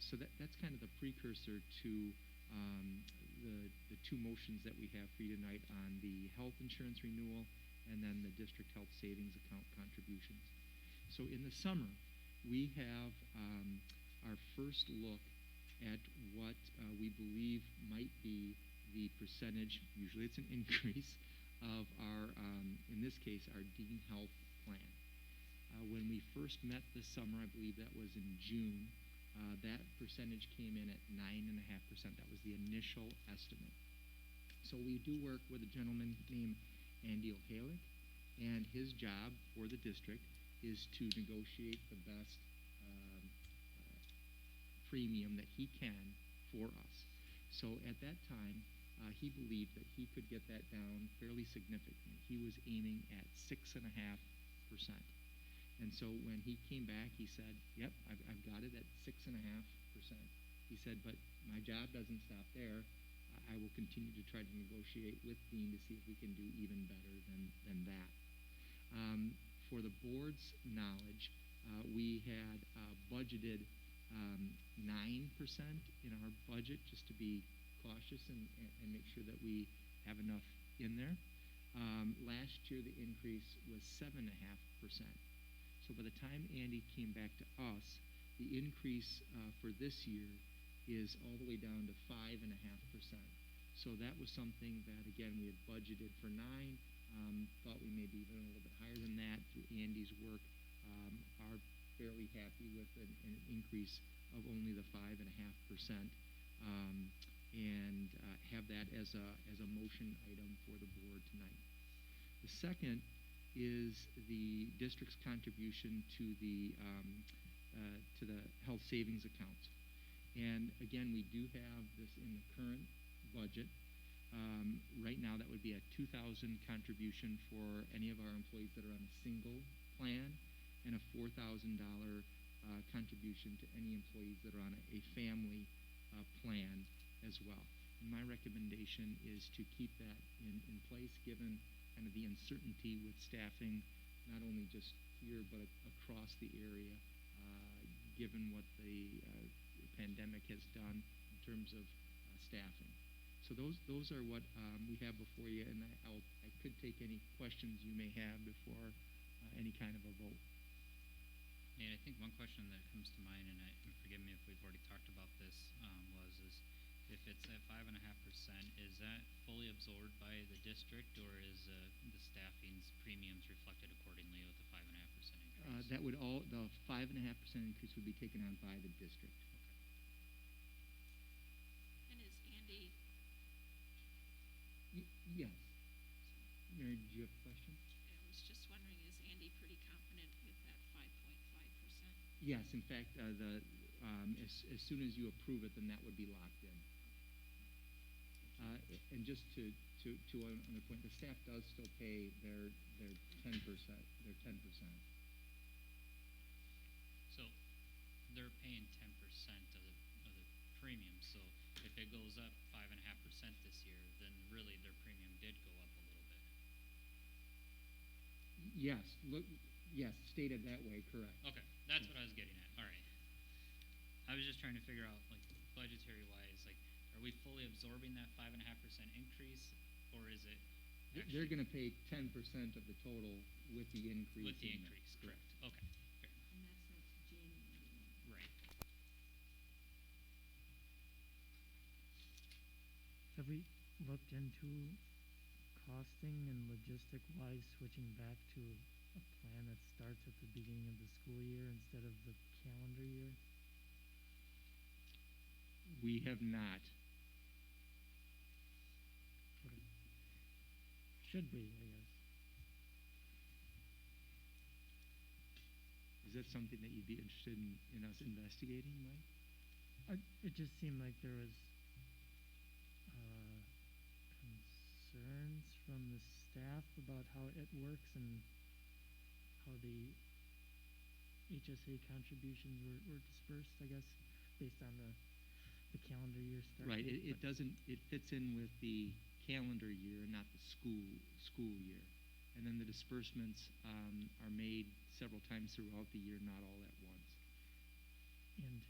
So that's kind of the precursor to the two motions that we have for you tonight on the health insurance renewal and then the district health savings account contributions. So in the summer, we have our first look at what we believe might be the percentage, usually it's an increase, of our, in this case, our Dean Health plan. When we first met this summer, I believe that was in June, that percentage came in at 9.5%. That was the initial estimate. So we do work with a gentleman named Andy O'Halick, and his job for the district is to negotiate the best premium that he can for us. So at that time, he believed that he could get that down fairly significantly. He was aiming at 6.5%. And so when he came back, he said, yep, I've got it at 6.5%. He said, but my job doesn't stop there. I will continue to try to negotiate with Dean to see if we can do even better than that. For the board's knowledge, we had budgeted 9% in our budget just to be cautious and make sure that we have enough in there. Last year, the increase was 7.5%. So by the time Andy came back to us, the increase for this year is all the way down to 5.5%. So that was something that, again, we had budgeted for 9, thought we may be even a little bit higher than that through Andy's work, are fairly happy with an increase of only the 5.5%, and have that as a motion item for the board tonight. The second is the district's contribution to the health savings accounts. And again, we do have this in the current budget. Right now, that would be a $2,000 contribution for any of our employees that are on a single plan, and a $4,000 contribution to any employees that are on a family plan as well. And my recommendation is to keep that in place, given kind of the uncertainty with staffing, not only just here but across the area, given what the pandemic has done in terms of staffing. So those are what we have before you, and I could take any questions you may have before any kind of a vote. And I think one question that comes to mind, and forgive me if we've already talked about this, is if it's at 5.5%, is that fully absorbed by the district, or is the staffing's premiums reflected accordingly with the 5.5% increase? That would the 5.5% increase would be taken on by the district. Okay. And is Andy? Yes. Mary, did you have a question? I was just wondering, is Andy pretty confident with that 5.5%? Yes. In fact, as soon as you approve it, then that would be locked in. And just to another point, the staff does still pay their 10%. Their 10%. So they're paying 10% of the premium. So if it goes up 5.5% this year, then really their premium did go up a little bit. Yes. Yes. Stated that way. Correct. Okay, that's what I was getting at. All right. I was just trying to figure out, like, budgetary wise, like, are we fully absorbing that 5.5% increase, or is it? They're going to pay 10% of the total with the increase. With the increase, correct. Okay, fair enough. And that's January. Right. Have we looked into costing and logistic-wise switching back to a plan that starts at the beginning of the school year instead of the calendar year? We have not. Okay. Should we, I guess? Is that something that you'd be interested in us investigating, Mike? It just seemed like there was concerns from the staff about how it works and how the HSA contributions were dispersed, I guess, based on the calendar year start. Right. It fits in with the calendar year, not the school year. And then the disbursements are made several times throughout the year, not all at once. And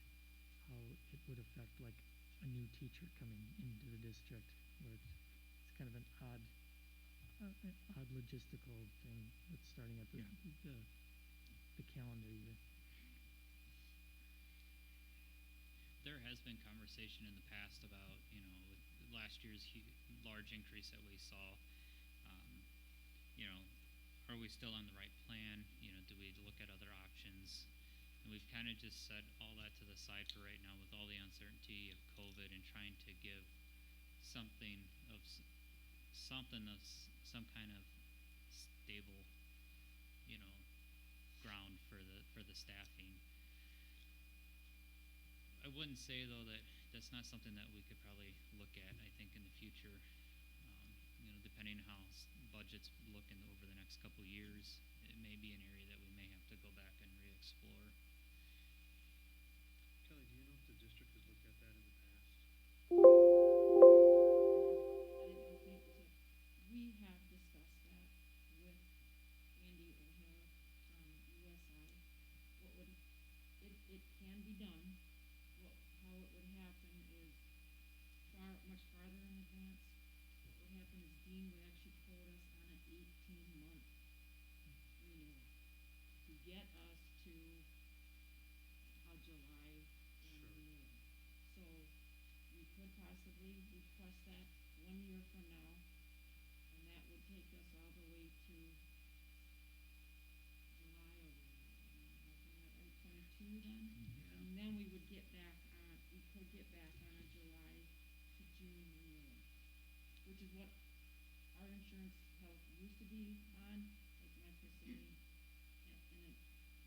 how it would affect like a new teacher coming into the district, where it's kind of an odd logistical thing with starting at Yeah. the calendar year. There has been conversation in the past about, with last year's large increase that we saw, um, you know, are we still on the right plan? Do we look at other options? And we've kind of just set all that to the side for right now with all the uncertainty of COVID and trying to give something of some kind of stable, you know, ground for the staffing. I wouldn't say though that that's not something that we could probably look at. I think in the future, depending on how budgets look over the next couple of years, it may be an area that we may have to go back and re-explore. Kelly, do you know if the district has looked at that in the past? I didn't know if maybe it was we have discussed that with Andy O'Hara from USI. What would, it can be done. How it would happen is much farther in advance. What would happen is Dean would actually quote us on an 18-month renewal to get us to July Sure. renewal. So we could possibly request that 1 year from now, and that would take us all the way to July of 22 then? Yeah. And then we would get back on, we could get back on a July to June renewal, which is what our insurance health used to be on, like my facility, and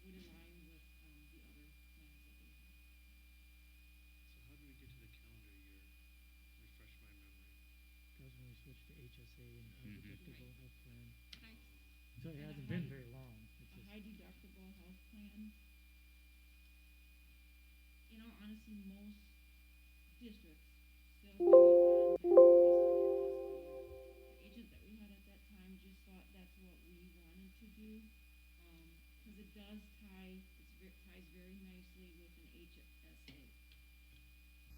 it would align with the other plans that we have. So how do we get to the calendar year? Refresh my memory. That was when we switched to HSA and Mhm. deductible Right. health plan. But I, So it And a hasn't been high- very long. It's a just high deductible health plan, in all honesty, most districts still do it on their, based on their fiscal year. The agent that we had at that time just thought that's what we wanted to do, cause it does ties very nicely with an HSA.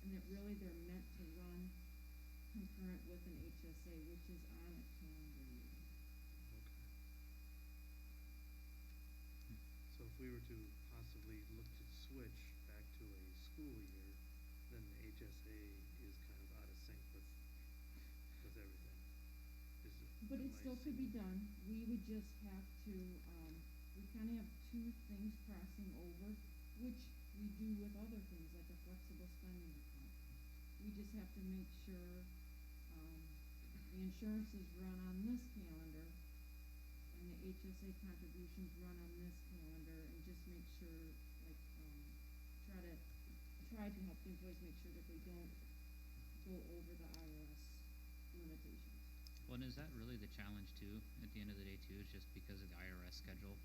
And that really they're meant to run concurrent with an HSA, which is on a calendar year. Okay. So if we were to possibly look to switch back to a school year, then the HSA is kind of out of sync with everything. Is it? But it am I still could be seeing- done. We would just have to, we kinda have two things crossing over, which we do with other things, like a flexible spending account. We just have to make sure, the insurance is run on this calendar, and the HSA contributions run on this calendar, and just make sure, like, try to help the employees make sure that they don't go over the IRS limitations. Well, and is that really the challenge too? At the end of the day, too, is just because of the IRS schedule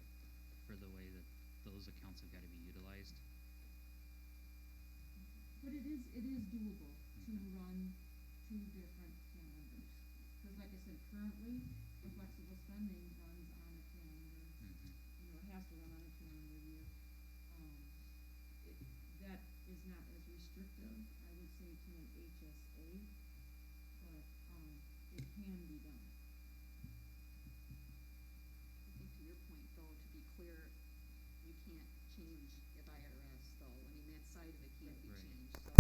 for the way that those accounts have got to be utilized. But it is doable to Okay. run two different calendars. Cause like I said, currently, the flexible spending runs on a calendar, Mm-hmm. it has to run on a calendar year. That is not as restrictive, I would say, to an HSA, but, it can be done. I think to your point, though, to be clear, we can't change the IRS, though. I mean, that side of it can't be Right. changed, so.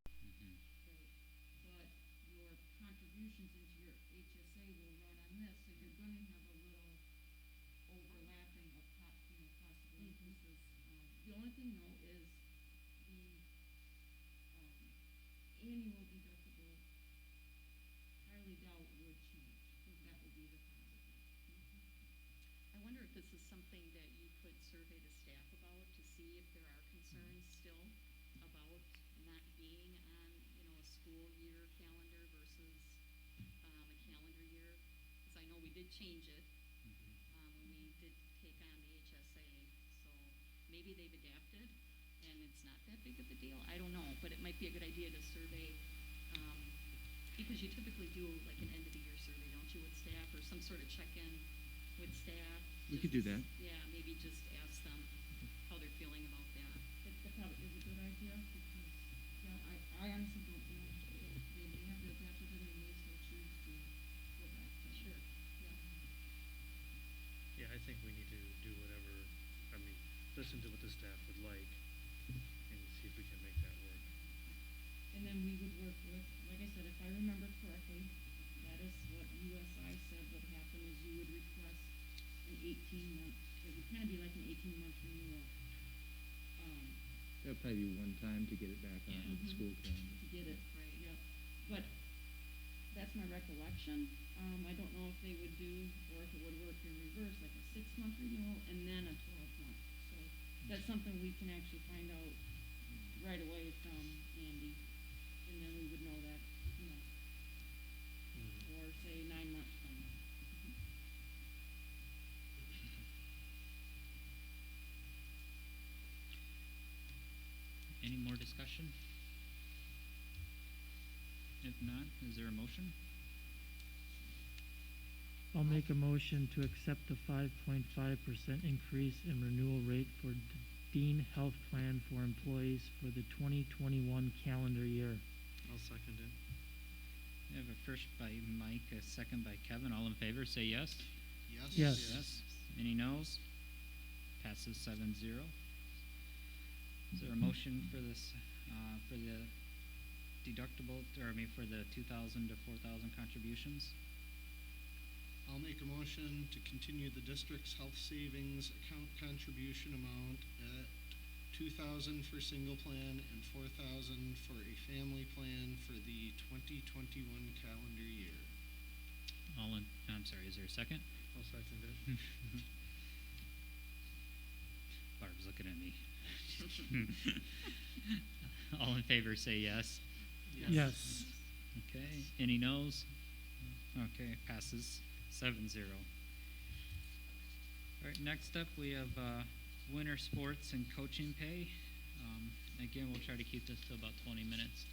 Mm-hmm. But your contributions into your HSA will run on this, so you're gonna have a little overlapping of possible increases. The only thing though is the, annual deductible, highly doubt would change, that would be the positive. I wonder if this is something that you could survey the staff about to see if there are concerns still about not being on, a school did change it, when we did take on the HSA, so maybe they've adapted and it's not that big of a deal, I don't know, but it might be a good idea to survey, because you typically do like an end of the year survey, don't you, with staff, or some sort of check-in with staff? We could do that. Yeah, maybe just ask them how they're feeling about that. That probably is a good idea, because, yeah, I honestly don't know. They may have adapted and they may still choose to go back to. Sure, yeah. Yeah, I think we need to do whatever, I mean, listen to what the staff would like and see if we can make that work. And then we would work with, like I said, if I remember correctly, that is what USI said would happen is you would request an 18-month, it would kind of be like an 18-month renewal. That'd probably be one time to get it back on the Mhm. school calendar. To get it, Right. yeah. But that's my recollection. I don't know if they would do, or if it would work in reverse, like a 6-month renewal and then a 12-month. So that's something we can actually find out right away from Andy. And then we would know that, or say 9 months from now. Any more discussion? If not, is there a motion? I'll make a motion to accept the 5.5% increase in renewal rate for Dean Health Plan for employees for the 2021 calendar year. I'll second it. I have a first by Mike, a second by Kevin. All in favor, say yes. Yes. Yes. Any no's? Passes 7-0. Is there a motion for this, for the deductible, for the 2,000 to 4,000 contributions? I'll make a motion to continue the district's health savings account contribution amount at 2,000 for single plan and 4,000 for a family plan for the 2021 calendar year. I'm sorry, is there a second? I'll second it. Barb's looking at me. All in favor, say yes. Yes. Okay, any no's? Okay, passes 7-0. All right, next up we have winter sports and coaching pay. Again, we'll try to keep this to about 20 minutes.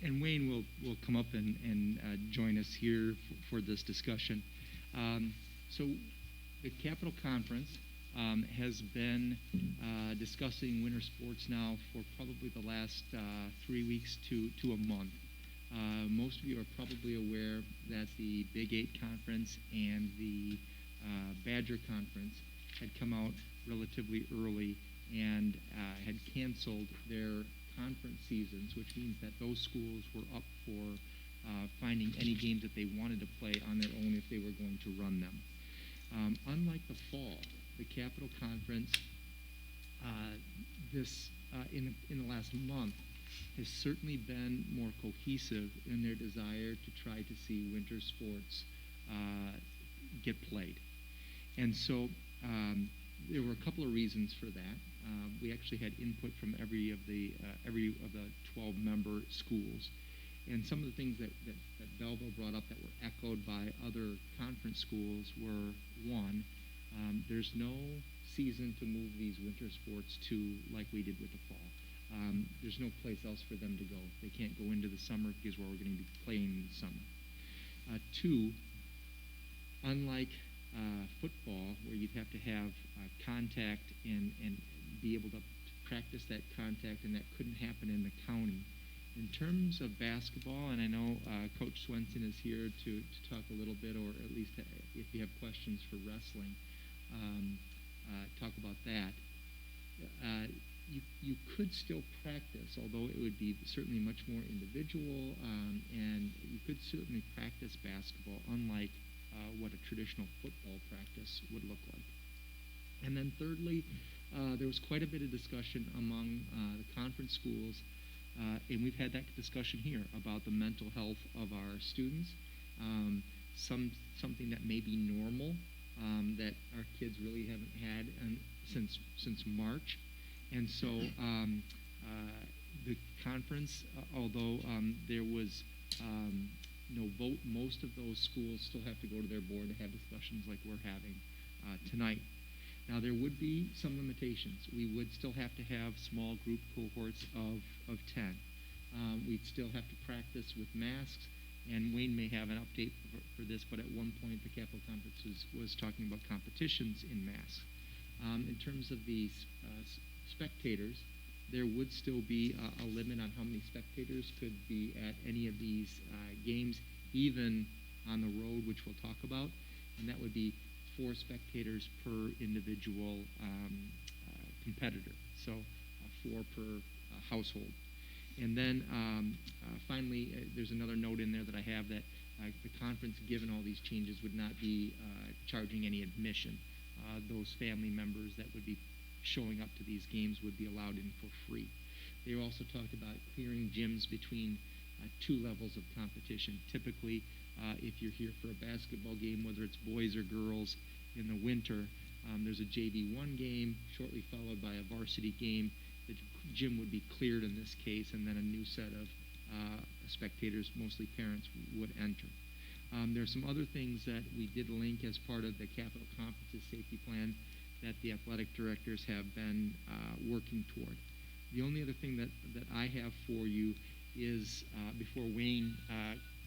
And Wayne will come up and join us here for this discussion. So the Capitol Conference has been discussing winter sports now for probably the last 3 weeks to a month. Most of you are probably aware that the Big 8 Conference and the Badger Conference had come out relatively early and had canceled their conference seasons, which means that those schools were up for finding any games that they wanted to play on their own if they were going to run them. Unlike the fall, the Capitol Conference in the last month has certainly been more cohesive in their desire to try to see winter sports get played. And so there were a couple of reasons for that. We actually had input from every of the 12-member schools. And some of the things that Belleville brought up that were echoed by other conference schools were, one, there's no season to move these winter sports to like we did with the fall. There's no place else for them to go. They can't go into the summer because we're going to be playing in the summer. Two, unlike football, where you'd have to have contact and be able to practice that contact, and that couldn't happen in the county. In terms of basketball, and I know Coach Swenson is here to talk a little bit, or at least if you have questions for wrestling, talk about that. You could still practice, although it would be certainly much more individual, and you could certainly practice basketball, unlike what a traditional football practice would look like. And then thirdly, there was quite a bit of discussion among the conference schools, and we've had that discussion here about the mental health of our students, something that may be normal, that our kids really haven't had since March. And so the conference, although there was vote. Most of those schools still have to go to their board to have discussions like we're having tonight. Now, there would be some limitations. We would still have to have small group cohorts of 10. We'd still have to practice with masks, and Wayne may have an update for this, but at one point the Capital Conference was talking about competitions in masks. In terms of the spectators, there would still be a limit on how many spectators could be at any of these games, even on the road, which we'll talk about, and that would be 4 spectators per individual competitor, so 4 per household. And then finally, there's another note in there that I have that the conference, given all these changes, would not be charging any admission. Those family members that would be showing up to these games would be allowed in for free. They also talked about clearing gyms between 2 levels of competition. Typically, if you're here for a basketball game, whether it's boys or girls, in the winter, there's a JV1 game, shortly followed by a varsity game. The gym would be cleared in this case, and then a new set of spectators, mostly parents, would enter. There are some other things that we did link as part of the Capital Conference's safety plan that the athletic directors have been working toward. The only other thing that I have for you is, before Wayne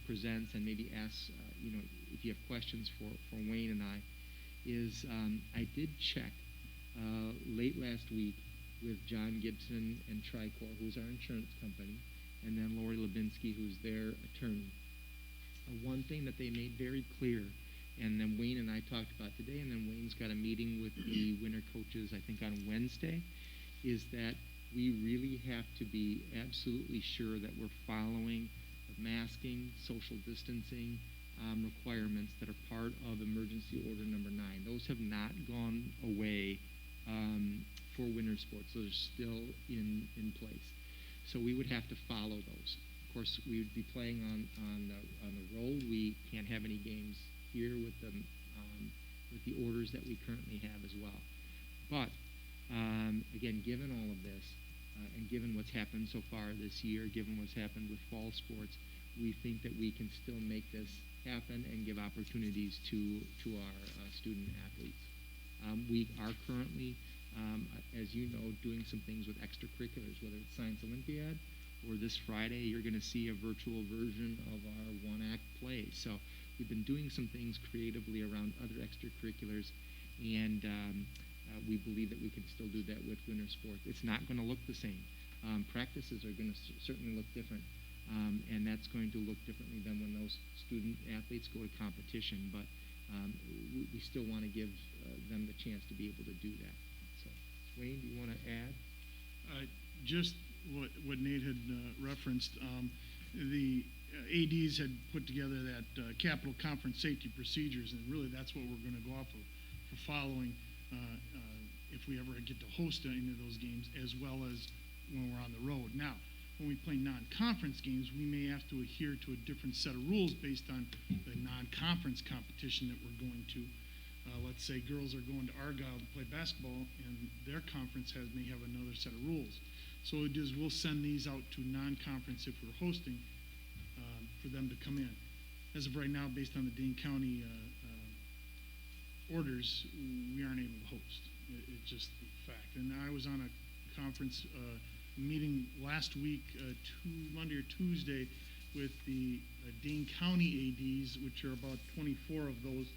presents and maybe asks, if you have questions for Wayne and I, is I did check late last week with John Gibson and Tricor, who's our insurance company, and then Lori Lebinsky, who's their attorney. One thing that they made very clear, and then Wayne and I talked about today, and then Wayne's got a meeting with the winter coaches, I think on Wednesday, is that we really have to be absolutely sure that we're following the masking, social distancing requirements that are part of Emergency Order Number 9. Those have not gone away for winter sports. Those are still in place. So we would have to follow those. Of course, we would be playing on the road. We can't have any games here with the orders that we currently have as well. But again, given all of this, and given what's happened so far this year, given what's happened with fall sports, we think that we can still make this happen and give opportunities to our student athletes. We are currently, as you know, doing some things with extracurriculars, whether it's Science Olympiad, or this Friday you're going to see a virtual version of our one-act play. So we've been doing some things creatively around other extracurriculars, and we believe that we can still do that with winter sports. It's not going to look the same. Practices are going to certainly look different, and that's going to look differently than when those student athletes go to competition, but we still want to give them the chance to be able to do that. So, Wayne, do you want to add? Just what Nate had referenced, the ADs had put together that Capital Conference safety procedures, and really that's what we're going to go off of for following if we ever get to host any of those games, as well as when we're on the road. Now, when we play non-conference games, we may have to adhere to a different set of rules based on the non-conference competition that we're going to. Let's say girls are going to Argyle to play basketball, and their conference may have another set of rules. So it is, we'll send these out to non-conference if we're hosting for them to come in. As of right now, based on the Dane County orders, we aren't able to host. It's just a fact. And I was on a conference meeting last week, Monday or Tuesday, with the Dane County ADs, which are about 24 of those,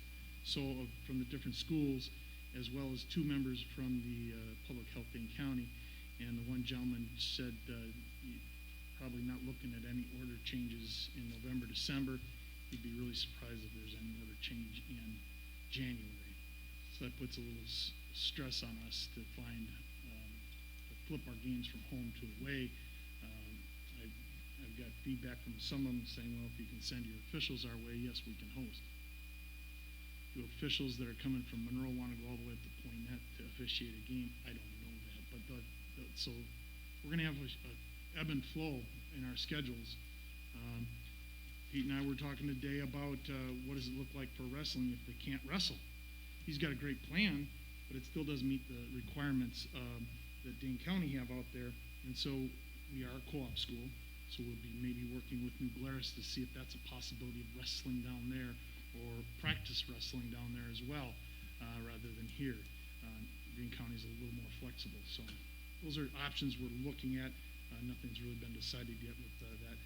so from the different schools, as well as 2 members from the Public Health Dane County. And the one gentleman said probably not looking at any order changes in November, December. He'd be really surprised if there's any order change in January. So that puts a little stress on us to find, to flip our games from home to away. I've got feedback from some of them saying, well, if you can send your officials our way, yes, we can host. Do officials that are coming from Monroe want to go all the way up to Poinet to officiate a game? I don't know that, but so we're going to have a ebb and flow in our schedules. Pete and I were talking today about what does it look like for wrestling if they can't wrestle. He's got a great plan, but it still doesn't meet the requirements that Dane County have out there. And so we are a co-op school. So we'll be maybe working with New Glarus to see if that's a possibility of wrestling down there or practice wrestling down there as well, rather than here. Greene County is a little more flexible. So those are options we're looking at. Nothing's really been decided yet with that.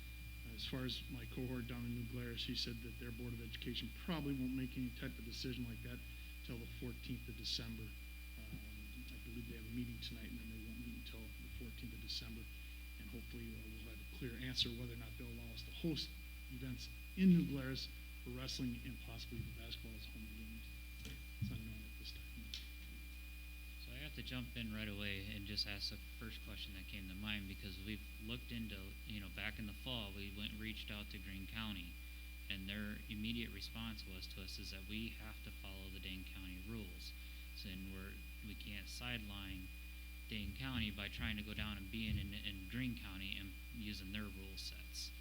As far as my cohort down in New Glarus, he said that their Board of Education probably won't make any type of decision like that till the 14th of December. I believe they have a meeting tonight, and then they won't meet until the 14th of December. And hopefully we'll have a clear answer whether or not they'll allow us to host events in New Glarus for wrestling and possibly for basketball as home games. It's unknown at this time. So I have to jump in right away and just ask the first question that came to mind, because we've looked into, back in the fall, we reached out to Greene County, and their immediate response was to us is that we have to follow the Dane County rules. So, and we can't sideline Dane County by trying to go down and being in Greene County and using their rule sets.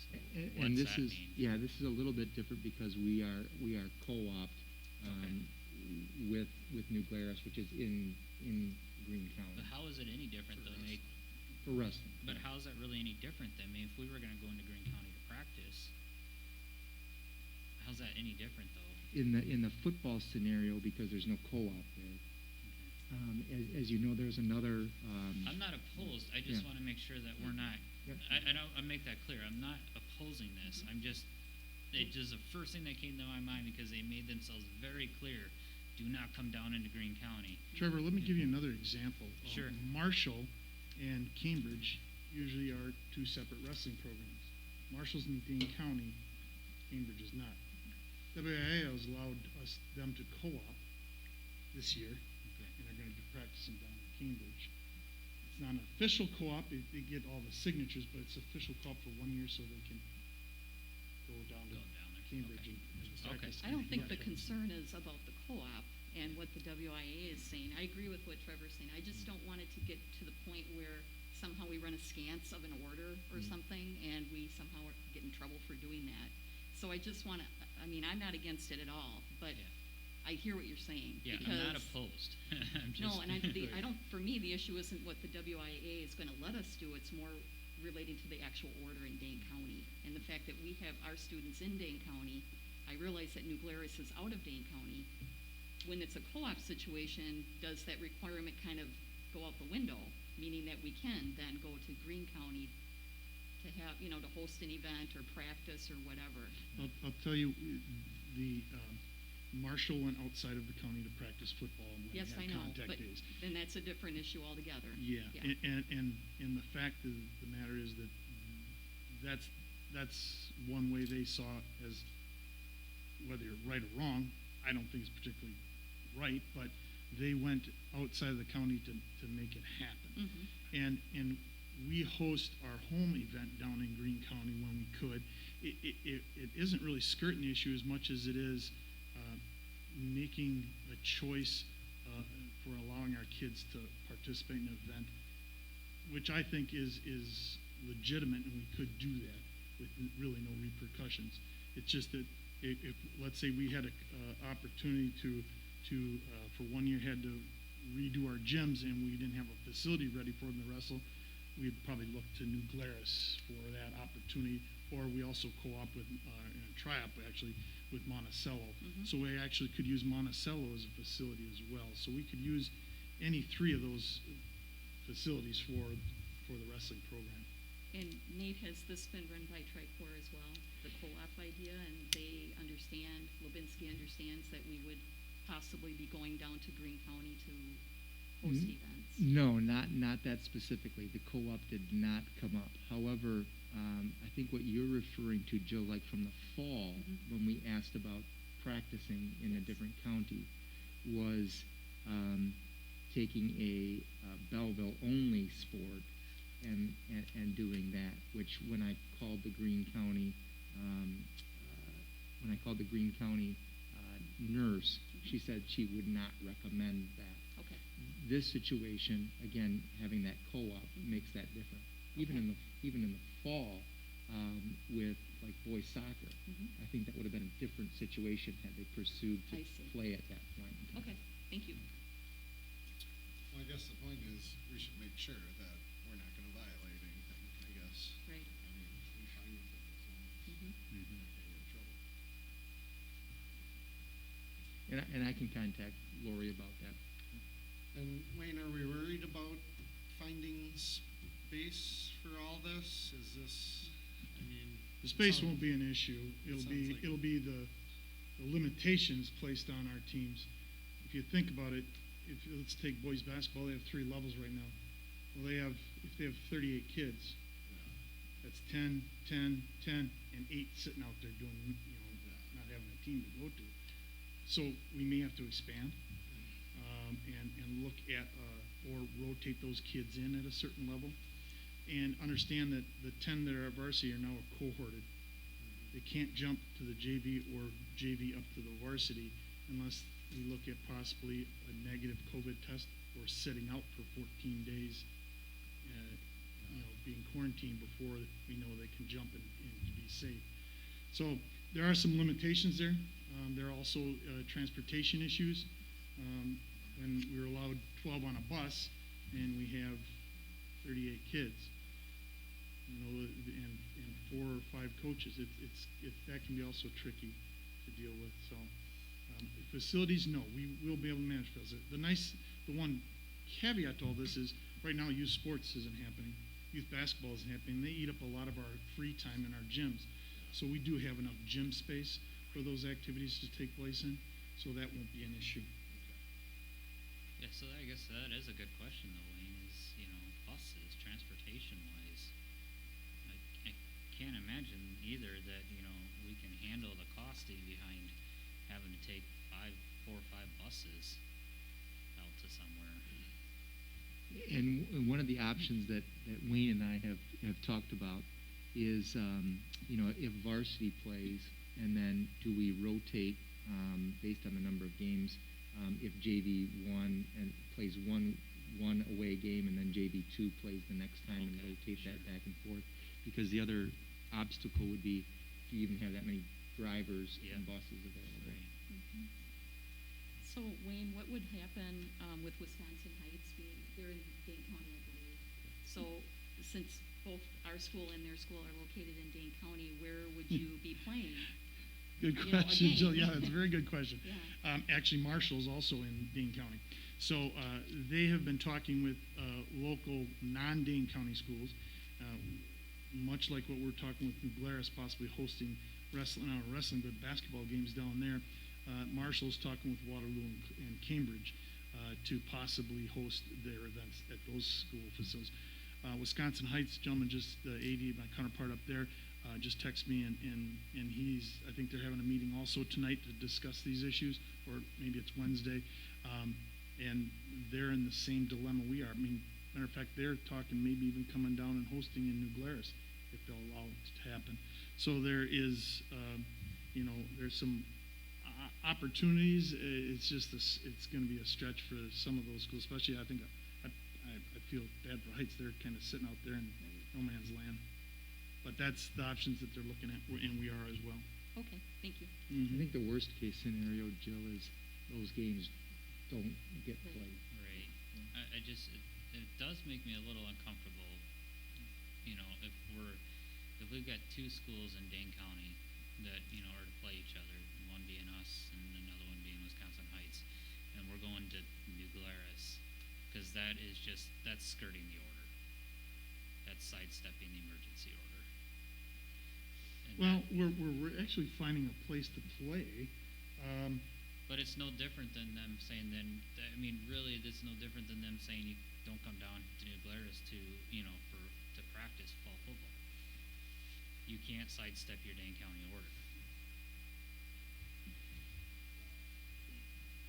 So And what's this that is, mean? yeah, this is a little bit different because we are co-opt with New Glarus, which is in Greene County But how is it any different though, Nate? for wrestling. But how is that really any different then? I mean, if we were going to go into Greene County to practice, how's that any different though? In the football scenario, because there's no co-op there. As you know, there's another. I'm not opposed. I just Yeah. want to make sure that we're not. Yeah. I make that clear. I'm not opposing this. I'm just. It just the first thing that came to my mind because they made themselves very clear. Do not come down into Greene County. Trevor, let me give you another example. Sure. Marshall and Cambridge usually are two separate wrestling programs. Marshall's in Dane County, Cambridge is not. WIA has allowed them to co-op this year, Okay. and they're going to be practicing down in Cambridge. It's not an official co-op, they get all the signatures, but it's official co-op for 1 year so they can go down to Go down there. Cambridge Okay. and Okay. practice. I don't think the Yeah. concern is about the co-op and what the WIA is saying. I agree with what Trevor's saying. I just don't want it to get to the point where somehow we run askance of an order or something and we somehow get in trouble for doing that. So I just want to, I'm not against it at all, but Yeah. I hear what you're saying. Yeah, because I'm not opposed. I'm just, No, and I don't, for me, the issue isn't what the WIA is going to let us do. It's more relating to the actual order in Dane County. And the fact that we have our students in Dane County, I realize that New Glarus is out of Dane County. When it's a co-op situation, does that requirement kind of go out the window? Meaning that we can then go to Greene County to have, to host an event or practice or whatever. I'll tell you, the Marshall went outside of the county to practice football and Yes, I had know, contact but days. then that's a different issue altogether. Yeah, Yeah. and the fact of the matter is that that's one way they saw it as, whether you're right or wrong, I don't think it's particularly right, but they went outside of the county to make it happen. And we host our home event down in Greene County when we could. It isn't really skirting the issue as much as it is making a choice for allowing our kids to participate in an event, which I think is legitimate, and we could do that with really no repercussions. It's just that if let's say we had an opportunity to for 1 year had to redo our gyms and we didn't have a facility ready for them to wrestle, we'd probably look to New Glarus for that opportunity, or we also co-op with in a tri-op actually with Monticello. So we actually could use Monticello as a facility as well. So we could use any three of those facilities for the wrestling program. And Nate, has this been run by Tricor as well, the co-op idea, and they understand, Lubinsky understands that we would possibly be going down to Greene County to host events? No, not that specifically. The co-op did not come up. However, I think what you're referring to, Joe, like from the fall, when we asked about practicing in a different county, was taking a Belleville-only sport and doing that. Which, when I called the Greene County, nurse, she said she would not recommend that. Okay. This situation, again, having that co-op makes that different. Even in the fall, with like boys soccer, I think that would have been a different situation had they pursued to I see. play at that point in time. Okay, thank you. Well, I guess the point is we should make sure that we're not going to violate anything, I guess. us. Right. I mean, I'm fine with it as long as Mhm. we're not getting in trouble. And I can contact Lori about that. And Wayne, are we worried about finding space for all this? Is this, I mean. The space it won't sounds- be an issue. sounds like- It'll be the limitations placed on our teams. If you think about it, let's take boys basketball, they have 3 levels right now. Well, if they have 38 kids, that's 10, 10, 10, and 8 sitting out there doing, not having a team to go to. So we may have to expand, and look at, or rotate those kids in at a certain level. And understand that the 10 that are at varsity are now cohorted. They can't jump to the JV or JV up to the varsity unless we look at possibly a negative COVID test or sitting out for 14 days, being quarantined before we know they can jump and be safe. So there are some limitations there. There are also transportation issues. When we were allowed 12 on a bus and we have 38 kids, and 4 or 5 coaches, that can be also tricky to deal with. So facilities, no, we will be able to manage facilities. The one caveat to all this is right now youth sports isn't happening, youth basketball isn't happening. They eat up a lot of our free time in our gyms, so we do have enough gym space for those activities to take place in, so that won't be an issue. Yeah, so I guess that is a good question though, Wayne, is, buses, transportation-wise. I can't imagine either that, we can handle the costing behind having to take 4 or 5 buses out to somewhere. And one of the options that Wayne and I have talked about is, if varsity plays, and then do we rotate based on the number of games? If JV 1 and plays one away game, and then JV 2 plays the next time, and Okay, rotate sure. that back and forth, because the other obstacle would be if you even have that many drivers Yeah. and buses available. Right. Mhm. So Wayne, what would happen with Wisconsin Heights being, they're in Dane County, I believe. So since both our school and their school are located in Dane County, where would you be playing? Good You know, question, Jill. again. Yeah, that's a very good question. Yeah. Actually, Marshall's also in Dane County. So they have been talking with local non-Dane County schools, much like what we're talking with New Glarus, possibly hosting wrestling, but basketball games down there. Marshall's talking with Waterloo and Cambridge to possibly host their events at those school facilities. Wisconsin Heights, gentleman, just the AD, my counterpart up there, just texted me, and I think they're having a meeting also tonight to discuss these issues, or maybe it's Wednesday, and they're in the same dilemma we are. I mean, matter of fact, they're talking maybe even coming down and hosting in New Glarus if they'll allow it to happen. So there is, there's some opportunities. It's just it's going to be a stretch for some of those schools, especially I think I feel bad for Heights. They're kind of sitting out there in no man's land. But that's the options that they're looking at, and we are as well. Okay, thank you. I think the worst case scenario, Jill, is those games don't get Right. played. Right. It does make me a little uncomfortable, if we've got 2 schools in Dane County that, are to play each other, one being us and another one being Wisconsin Heights, and we're going to New Glarus, because that's skirting the order. That's sidestepping the emergency order. And Well, that- we're actually finding a place to play. But it's no different than them saying really, it's no different than them saying you don't come down to New Glarus to practice fall football. You can't sidestep your Dane County order.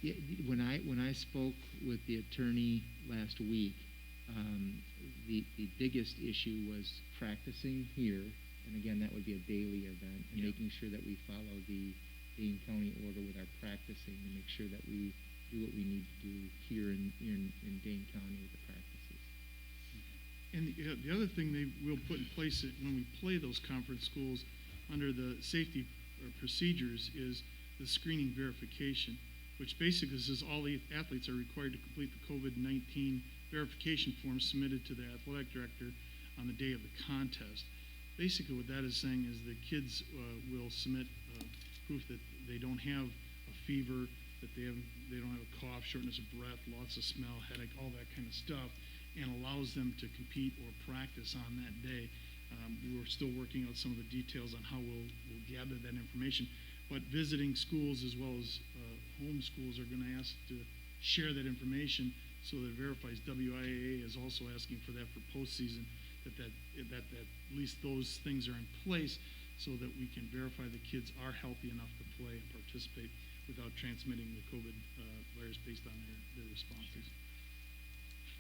Yeah, when I spoke with the attorney last week, the biggest issue was practicing here, and again, that would be a daily event, and Yeah. making sure that we follow the Dane County order with our practicing, and make sure that we do what we need to do here in Dane County with the practices. And the other thing they will put in place when we play those conference schools under the safety procedures is the screening verification, which basically says all the athletes are required to complete the COVID-19 verification form submitted to the athletic director on the day of the contest. Basically, what that is saying is the kids will submit proof that they don't have a fever, that they don't have a cough, shortness of breath, loss of smell, headache, all that kind of stuff, and allows them to compete or practice on that day. We're still working out some of the details on how we'll gather that information. But visiting schools as well as home schools are going to ask to share that information so that it verifies. WIAA is also asking for that for postseason, that at least those things are in place so that we can verify the kids are healthy enough to play and participate without transmitting the COVID virus based on their responses.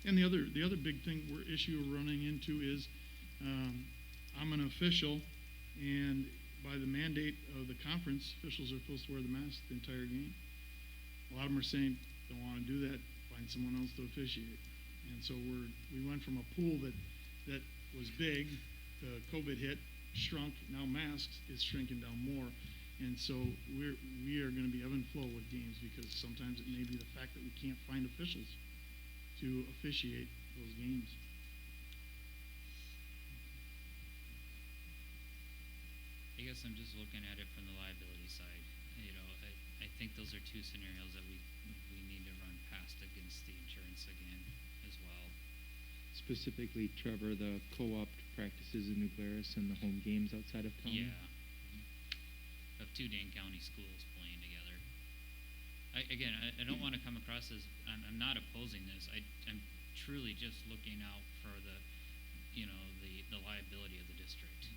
And the other big issue we're running into is I'm an official, and by the mandate of the conference, officials are supposed to wear the mask the entire game. A lot of them are saying, don't want to do that, find someone else to officiate. And so we went from a pool that was big, COVID hit, shrunk, now masks is shrinking down more. And so we are going to be ebb and flow with games because sometimes it may be the fact that we can't find officials to officiate those games. I guess I'm just looking at it from the liability side. You know, I think those are two scenarios that we need to run past against the insurance again as well. Specifically, Trevor, the co-op practices in New Glarus and the home games outside of town? Yeah. Of two Dane County schools playing together. I don't want to come across as I'm not opposing this. I'm truly just looking out for the liability of the district.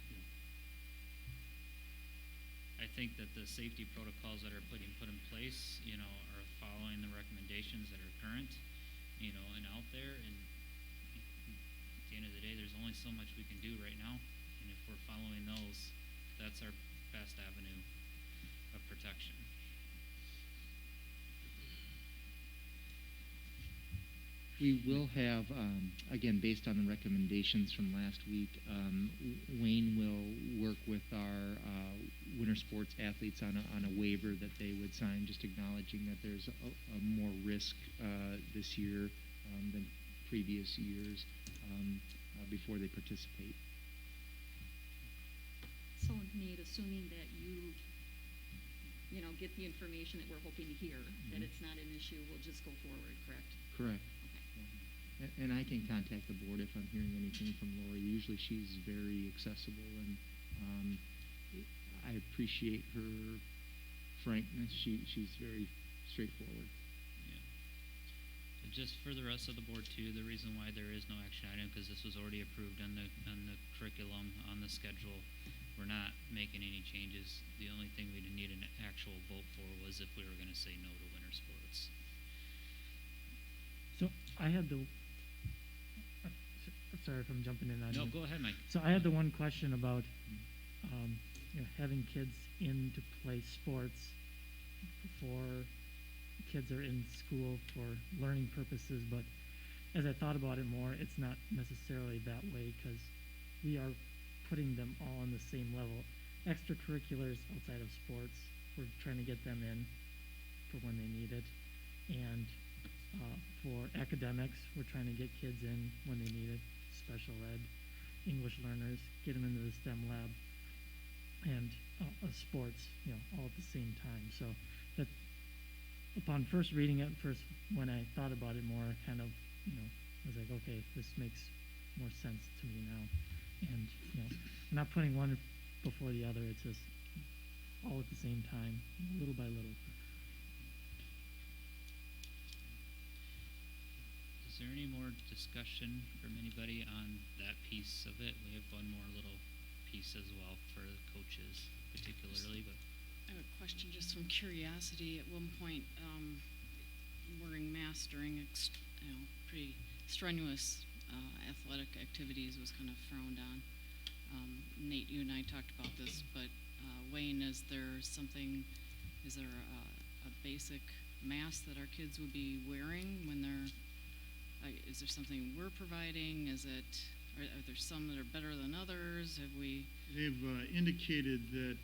I think that the safety protocols that are put in place, are following the recommendations that are current, and out there. And at the end of the day, there's only so much we can do right now. And if we're following those, that's our best avenue of protection. We will have, again, based on the recommendations from last week, Wayne will work with our winter sports athletes on a waiver that they would sign, just acknowledging that there's a more risk this year than previous years before they participate. So, Nate, assuming that you get the information that we're hoping to hear, that it's not an issue, we'll just go forward, correct? Correct. And I can contact the board if I'm hearing anything from Lori. Usually she's very accessible, and I appreciate her frankness. She's very straightforward. Yeah. And just for the rest of the board too, the reason why there is no action item, because this was already approved on the curriculum, on the schedule. We're not making any changes. The only thing we need an actual vote for was if we were going to say no to winter sports. So I had sorry if I'm jumping in on No, you. go ahead, Mike. So I had the one question about having kids in to play sports before kids are in school for learning purposes, but as I thought about it more, it's not necessarily that way because we are putting them all on the same level. Extracurriculars outside of sports, we're trying to get them in for when they need it, and for academics, we're trying to get kids in when they need it, special ed, English learners, get them into the STEM lab, and sports, all at the same time. So that, upon first reading it, when I thought about it more, kind of, I was like, okay, this makes more sense to me now. And, I'm not putting one before the other, it's just all at the same time, little by little. Is there any more discussion from anybody on that piece of it? We have one more little piece as well for the coaches particularly, but I have a question just from curiosity. At one point, wearing masks during pretty strenuous athletic activities was kind of frowned on. Nate, you and I talked about this, but Wayne, is there a basic mask that our kids would be wearing when they're is there something we're providing? Are there some that are better than others? They've indicated that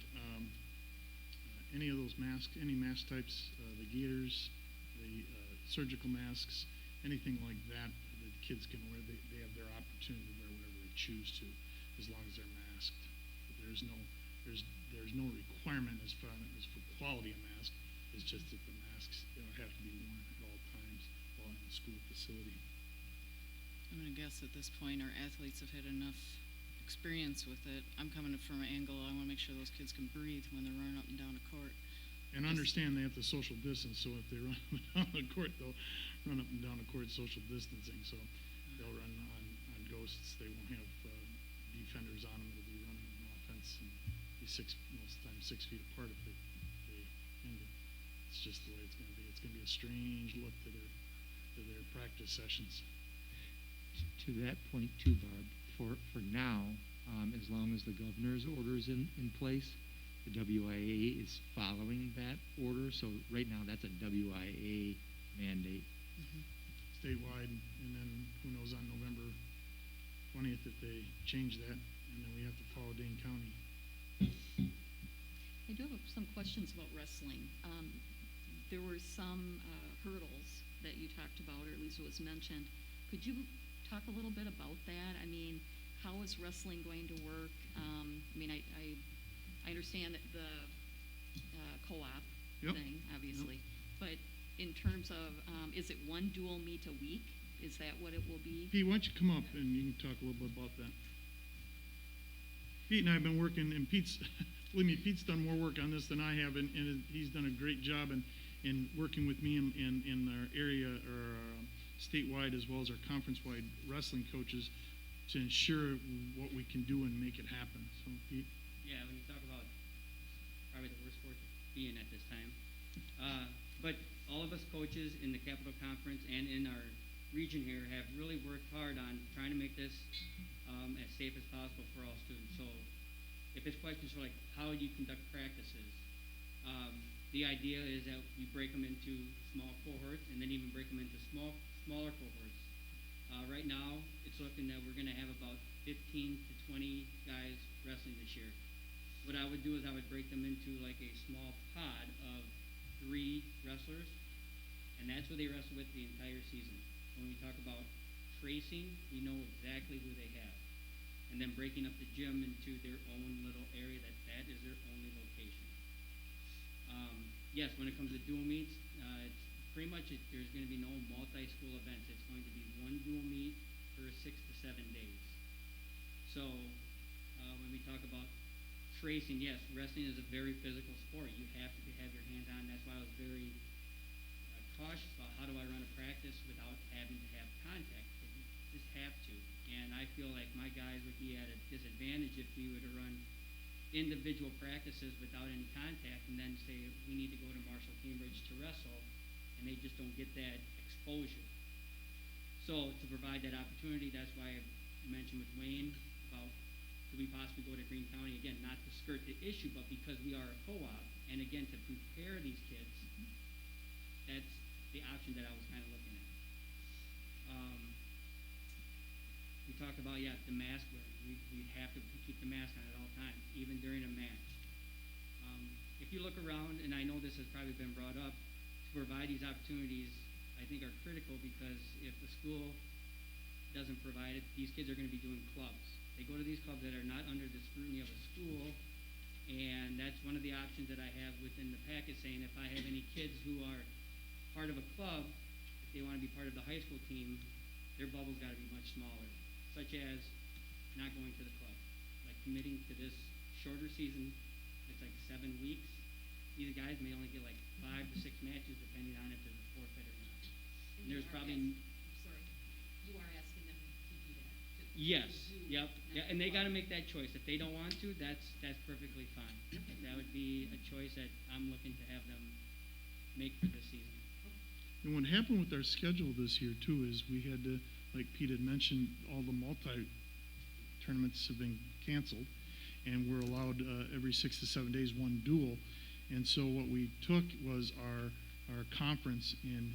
any of those masks, any mask types, the gaiters, the surgical masks, anything like that, the kids can wear. They have their opportunity to wear whatever they choose to, as long as they're masked. But there's no requirement as far as for quality of mask. It's just that the masks have to be worn at all times while in the school facility. I'm gonna guess at this point our athletes have had enough experience with it. I'm coming from an angle, I wanna make sure those kids can breathe when they're running up and down a court. And understand they have to social distance, so if they run up and down the court, they'll run up and down the court social distancing, so they'll run on ghosts. They won't have defenders on them. It'll be running an offense and be most of the time 6 feet apart if they end it. It's just the way it's going to be. It's going to be a strange look to their practice sessions. To that point too, Barb, for now, as long as the governor's order is in place, the WIA is following that order. So right now, that's a WIA mandate. Statewide, and then who knows on November 20th if they change that, and then we have to follow Dane County. I do have some questions about wrestling. There were some hurdles that you talked about, or at least it was mentioned. Could you talk a little bit about that? I mean, how is wrestling going to work? I mean, I understand that the co-op thing, obviously, but in terms of, is it one dual meet a week? Is that what it will be? Pete, why don't you come up and you can talk a little bit about that. Pete and I have been working, and believe me, Pete's done more work on this than I have, and he's done a great job in working with me in our area, or statewide, as well as our conference-wide wrestling coaches, to ensure what we can do and make it happen. So, Pete? Yeah, when you talk about probably the worst sport to be in at this time. But all of us coaches in the Capital Conference and in our region here have really worked hard on trying to make this as safe as possible for all students. So if it's questions for like how you conduct practices, the idea is that we break them into small cohorts and then even break them into smaller cohorts. Right now, it's looking that we're going to have about 15 to 20 guys wrestling this year. What I would do is I would break them into like a small pod of 3 wrestlers, and that's what they wrestle with the entire season. When we talk about tracing, we know exactly who they have. And then breaking up the gym into their own little area, that is their only location. Yes, when it comes to dual meets, it's pretty much there's going to be no multi-school events. It's going to be one dual meet for 6 to 7 days. So when we talk about tracing, yes, wrestling is a very physical sport. You have to have your hands on. That's why I was very cautious about how do I run a practice without having to have contact. You just have to. And I feel like my guys would be at a disadvantage if we were to run individual practices without any contact and then say we need to go to Marshall Cambridge to wrestle, and they just don't get that exposure. So to provide that opportunity, that's why I mentioned with Wayne about could we possibly go to Greene County, again, not to skirt the issue, but because we are a co-op, and again, to prepare these kids, that's the option that I was kind of looking at. We talked about, the mask wearing. We have to keep the mask on at all times, even during a match. If you look around, and I know this has probably been brought up, to provide these opportunities, I think are critical, because if the school doesn't provide it, these kids are going to be doing clubs. They go to these clubs that are not under the scrutiny of a school, and that's one of the options that I have within the package, saying if I have any kids who are part of a club, if they want to be part of the high school team, their bubble's got to be much smaller, such as not going to the club, like committing to this shorter season. It's like 7 weeks. These guys may only get like 5 to 6 matches, depending on if there's a forfeit or not. And there's probably You are asking them to do that. yes, yep, yeah, and they got to make that choice. If they don't want to, that's perfectly fine. That would be a choice that I'm looking to have them make for this season. And what happened with our schedule this year too is we had to, like Pete had mentioned, all the tournaments have been canceled, and we're allowed every 6 to 7 days one duel. And so what we took was our conference, and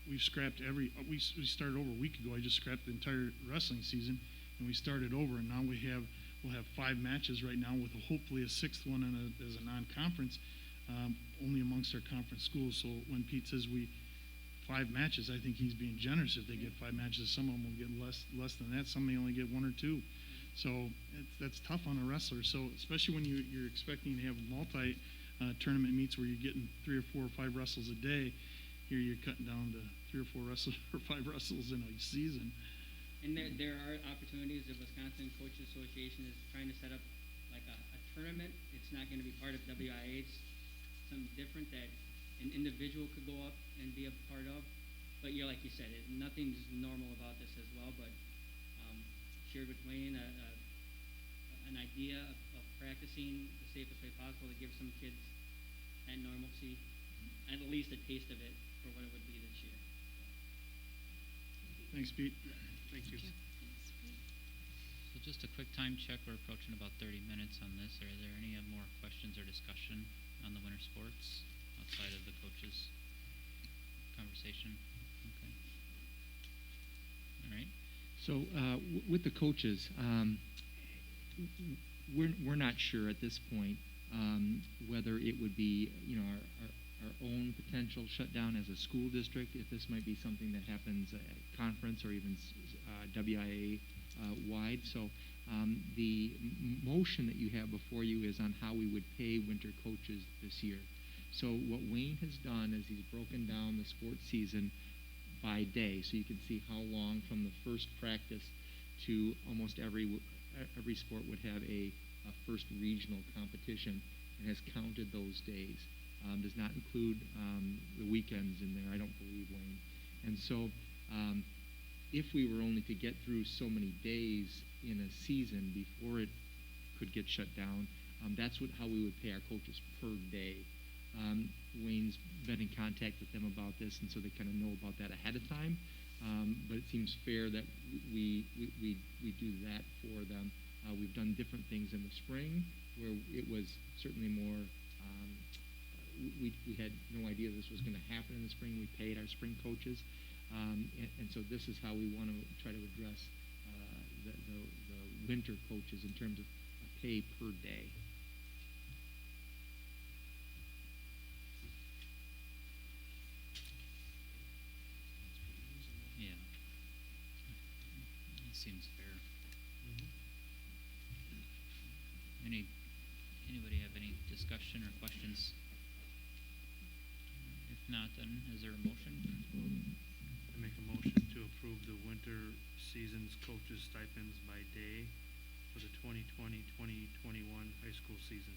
we've scrapped we started over a week ago. I just scrapped the entire wrestling season, and we started over, and now we'll have 5 matches right now with hopefully a 6th one as a non-conference, only amongst our conference schools. So when Pete says 5 matches, I think he's being generous if they get 5 matches. Some of them will get less than that. Some may only get 1 or 2. So that's tough on a wrestler. So especially when you're expecting to have multi tournament meets where you're getting 3 or 4 or 5 wrestles a day, here you're cutting down to 3 or 4 wrestles or 5 wrestles in a season. And there are opportunities. The Wisconsin Coaches Association is trying to set up like a tournament. It's not going to be part of WIA. It's something different that an individual could go up and be a part of. But like you said, nothing's normal about this as well. But shared with Wayne an idea of practicing the safest way possible to give some kids that normalcy, at least a taste of it for what it would be this year. Thanks, Pete. Thank you. So just a quick time check. We're approaching about 30 minutes on this. Are there any more questions or discussion on the winter sports outside of the coaches' conversation? Okay. All right. So with the coaches, we're not sure at this point whether it would be our own potential shutdown as a school district, if this might be something that happens at conference or even WIA wide. So the motion that you have before you is on how we would pay winter coaches this year. So what Wayne has done is he's broken down the sports season by day, so you can see how long from the first practice to almost every sport would have a first regional competition, and has counted those days. Does not include the weekends in there, I don't believe, Wayne. And so if we were only to get through so many days in a season before it could get shut down, that's how we would pay our coaches per day. Wayne's been in contact with them about this, and so they kind of know about that ahead of time. But it seems fair that we do that for them. We've done different things in the spring where it was certainly more. We had no idea this was going to happen in the spring. We paid our spring coaches, and so this is how we want to try to address the winter coaches in terms of pay per day. Yeah. It seems fair. Anybody have any discussion or questions? If not, then is there a motion? I make a motion to approve the winter season's coaches stipends by day for the 2020-2021 high school season.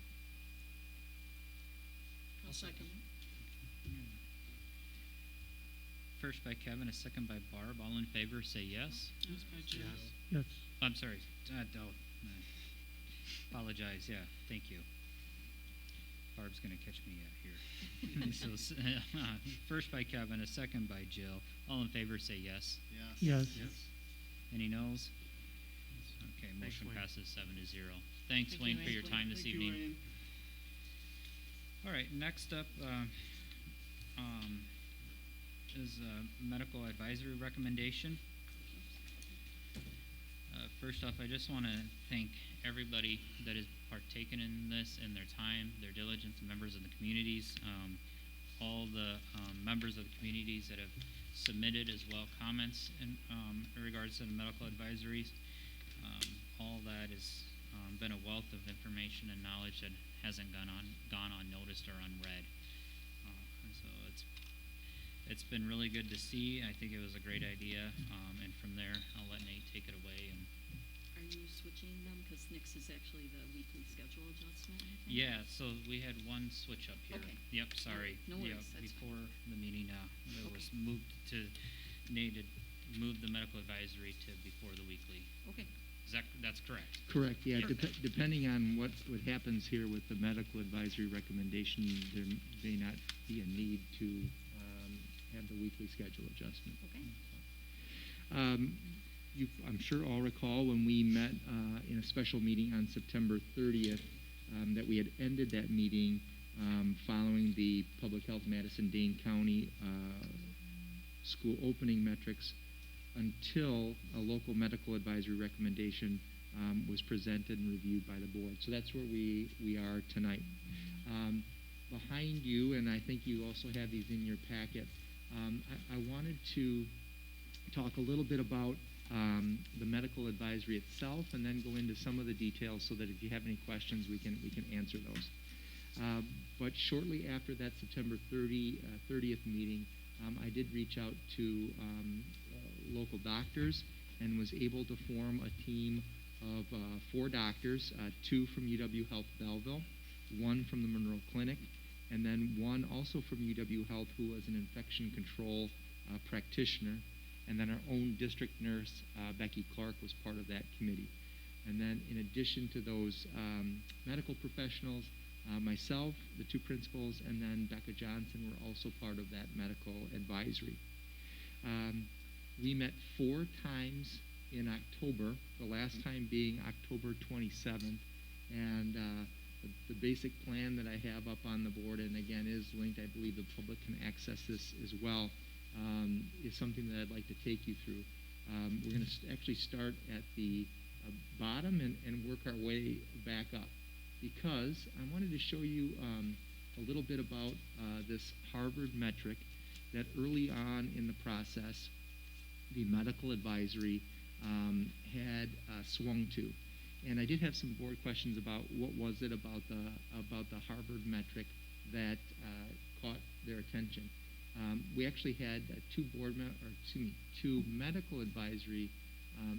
I'll second. First by Kevin, a second by Barb. All in favor, say yes. That was by Jill. Yes. I'm sorry. Apologize. Yeah, thank you. Barb's going to catch me here. So, first by Kevin, a second by Jill. All in favor, say yes. Yes. Any noes? Okay, Thanks, motion Wayne. passes 7-0. Thanks, Thank Wayne, you, for your Wayne. time this Thank you, evening. Wayne. All right, next up is a medical advisory recommendation. First off, I just want to thank everybody that has partaken in this and their time, their diligence, and members of the communities, all the members of the communities that have submitted as well comments in regards to the medical advisories. All that has been a wealth of information and knowledge that hasn't gone unnoticed or unread. And so it's been really good to see. I think it was a great idea, and from there I'll let Nate take it away. And Are you switching them? Because Nick's is actually the weekly schedule adjustment, I think? yeah, so we had one switch up here. Okay. Yep, sorry. No worries, Yep, that's before the meeting, it was Okay. moved to Nate had moved the medical advisory to before the weekly. Okay, That's correct. Correct, yeah. Perfect. Depending on what happens here with the medical advisory recommendation, there may not be a need to have the weekly schedule adjustment. okay. You, I'm sure all recall when we met in a special meeting on September 30th that we had ended that meeting following the Public Health Madison-Dane County school opening metrics until a local medical advisory recommendation was presented and reviewed by the board. So that's where we are tonight. Behind you, and I think you also have these in your packet, I wanted to talk a little bit about the medical advisory itself, and then go into some of the details so that if you have any questions, we can answer those. But shortly after that September 30th meeting, I did reach out to local doctors and was able to form a team of 4 doctors, 2 from UW Health Belleville, 1 from the Monroe Clinic, and then 1 also from UW Health who was an infection control practitioner. And then our own district nurse, Becky Clark, was part of that committee. And then in addition to those medical professionals, myself, the 2 principals, and then Becca Johnson were also part of that medical advisory. We met 4 times in October, the last time being October 27th. And the basic plan that I have up on the board, and again is linked, I believe the public can access this as well, is something that I'd like to take you through. We're going to actually start at the bottom and work our way back up, because I wanted to show you a little bit about this Harvard metric that early on in the process the medical advisory had swung to. And I did have some board questions about what was it about the Harvard metric that caught their attention. We actually had 2 medical advisory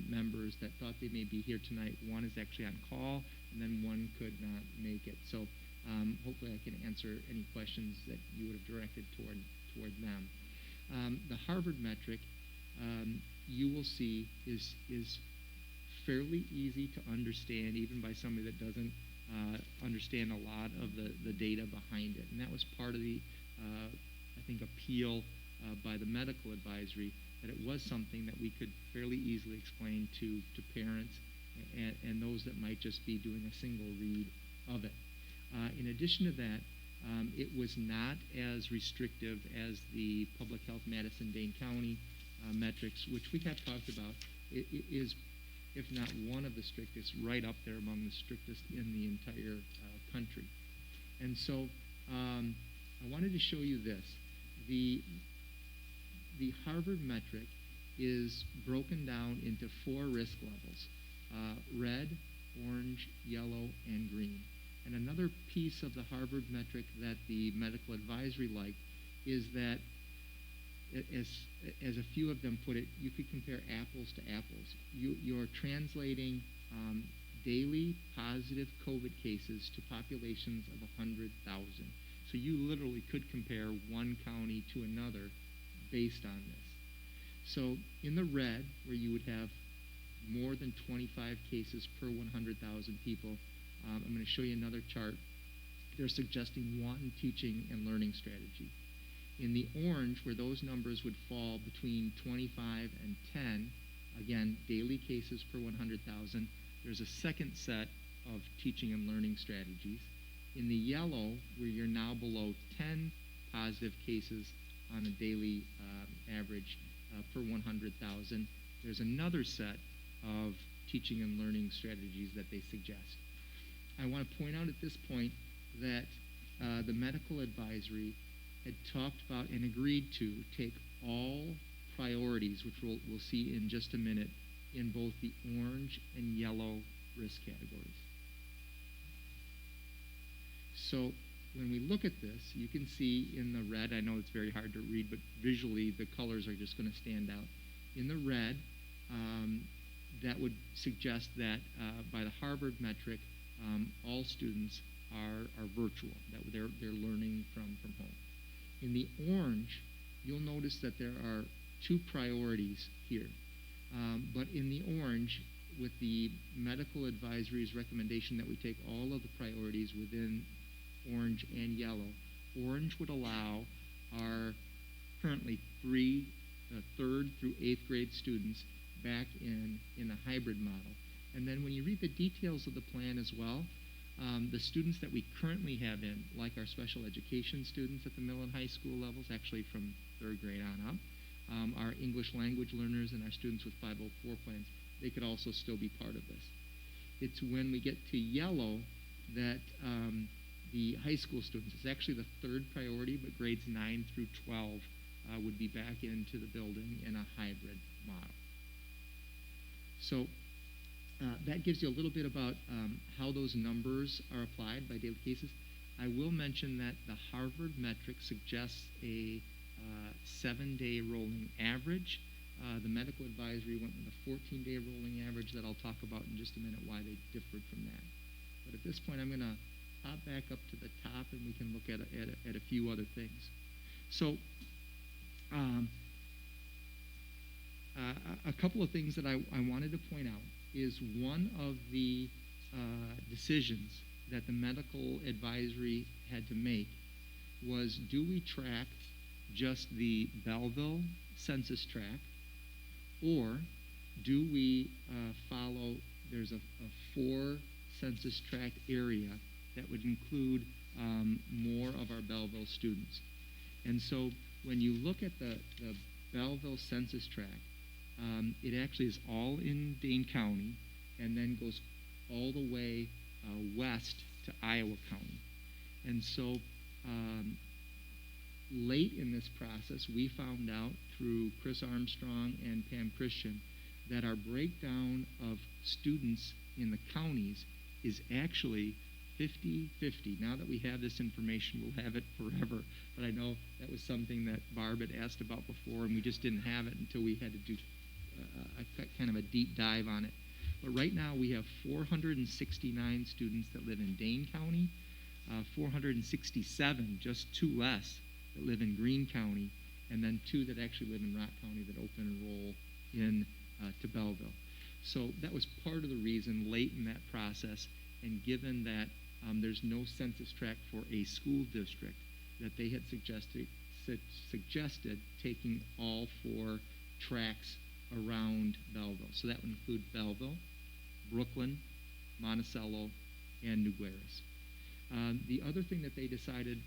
members that thought they may be here tonight. One is actually on call, and then one could not make it. So hopefully I can answer any questions that you would have directed toward them. The Harvard metric, you will see, is fairly easy to understand, even by somebody that doesn't understand a lot of the data behind it. And that was part of the, I think, appeal by the medical advisory, that it was something that we could fairly easily explain to parents and those that might just be doing a single read of it. In addition to that, it was not as restrictive as the Public Health Madison-Dane County metrics, which we have talked about. It is, if not one of the strictest, right up there among the strictest in the entire country. And so I wanted to show you this. The Harvard metric is broken down into 4 risk levels: red, orange, yellow, and green. And another piece of the Harvard metric that the medical advisory liked is that, as a few of them put it, you could compare apples to apples. You're translating daily positive COVID cases to populations of 100,000. So you literally could compare one county to another based on this. So in the red, where you would have more than 25 cases per 100,000 people, I'm going to show you another chart. They're suggesting 1 teaching and learning strategy. In the orange, where those numbers would fall between 25 and 10, again, daily cases per 100,000, there's a second set of teaching and learning strategies. In the yellow, where you're now below 10 positive cases on a daily average per 100,000, there's another set of teaching and learning strategies that they suggest. I want to point out at this point that the medical advisory had talked about and agreed to take all priorities, which we'll see in just a minute, in both the orange and yellow risk categories. So when we look at this, you can see in the red, I know it's very hard to read, but visually the colors are just going to stand out. In the red, that would suggest that by the Harvard metric, all students are virtual, that they're learning from home. In the orange, you'll notice that there are 2 priorities here. But in the orange, with the medical advisory's recommendation that we take all of the priorities within orange and yellow, orange would allow our currently 3rd through 8th grade students back in a hybrid model. And then when you read the details of the plan as well, the students that we currently have in, like our special education students at the middle and high school levels, actually from 3rd grade on up, our English language learners and our students with 504 plans, they could also still be part of this. It's when we get to yellow that the high school students, it's actually the 3rd priority, but grades 9 through 12 would be back into the building in a hybrid model. So that gives you a little bit about how those numbers are applied by daily cases. I will mention that the Harvard metric suggests a 7-day rolling average. The medical advisory went with a 14-day rolling average that I'll talk about in just a minute why they differed from that. But at this point, I'm going to hop back up to the top and we can look at a few other things. So a couple of things that I wanted to point out is one of the decisions that the medical advisory had to make was, do we track just the Belleville census tract, or do we follow, there's a 4 census tract area that would include more of our Belleville students. And so when you look at the Belleville census tract, it actually is all in Dane County and then goes all the way west to Iowa County. And so late in this process, we found out through Chris Armstrong and Pam Christian that our breakdown of students in the counties is actually 50-50. Now that we have this information, we'll have it forever. But I know that was something that Barb had asked about before, and we just didn't have it until we had to do kind of a deep dive on it. But right now we have 469 students that live in Dane County, 467, just 2 less, that live in Greene County, and then 2 that actually live in Rock County that open enroll in to Belleville. So that was part of the reason late in that process, and given that there's no census tract for a school district, that they had suggested taking all 4 tracts around Belleville. So that would include Belleville, Brooklyn, Monticello, and New Glarus. The other thing that they decided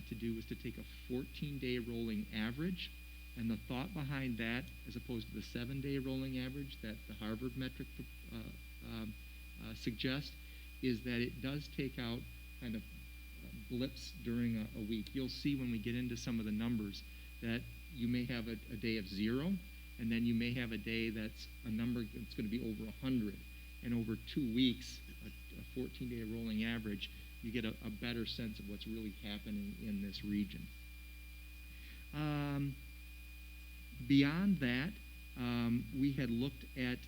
to do was to take a 14-day rolling average, and the thought behind that, as opposed to the 7-day rolling average that the Harvard metric suggests, is that it does take out kind of blips during a week. You'll see when we get into some of the numbers that you may have a day of 0, and then you may have a day that's a number that's going to be over 100. And over 2 weeks, a 14-day rolling average, you get a better sense of what's really happening in this region. Beyond that, we had looked at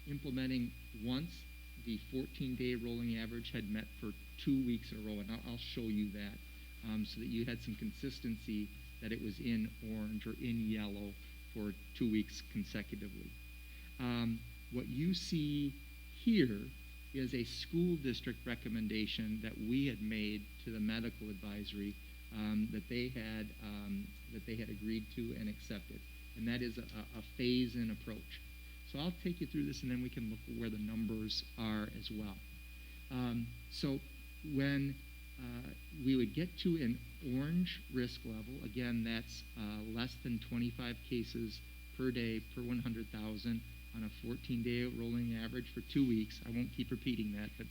implementing once the 14-day rolling average had met for 2 weeks in a row, and I'll show you that so that you had some consistency that it was in orange or in yellow for 2 weeks consecutively. What you see here is a school district recommendation that we had made to the medical advisory that they had agreed to and accepted, and that is a phase-in approach. So I'll take you through this, and then we can look at where the numbers are as well. So when we would get to an orange risk level, again, that's less than 25 cases per day per 100,000 on a 14-day rolling average for 2 weeks. I won't keep repeating that, but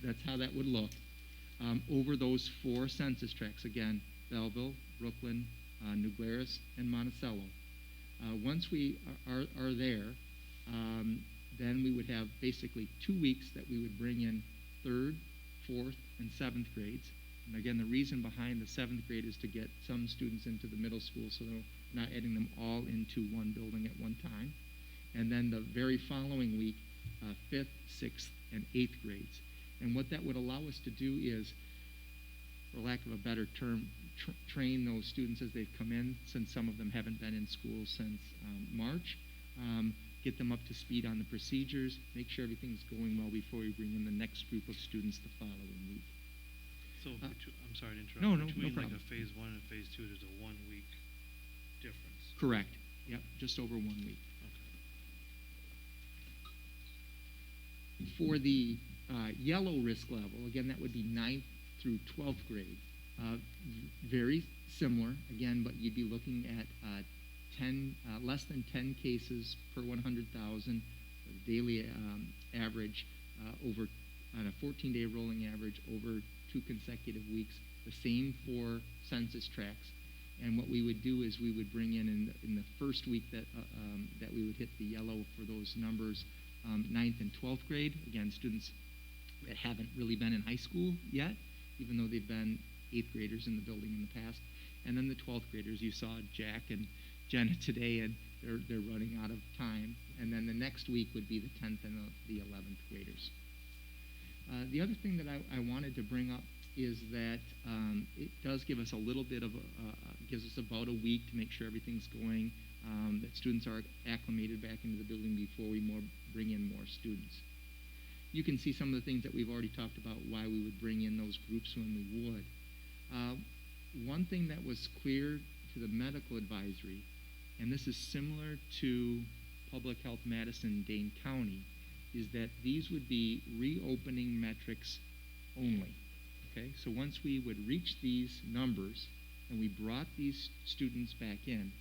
that's how that would look. Over those 4 census tracts, again, Belleville, Brooklyn, New Glarus, and Monticello. Once we are there, then we would have basically 2 weeks that we would bring in 3rd, 4th, and 7th grades. And again, the reason behind the 7th grade is to get some students into the middle school so they're not adding them all into one building at one time. And then the very following week, 5th, 6th, and 8th grades. And what that would allow us to do is, for lack of a better term, train those students as they've come in, since some of them haven't been in school since March, get them up to speed on the procedures, make sure everything's going well before we bring in the next group of students the following week. So, I'm sorry to interrupt. No, no Between problem. like a phase 1 and phase 2, there's a 1-week difference. Correct. Yep, just over 1 week. Okay. For the yellow risk level, again, that would be 9th through 12th grade. Very similar, again, but you'd be looking at less than 10 cases per 100,000 daily average on a 14-day rolling average over 2 consecutive weeks. The same for census tracts. And what we would do is we would bring in the first week that we would hit the yellow for those numbers, 9th and 12th grade. Again, students that haven't really been in high school yet, even though they've been 8th graders in the building in the past. And then the 12th graders, you saw Jack and Jenna today, and they're running out of time. And then the next week would be the 10th and the 11th graders. The other thing that I wanted to bring up is that it does give us a little bit of gives us about a week to make sure everything's going, that students are acclimated back into the building before we bring in more students. You can see some of the things that we've already talked about, why we would bring in those groups when we would. One thing that was clear to the medical advisory, and this is similar to Public Health Madison-Dane County, is that these would be reopening metrics only. Okay, so once we would reach these numbers and we brought these students back in,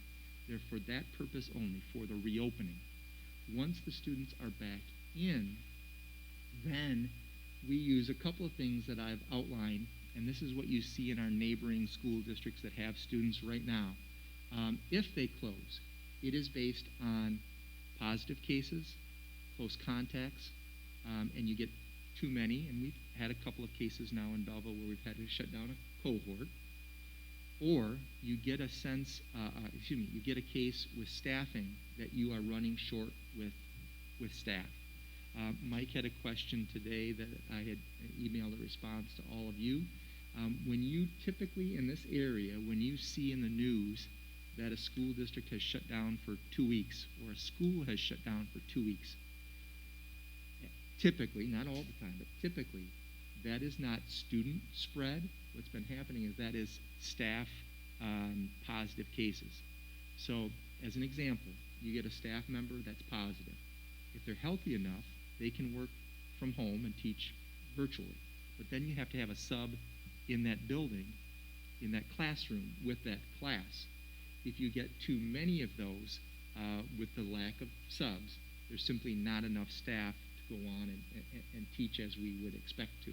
they're for that purpose only, for the reopening. Once the students are back in, then we use a couple of things that I've outlined, and this is what you see in our neighboring school districts that have students right now. If they close, it is based on positive cases, close contacts, and you get too many, and we've had a couple of cases now in Belleville where we've had to shut down a cohort, or you get a you get a case with staffing that you are running short with staff. Mike had a question today that I had emailed a response to all of you. When you typically in this area, when you see in the news that a school district has shut down for 2 weeks or a school has shut down for 2 weeks, typically, not all the time, but typically, that is not student spread. What's been happening is that is staff positive cases. So, as an example, you get a staff member that's positive. If they're healthy enough, they can work from home and teach virtually. But then you have to have a sub in that building, in that classroom, with that class. If you get too many of those, with the lack of subs, there's simply not enough staff to go on and teach as we would expect to.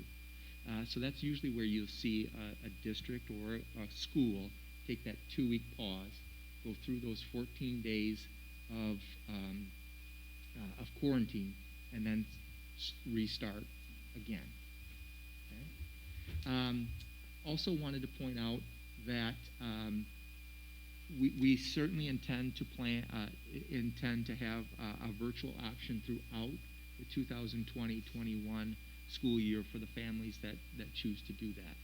So that's usually where you'll see a district or a school take that 2-week pause, go through those 14 days of quarantine, and then restart again. Okay? Also wanted to point out that we certainly intend to have a virtual option throughout the 2020-21 school year for the families that choose to do that.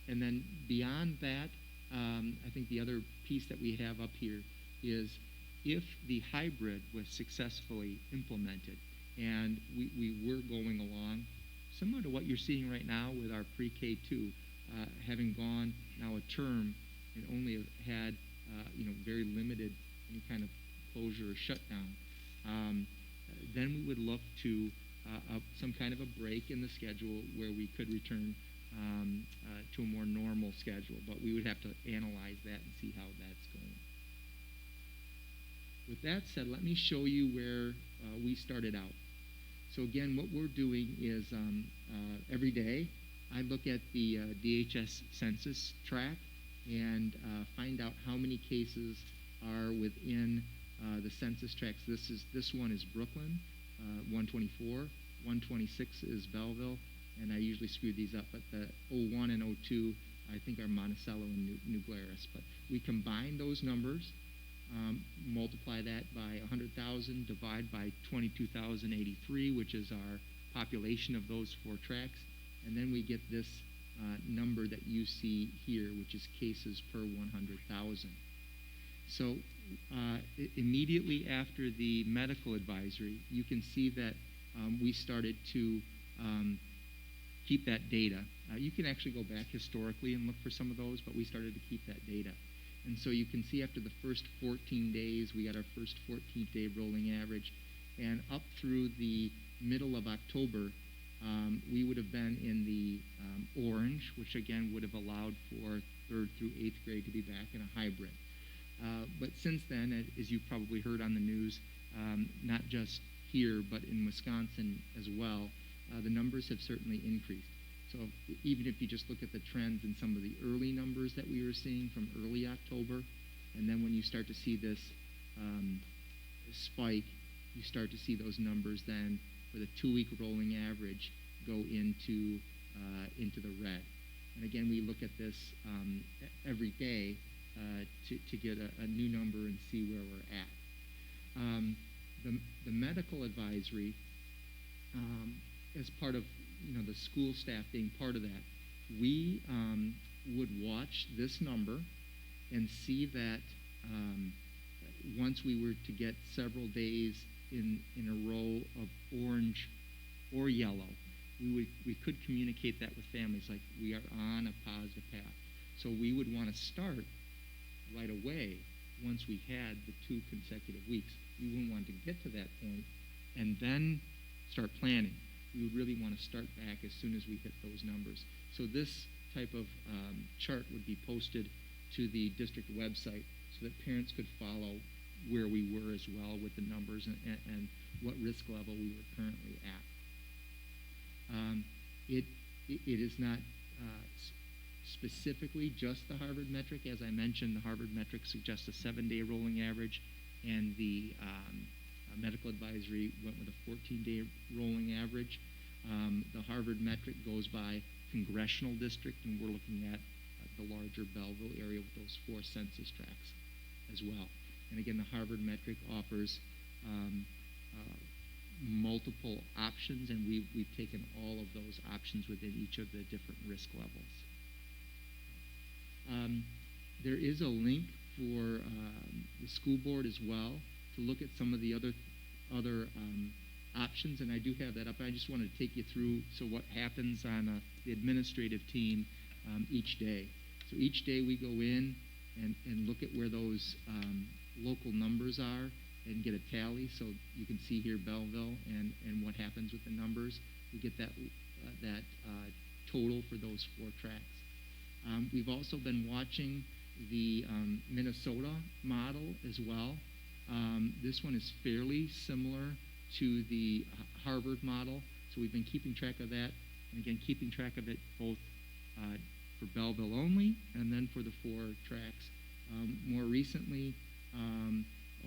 And then beyond that, I think the other piece that we have up here is if the hybrid was successfully implemented and we were going along, similar to what you're seeing right now with our pre-K2, having gone now a term and only have had very limited any kind of closure or shutdown, then we would look to some kind of a break in the schedule where we could return to a more normal schedule, but we would have to analyze that and see how that's going. With that said, let me show you where we started out. So again, what we're doing is every day I look at the DHS census tract and find out how many cases are within the census tracts. This one is Brooklyn, 124, 126 is Belleville, and I usually screw these up, but the 01 and 02 I think are Monticello and New Glarus. But we combine those numbers, multiply that by 100,000, divide by 22,083, which is our population of those 4 tracts, and then we get this number that you see here, which is cases per 100,000. So immediately after the medical advisory, you can see that we started to keep that data. You can actually go back historically and look for some of those, but we started to keep that data. And so you can see after the first 14 days, we got our first 14th day rolling average, and up through the middle of October, we would have been in the orange, which again would have allowed for 3rd through 8th grade to be back in a hybrid. But since then, as you've probably heard on the news, not just here, but in Wisconsin as well, the numbers have certainly increased. So even if you just look at the trends in some of the early numbers that we were seeing from early October, and then when you start to see this spike, you start to see those numbers then for the 2-week rolling average go into the red. And again, we look at this every day to get a new number and see where we're at. The medical advisory, as part of the school staff being part of that, we would watch this number and see that once we were to get several days in a row of orange or yellow, we could communicate that with families, like we are on a positive path. So we would want to start right away once we had the 2 consecutive weeks. We wouldn't want to get to that point and then start planning. We would really want to start back as soon as we hit those numbers. So this type of chart would be posted to the district website so that parents could follow where we were as well with the numbers and what risk level we were currently at. It is not specifically just the Harvard metric. As I mentioned, the Harvard metric suggests a 7-day rolling average, and the medical advisory went with a 14-day rolling average. The Harvard metric goes by congressional district, and we're looking at the larger Belleville area with those 4 census tracts as well. And again, the Harvard metric offers multiple options, and we've taken all of those options within each of the different risk levels. There is a link for the school board as well to look at some of the other options, and I do have that up. I just want to take you through what happens on the administrative team each day. So each day we go in and look at where those local numbers are and get a tally. So you can see here Belleville and what happens with the numbers. We get that total for those 4 tracks. We've also been watching the Minnesota model as well. This one is fairly similar to the Harvard model, so we've been keeping track of that, and again, keeping track of it both for Belleville only and then for the 4 tracks. More recently,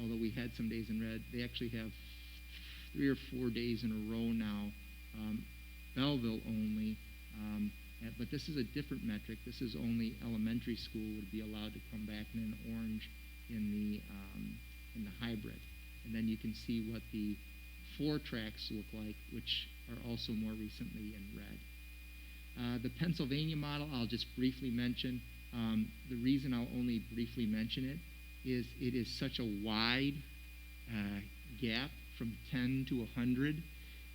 although we had some days in red, they actually have 3 or 4 days in a row now, Belleville only, but this is a different metric. This is only elementary school would be allowed to come back in an orange in the hybrid. And then you can see what the 4 tracks look like, which are also more recently in red. The Pennsylvania model, I'll just briefly mention. The reason I'll only briefly mention it is such a wide gap from 10 to 100,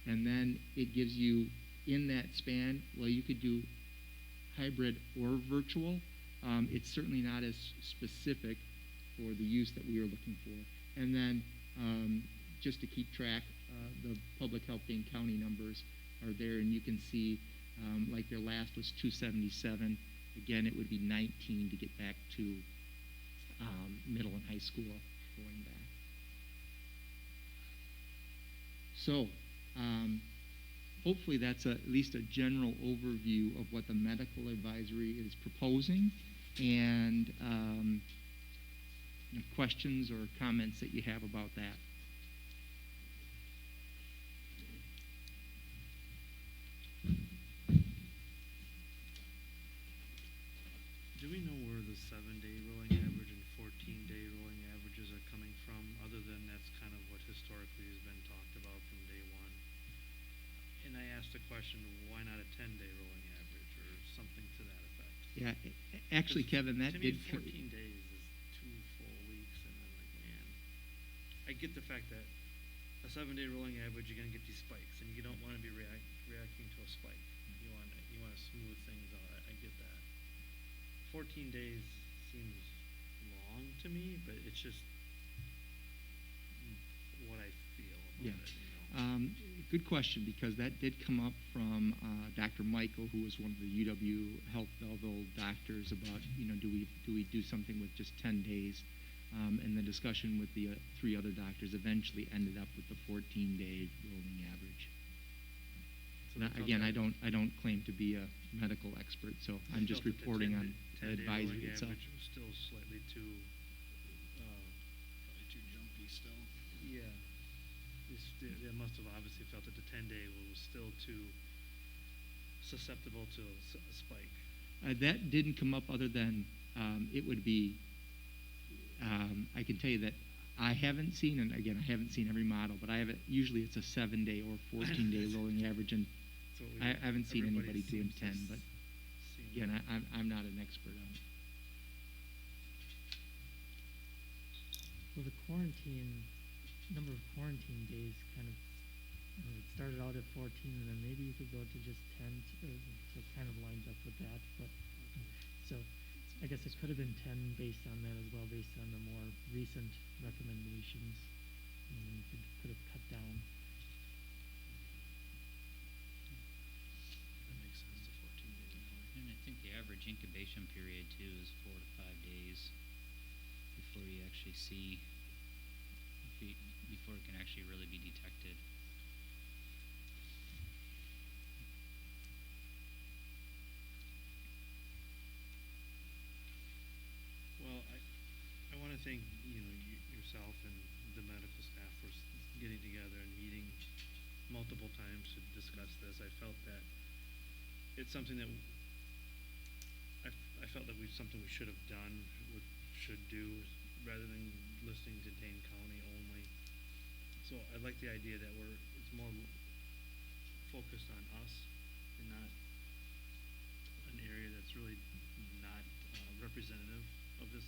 and then it gives you in that span, well, you could do hybrid or virtual. It's certainly not as specific for the use that we are looking for. And then just to keep track, the public health Dane County numbers are there, and you can see like their last was 277. Again, it would be 19 to get back to middle and high school going back. So hopefully that's at least a general overview of what the medical advisory is proposing, and questions or comments that you have about that. Do we know where the 7-day rolling average and 14-day rolling averages are coming from, other than that's kind of what historically has been talked about from day one? And I asked the question, why not a 10-day rolling average or something to that effect? Yeah, actually, Kevin, that to me, did. 14 days is 2 full weeks, and then man, I get the fact that a 7-day rolling average, you're going to get these spikes, and you don't want to be reacting to a spike. You want to smooth things out. I get that. 14 days seems long to me, but it's just what I feel about it. Good question, because that did come up from Dr. Michael, who was one of the UW Health Belleville doctors, about do we do something with just 10 days, and the discussion with the 3 other doctors eventually ended up with the 14-day rolling average. So they felt Again, that- I don't claim to be a medical expert, so they I'm just felt that the reporting 10 on the 10-day advisory rolling itself. average was still slightly too, Probably too jumpy still. yeah. They must have obviously felt that the 10-day was still too susceptible to a spike. That didn't come up other than it would be, I can tell you that I haven't seen, and again, I haven't seen every model, but I have usually it's a 7-day or 14-day rolling average, and That's what I haven't seen everybody anybody doing seems to 10, but seem again, like- I'm not an expert on it. Well, the number of quarantine days kind of, it started out at 14, and then maybe you could go to just 10, so it kind of lines up with that, but, so, I guess it could have been 10 based on that as well, based on the more recent recommendations, and you could have cut down. That makes sense, the 14 days an hour. And I think the average incubation period too is 4 to 5 days before you actually see, before it can actually really be detected. Well, I want to thank, yourself and the medical staff for getting together and meeting multiple times to discuss this. I felt that it's something that I felt that something we should have done, should do, rather than listening to Dane County only. So I like the idea that it's more focused on us and not an area that's really not representative of this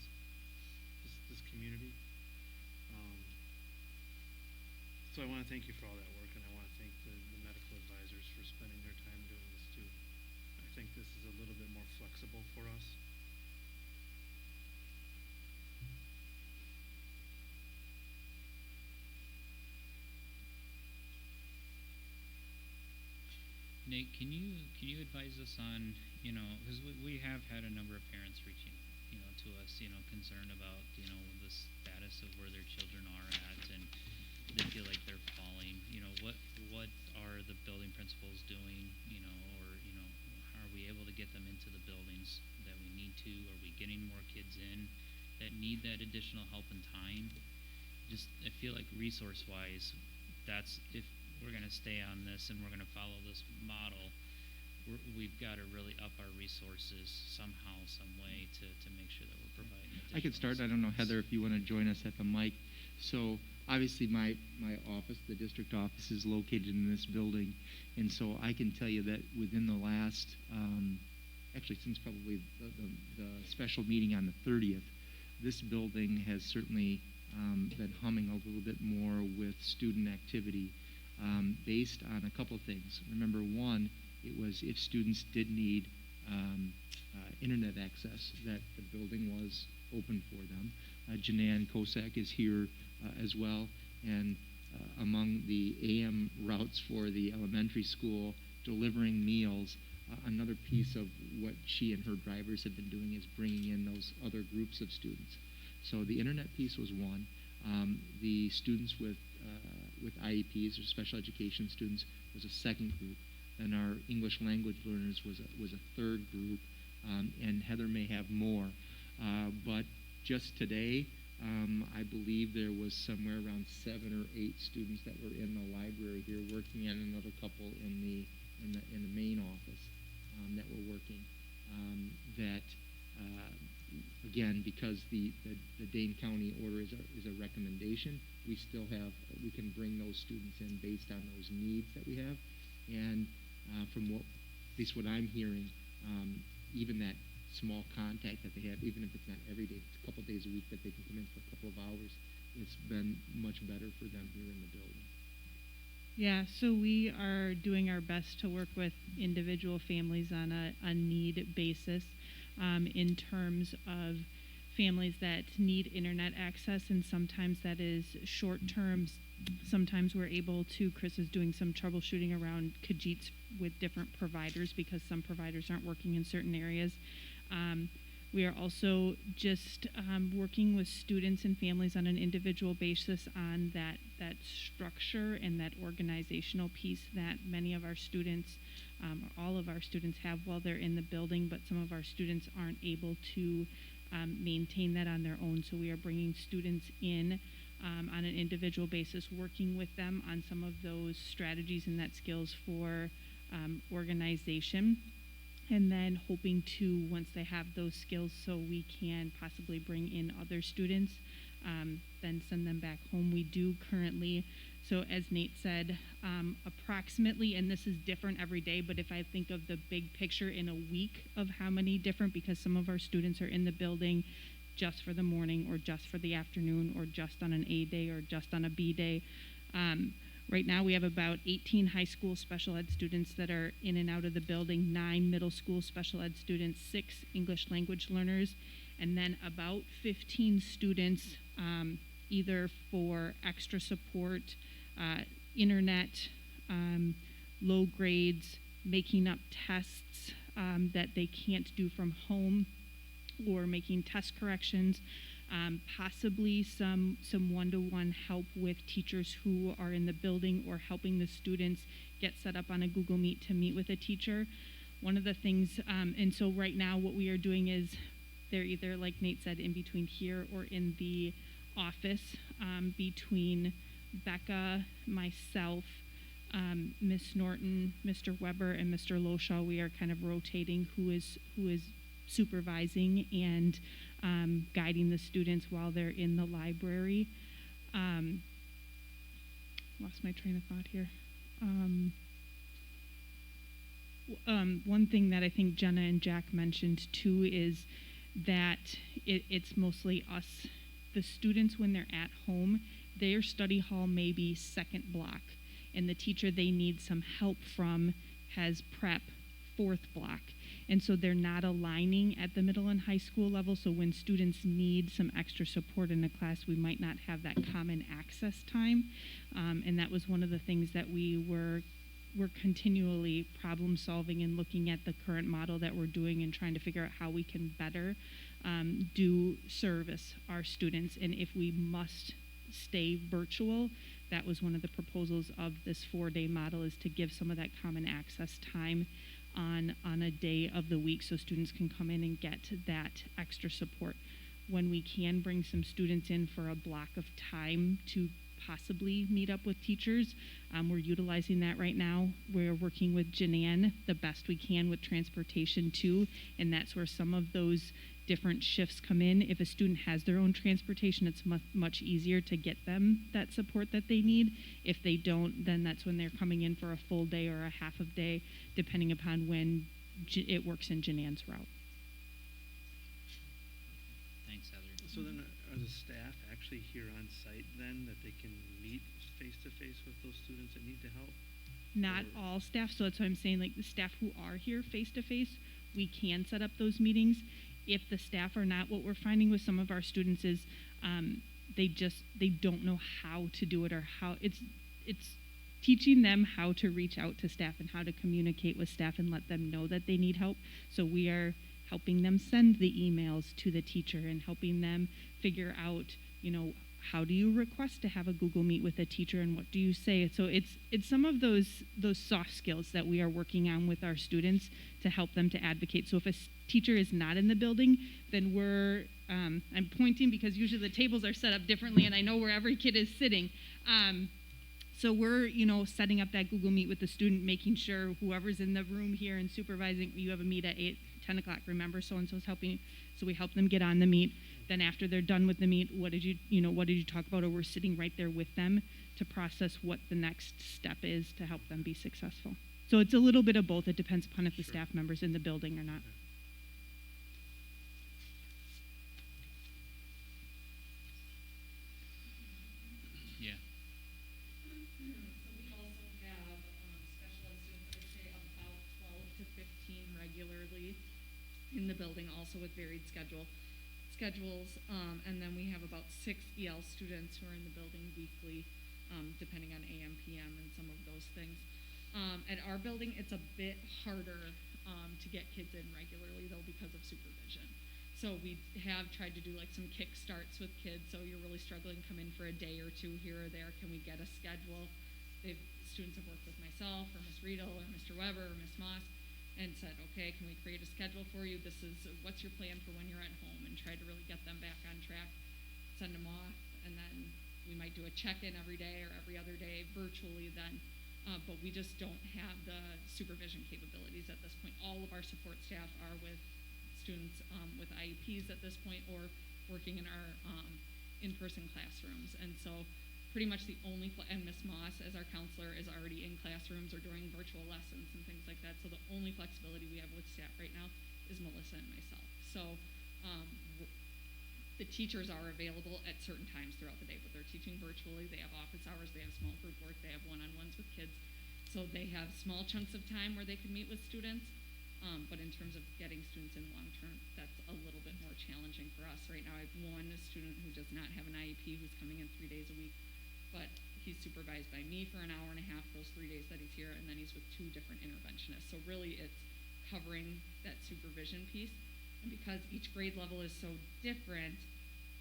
community. So I want to thank you for all that work, and I want to thank the medical advisors for spending their time doing this too. I think this is a little bit more flexible for us. Nate, can you advise us on, because we have had a number of parents reaching, to us, concerned about, the status of where their children are at, and they feel like they're falling. What are the building principals doing, or, how are we able to get them into the buildings that we need to? Are we getting more kids in that need that additional help and time? I feel like resource-wise, that's, if we're going to stay on this and we're going to follow this model, we've got to really up our resources somehow, some way to make sure that we're providing I could additional start. I don't know, services. Heather, if you want to join us at the mic. So obviously my office, the district office, is located in this building. And so I can tell you that within the last, actually since probably the special meeting on the 30th, this building has certainly been humming a little bit more with student activity based on a couple of things. Remember, one, it was if students did need internet access, that the building was open for them. Janan Kosak is here as well, and among the AM routes for the elementary school, delivering meals, another piece of what she and her drivers have been doing is bringing in those other groups of students. So the internet piece was one. The students with IEPs, or special education students, was a second group. And our English language learners was a third group, and Heather may have more. But just today, I believe there was somewhere around 7 or 8 students that were in the library here working, and another couple in the main office that were working. Again, because the Dane County order is a recommendation, we can bring those students in based on those needs that we have. And from at least what I'm hearing, even that small contact that they have, even if it's not every day, it's a couple days a week that they can come in for a couple of hours, it's been much better for them here in the building. Yeah, so we are doing our best to work with individual families on a need basis in terms of families that need internet access, and sometimes that is short term. Sometimes we're able to, Chris is doing some troubleshooting around Khajiits with different providers because some providers aren't working in certain areas. We are also just working with students and families on an individual basis on that structure and that organizational piece that many of our students, or all of our students have while they're in the building, but some of our students aren't able to maintain that on their own. So we are bringing students in on an individual basis, working with them on some of those strategies and that skills for organization. And then hoping to, once they have those skills, so we can possibly bring in other students, then send them back home. We do currently, so as Nate said, approximately, and this is different every day, but if I think of the big picture in a week of how many different, because some of our students are in the building just for the morning or just for the afternoon or just on an A day or just on a B day. Right now we have about 18 high school special ed students that are in and out of the building, 9 middle school special ed students, 6 English language learners, and then about 15 students either for extra support, internet, low grades, making up tests that they can't do from home, or making test corrections. Possibly some one-to-one help with teachers who are in the building, or helping the students get set up on a Google Meet to meet with a teacher. One of the things, and so right now what we are doing is they're either, like Nate said, in between here or in the office, between Becca, myself, Miss Norton, Mr. Weber, and Mr. Loshaw. We are kind of rotating who is supervising and guiding the students while they're in the library. Lost my train of thought here. One thing that I think Jenna and Jack mentioned too is that it's mostly us. The students, when they're at home, their study hall may be second block, and the teacher they need some help from has prep fourth block. And so they're not aligning at the middle and high school level. So when students need some extra support in a class, we might not have that common access time. And that was one of the things that we were continually problem solving and looking at the current model that we're doing and trying to figure out how we can better do service our students. And if we must stay virtual, that was one of the proposals of this 4-day model, is to give some of that common access time on a day of the week so students can come in and get that extra support. When we can bring some students in for a block of time to possibly meet up with teachers, we're utilizing that right now. We're working with Janan the best we can with transportation too, and that's where some of those different shifts come in. If a student has their own transportation, it's much easier to get them that support that they need. If they don't, then that's when they're coming in for a full day or a half of day, depending upon when it works in Janan's route. Thanks, Heather. So then are the staff actually here on site then, that they can meet face-to-face with those students that need the help? Not all staff, so that's what I'm saying, like the staff who are here face-to-face, we can set up those meetings. If the staff are not, what we're finding with some of our students is they don't know how to do it, or how it's teaching them how to reach out to staff and how to communicate with staff and let them know that they need help. So we are helping them send the emails to the teacher and helping them figure out, how do you request to have a Google Meet with a teacher, and what do you say? So it's some of those soft skills that we are working on with our students to help them to advocate. So if a teacher is not in the building, then we're, I'm pointing because usually the tables are set up differently and I know where every kid is sitting. So we're, setting up that Google Meet with the student, making sure whoever's in the room here and supervising, you have a meet at 10 o'clock, remember, so-and-so's helping. So we help them get on the meet. Then after they're done with the meet, what did you talk about? Or we're sitting right there with them to process what the next step is to help them be successful. So it's a little bit of both. It depends upon if the staff member's in the building or not. Yeah. So we also have special ed students, I'd say about 12 to 15 regularly in the building, also with varied schedules. And then we have about 6 EL students who are in the building weekly, depending on AM, PM, and some of those things. At our building, it's a bit harder to get kids in regularly, though, because of supervision. So we have tried to do like some kick starts with kids. So you're really struggling, come in for a day or two here or there. Can we get a schedule? Students have worked with myself or Miss Riedel or Mr. Weber or Miss Moss and said, okay, can we create a schedule for you? This is what's your plan for when you're at home, and try to really get them back on track, send them off, and then we might do a check-in every day or every other day virtually then. But we just don't have the supervision capabilities at this point. All of our support staff are with students with IEPs at this point, or working in our in-person classrooms. And so pretty much the only, and Miss Moss as our counselor is already in classrooms or doing virtual lessons and things like that. So the only flexibility we have with staff right now is Melissa and myself. So the teachers are available at certain times throughout the day, but they're teaching virtually. They have office hours, they have small group work, they have one-on-ones with kids. So they have small chunks of time where they can meet with students. But in terms of getting students in long term, that's a little bit more challenging for us. Right now I have one student who does not have an IEP who's coming in 3 days a week, but he's supervised by me for an hour and a half those 3 days that he's here, and then he's with 2 different interventionists. So really it's covering that supervision piece. And because each grade level is so different,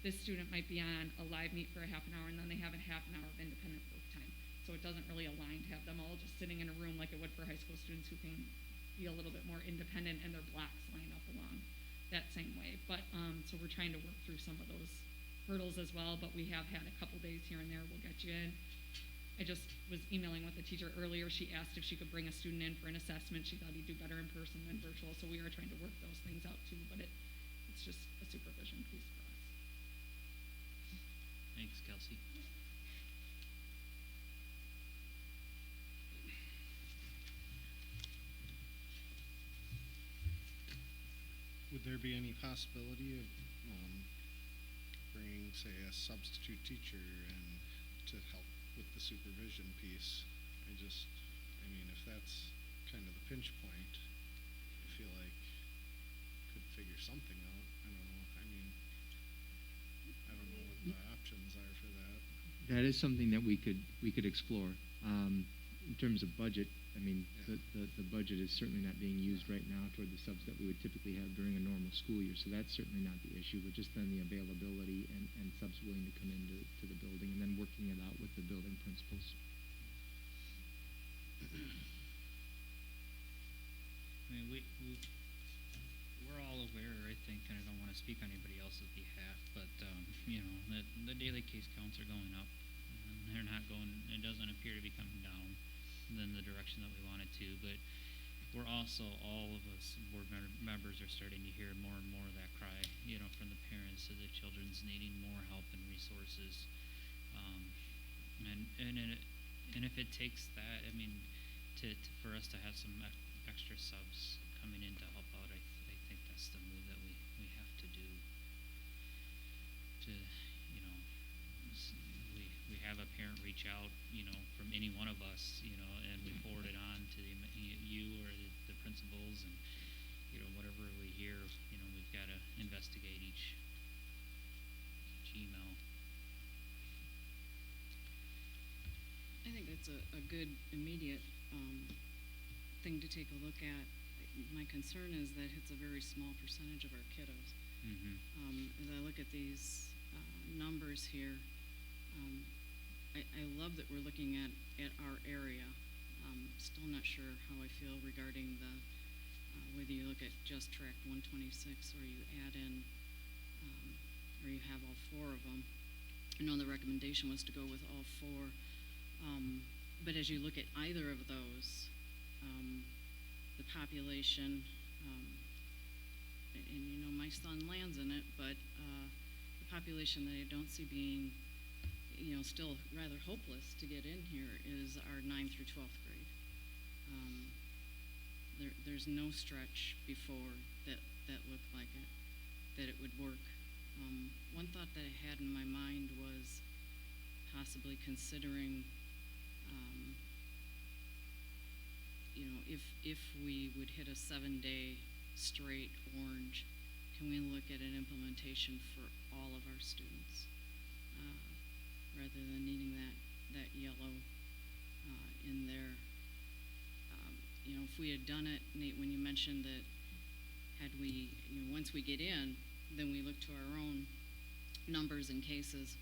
this student might be on a live meet for a half an hour, and then they have a half an hour of independent work time. So it doesn't really align to have them all just sitting in a room like it would for high school students who can be a little bit more independent and their blocks line up along that same way. But so we're trying to work through some of those hurdles as well, but we have had a couple days here and there. We'll get you in. I just was emailing with a teacher earlier. She asked if she could bring a student in for an assessment. She thought he'd do better in person than virtual, so we are trying to work those things out too, but it's just a supervision piece for us. Thanks, Kelsey. Would there be any possibility of bringing, say, a substitute teacher and to help with the supervision piece? I mean, if that's kind of the pinch point, I feel like could figure something out. I don't know. I mean, I don't know what the options are for that. That is something that we could explore. In terms of budget, I mean, Yeah. the budget is certainly not being used right now toward the subs that we would typically have during a normal school year. So that's certainly not the issue, but just then the availability and subs willing to come into the building, and then working it out with the building principals. I mean, we're all aware, I think, and I don't want to speak on anybody else's behalf, but the daily case counts are going up, and they're not going. It doesn't appear to be coming down in the direction that we want it to. But we're also, all of us board members are starting to hear more and more of that cry, from the parents of the children's needing more help and resources, and if it takes that, I mean, for us to have some extra subs coming in to help out, I think that's the move that we have to do. We have a parent reach out, from any one of us, and we forward it on to you or the principals, and whatever we hear, we've got to investigate each email. I think that's a good immediate thing to take a look at. My concern is that it's a very small percentage of our kiddos. Mm-hmm. As I look at these numbers here, I love that we're looking at our area. Still not sure how I feel regarding the whether you look at just track 126 or you add in or you have all 4 of them. I know the recommendation was to go with all 4, but as you look at either of those, the population, and my son lands in it, but the population that I don't see being, still rather hopeless to get in here is our 9th through 12th grade. There's no stretch before that looked like that it would work. One thought that I had in my mind was possibly considering, if we would hit a 7-day straight orange, can we look at an implementation for all of our students rather than needing that yellow in there? If we had done it, Nate, when you mentioned that had we, once we get in, then we look to our own numbers and cases.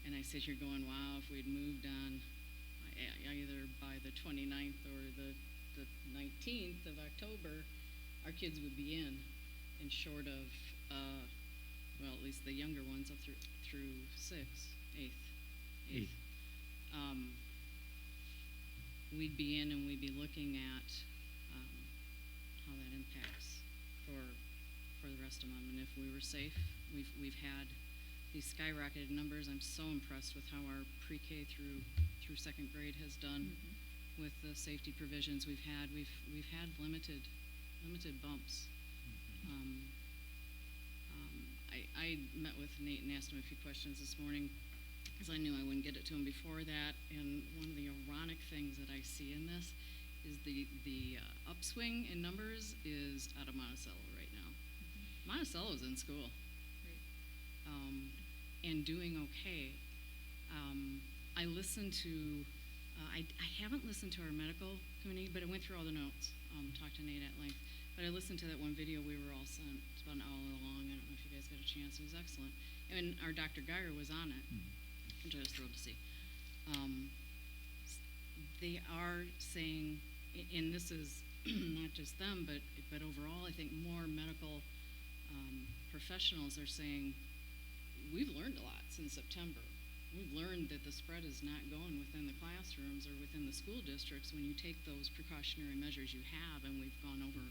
And I sit here going, wow, if we'd moved on either by the 29th or the 19th of October, our kids would be in. And short of, well, at least the younger ones up through 8th. We'd be in, and we'd be looking at how that impacts for the rest of them. And if we were safe, we've had these skyrocketed numbers. I'm so impressed with how our pre-K through second grade has done with the safety provisions we've had. We've had limited bumps. I met with Nate and asked him a few questions this morning because I knew I wouldn't get it to him before that. And one of the ironic things that I see in this is the upswing in numbers is out of Monticello right now. Monticello's in school. And doing okay. I listened to, I haven't listened to our medical committee, but I went through all the notes, talked to Nate at length. But I listened to that one video we were all sent. It's about an hour long. I don't know if you guys got a chance. It was excellent. And our Dr. Geyer was on it, which I was thrilled to see. They are saying, and this is not just them, but overall, I think more medical professionals are saying, we've learned a lot since September. We've learned that the spread is not going within the classrooms or within the school districts when you take those precautionary measures you have, and we've gone over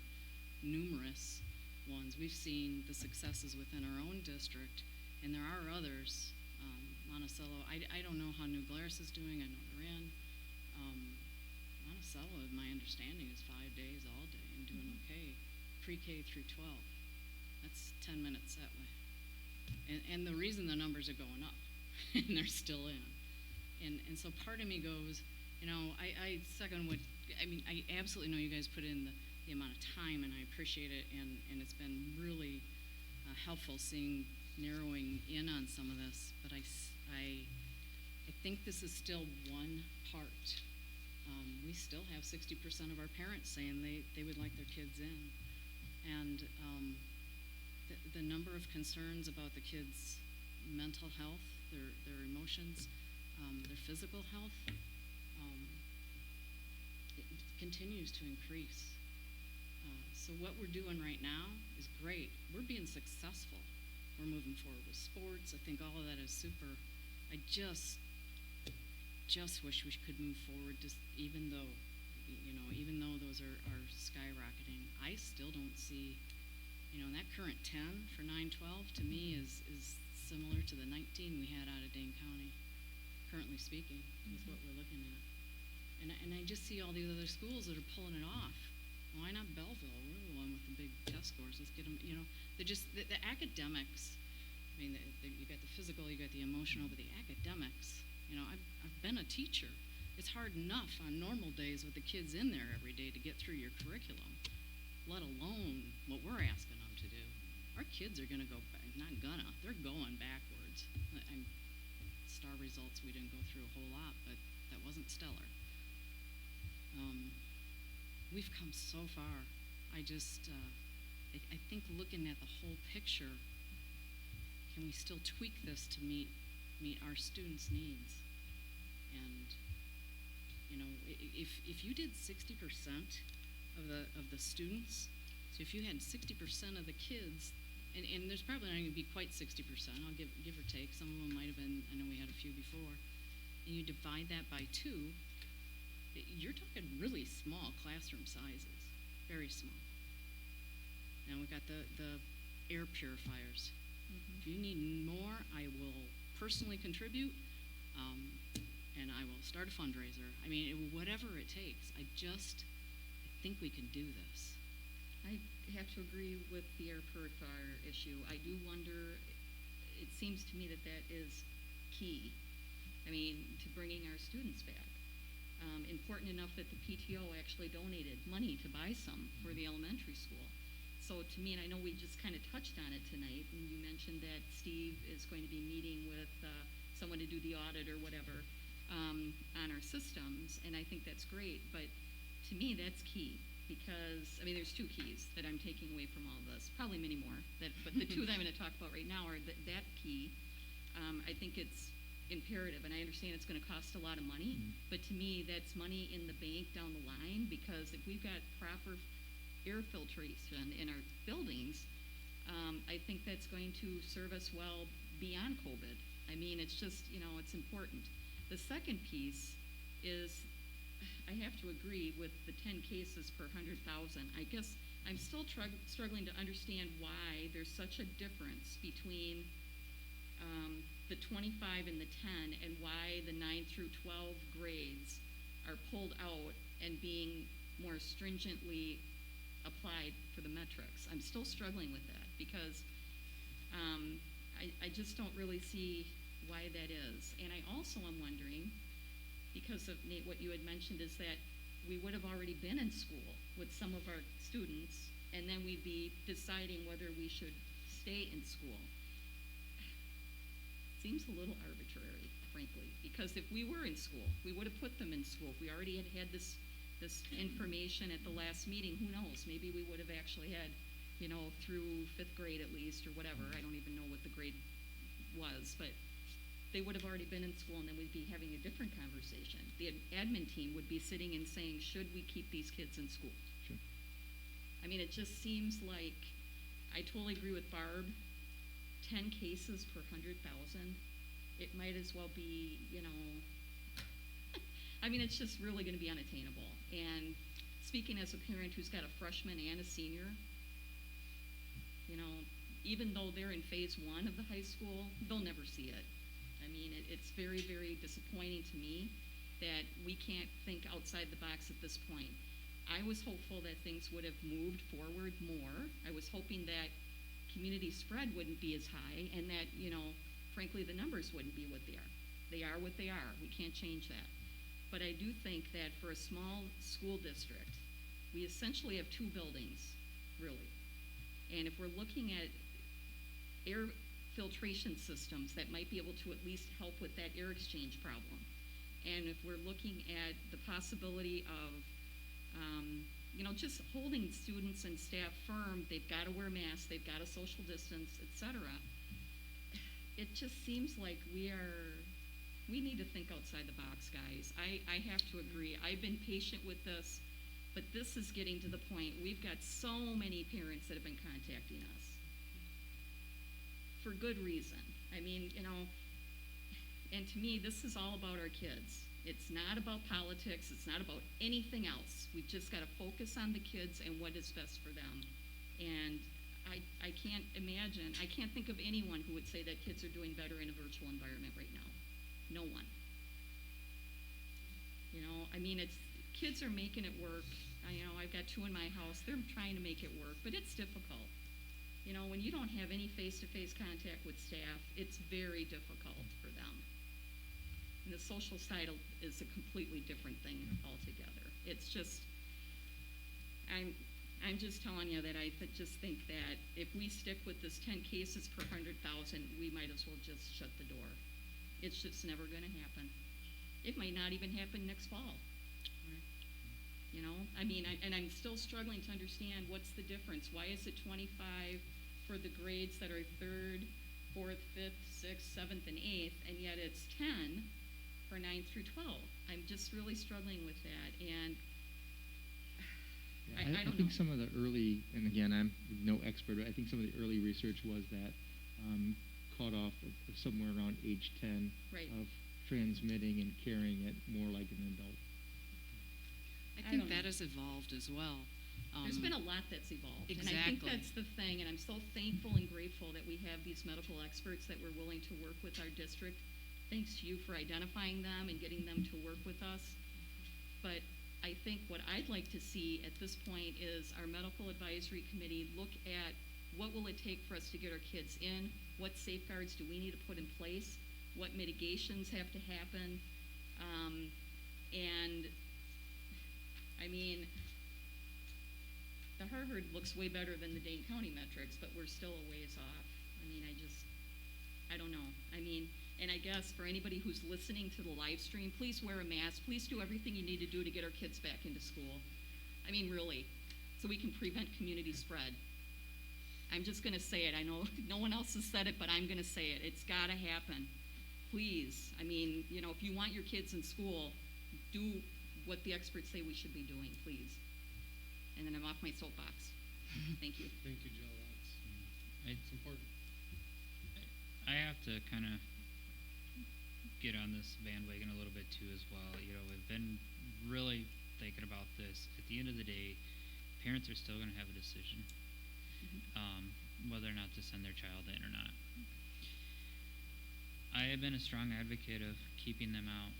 numerous ones. We've seen the successes within our own district, and there are others. Monticello, I don't know how New Glarus is doing. I know they're in. Monticello, my understanding, is 5 days all day and doing okay. Pre-K through 12. That's 10 minutes that way. And the reason the numbers are going up, and they're still in. And so part of me goes, I second what, I absolutely know you guys put in the amount of time, and I appreciate it, and it's been really helpful seeing narrowing in on some of this, but I think this is still one part. We still have 60% of our parents saying they would like their kids in. And the number of concerns about the kids' mental health, their emotions, their physical health, it continues to increase. So what we're doing right now is great. We're being successful. We're moving forward with sports. I think all of that is super. I just wish we could move forward, just even though those are skyrocketing. I still don't see, that current 10 for 9-12 to me is similar to the 19 we had out of Dane County, currently speaking, is what we're looking at. And I just see all these other schools that are pulling it off. Why not Belleville? We're the one with the big test scores. Let's get them, the academics. You got the physical, you got the emotional, but the academics, I've been a teacher. It's hard enough on normal days with the kids in there every day to get through your curriculum, let alone what we're asking them to do. Our kids are going to go back, they're going backwards. Star results, we didn't go through a whole lot, but that wasn't stellar. We've come so far. I think looking at the whole picture, can we still tweak this to meet our students' needs? And if you did 60% of the students, so if you had 60% of the kids, and there's probably not going to be quite 60%, I'll give or take. Some of them might have been, I know we had a few before, and you divide that by 2, you're talking really small classroom sizes, very small. Now we've got the air purifiers. If you need more, I will personally contribute, and I will start a fundraiser. Whatever it takes. I think we can do this. I have to agree with the air purifier issue. I do wonder, it seems to me that is key. To bringing our students back. Important enough that the PTO actually donated money to buy some for the elementary school. So to me, and I know we just kind of touched on it tonight, and you mentioned that Steve is going to be meeting with someone to do the audit or whatever on our systems, and I think that's great, but to me, that's key. because, I mean, there's two keys that I'm taking away from all this, probably many more, but the two that I'm going to talk about right now are that key. I think it's imperative, and I understand it's going to cost a lot of money, but to me, that's money in the bank down the line, because if we've got proper air filtration in our buildings, I think that's going to serve us well beyond COVID. I mean, it's just, it's important. The second piece is, I have to agree with the 10 cases per 100,000. I guess I'm still struggling to understand why there's such a difference between the 25 and the 10, and why the 9 through 12 grades are pulled out and being more stringently applied for the metrics. I'm still struggling with that, because I just don't really see why that is. And I also am wondering, because of, Nate, what you had mentioned is that we would have already been in school with some of our students, and then we'd be deciding whether we should stay in school. Seems a little arbitrary, frankly, because if we were in school, we would have put them in school. If we already had this information at the last meeting, who knows? Maybe we would have actually had, through 5th grade at least, or whatever. I don't even know what the grade was, but they would have already been in school, and then we'd be having a different conversation. The admin team would be sitting and saying, should we keep these kids in school? Sure. I mean, it just seems like, I totally agree with Barb, 10 cases per 100,000, it might as well be, I mean, it's just really going to be unattainable. And speaking as a parent who's got a freshman and a senior, even though they're in phase 1 of the high school, they'll never see it. I mean, it's very, very disappointing to me that we can't think outside the box at this point. I was hopeful that things would have moved forward more. I was hoping that community spread wouldn't be as high, and that, frankly, the numbers wouldn't be what they are. They are what they are. We can't change that. But I do think that for a small school district, we essentially have 2 buildings, really. And if we're looking at air filtration systems that might be able to at least help with that air exchange problem, and if we're looking at the possibility of just holding students and staff firm, they've got to wear masks, they've got to social distance, etc. It just seems like we need to think outside the box, guys. I have to agree. I've been patient with this, but this is getting to the point. We've got so many parents that have been contacting us for good reason. I mean, and to me, this is all about our kids. It's not about politics. It's not about anything else. We've just got to focus on the kids and what is best for them. And I can't imagine, I can't think of anyone who would say that kids are doing better in a virtual environment right now. No one. I mean, kids are making it work. I've got 2 in my house. They're trying to make it work, but it's difficult. When you don't have any face-to-face contact with staff, it's very difficult for them. And the social side is a completely different thing altogether. It's just, I'm just telling you that I just think that if we stick with this 10 cases per 100,000, we might as well just shut the door. It's just never going to happen. It might not even happen next fall. I mean, and I'm still struggling to understand what's the difference. Why is it 25 for the grades that are 3rd, 4th, 5th, 6th, 7th, and 8th, and yet it's 10 for 9 through 12? I'm just really struggling with that, and I don't think know. some of the early, and again, I'm no expert, but I think some of the early research was that cutoff of somewhere around age 10 Right. of transmitting and carrying it more like an adult. I I think don't that know. has evolved as well. There's been a lot that's evolved. And I think Exactly. that's the thing, and I'm so thankful and grateful that we have these medical experts that were willing to work with our district. Thanks to you for identifying them and getting them to work with us. But I think what I'd like to see at this point is our medical advisory committee look at what will it take for us to get our kids in, what safeguards do we need to put in place, what mitigations have to happen, and I mean, the Harvard looks way better than the Dane County metrics, but we're still a ways off. I mean, I don't know. I mean, and I guess for anybody who's listening to the live stream, please wear a mask. Please do everything you need to do to get our kids back into school. I mean, really, so we can prevent community spread. I'm just gonna say it. I know no one else has said it, but I'm gonna say it. It's gotta happen. Please. I mean, you know, if you want your kids in school, do what the experts say we should be doing, please. And then I'm off my soapbox. Thank you. Thank you, Jill. It's important. I have to kind of get on this bandwagon a little bit too as well. You know, we've been really thinking about this. At the end of the day, parents are still going to have a decision whether or not to send their child in or not. I have been a strong advocate of keeping them out.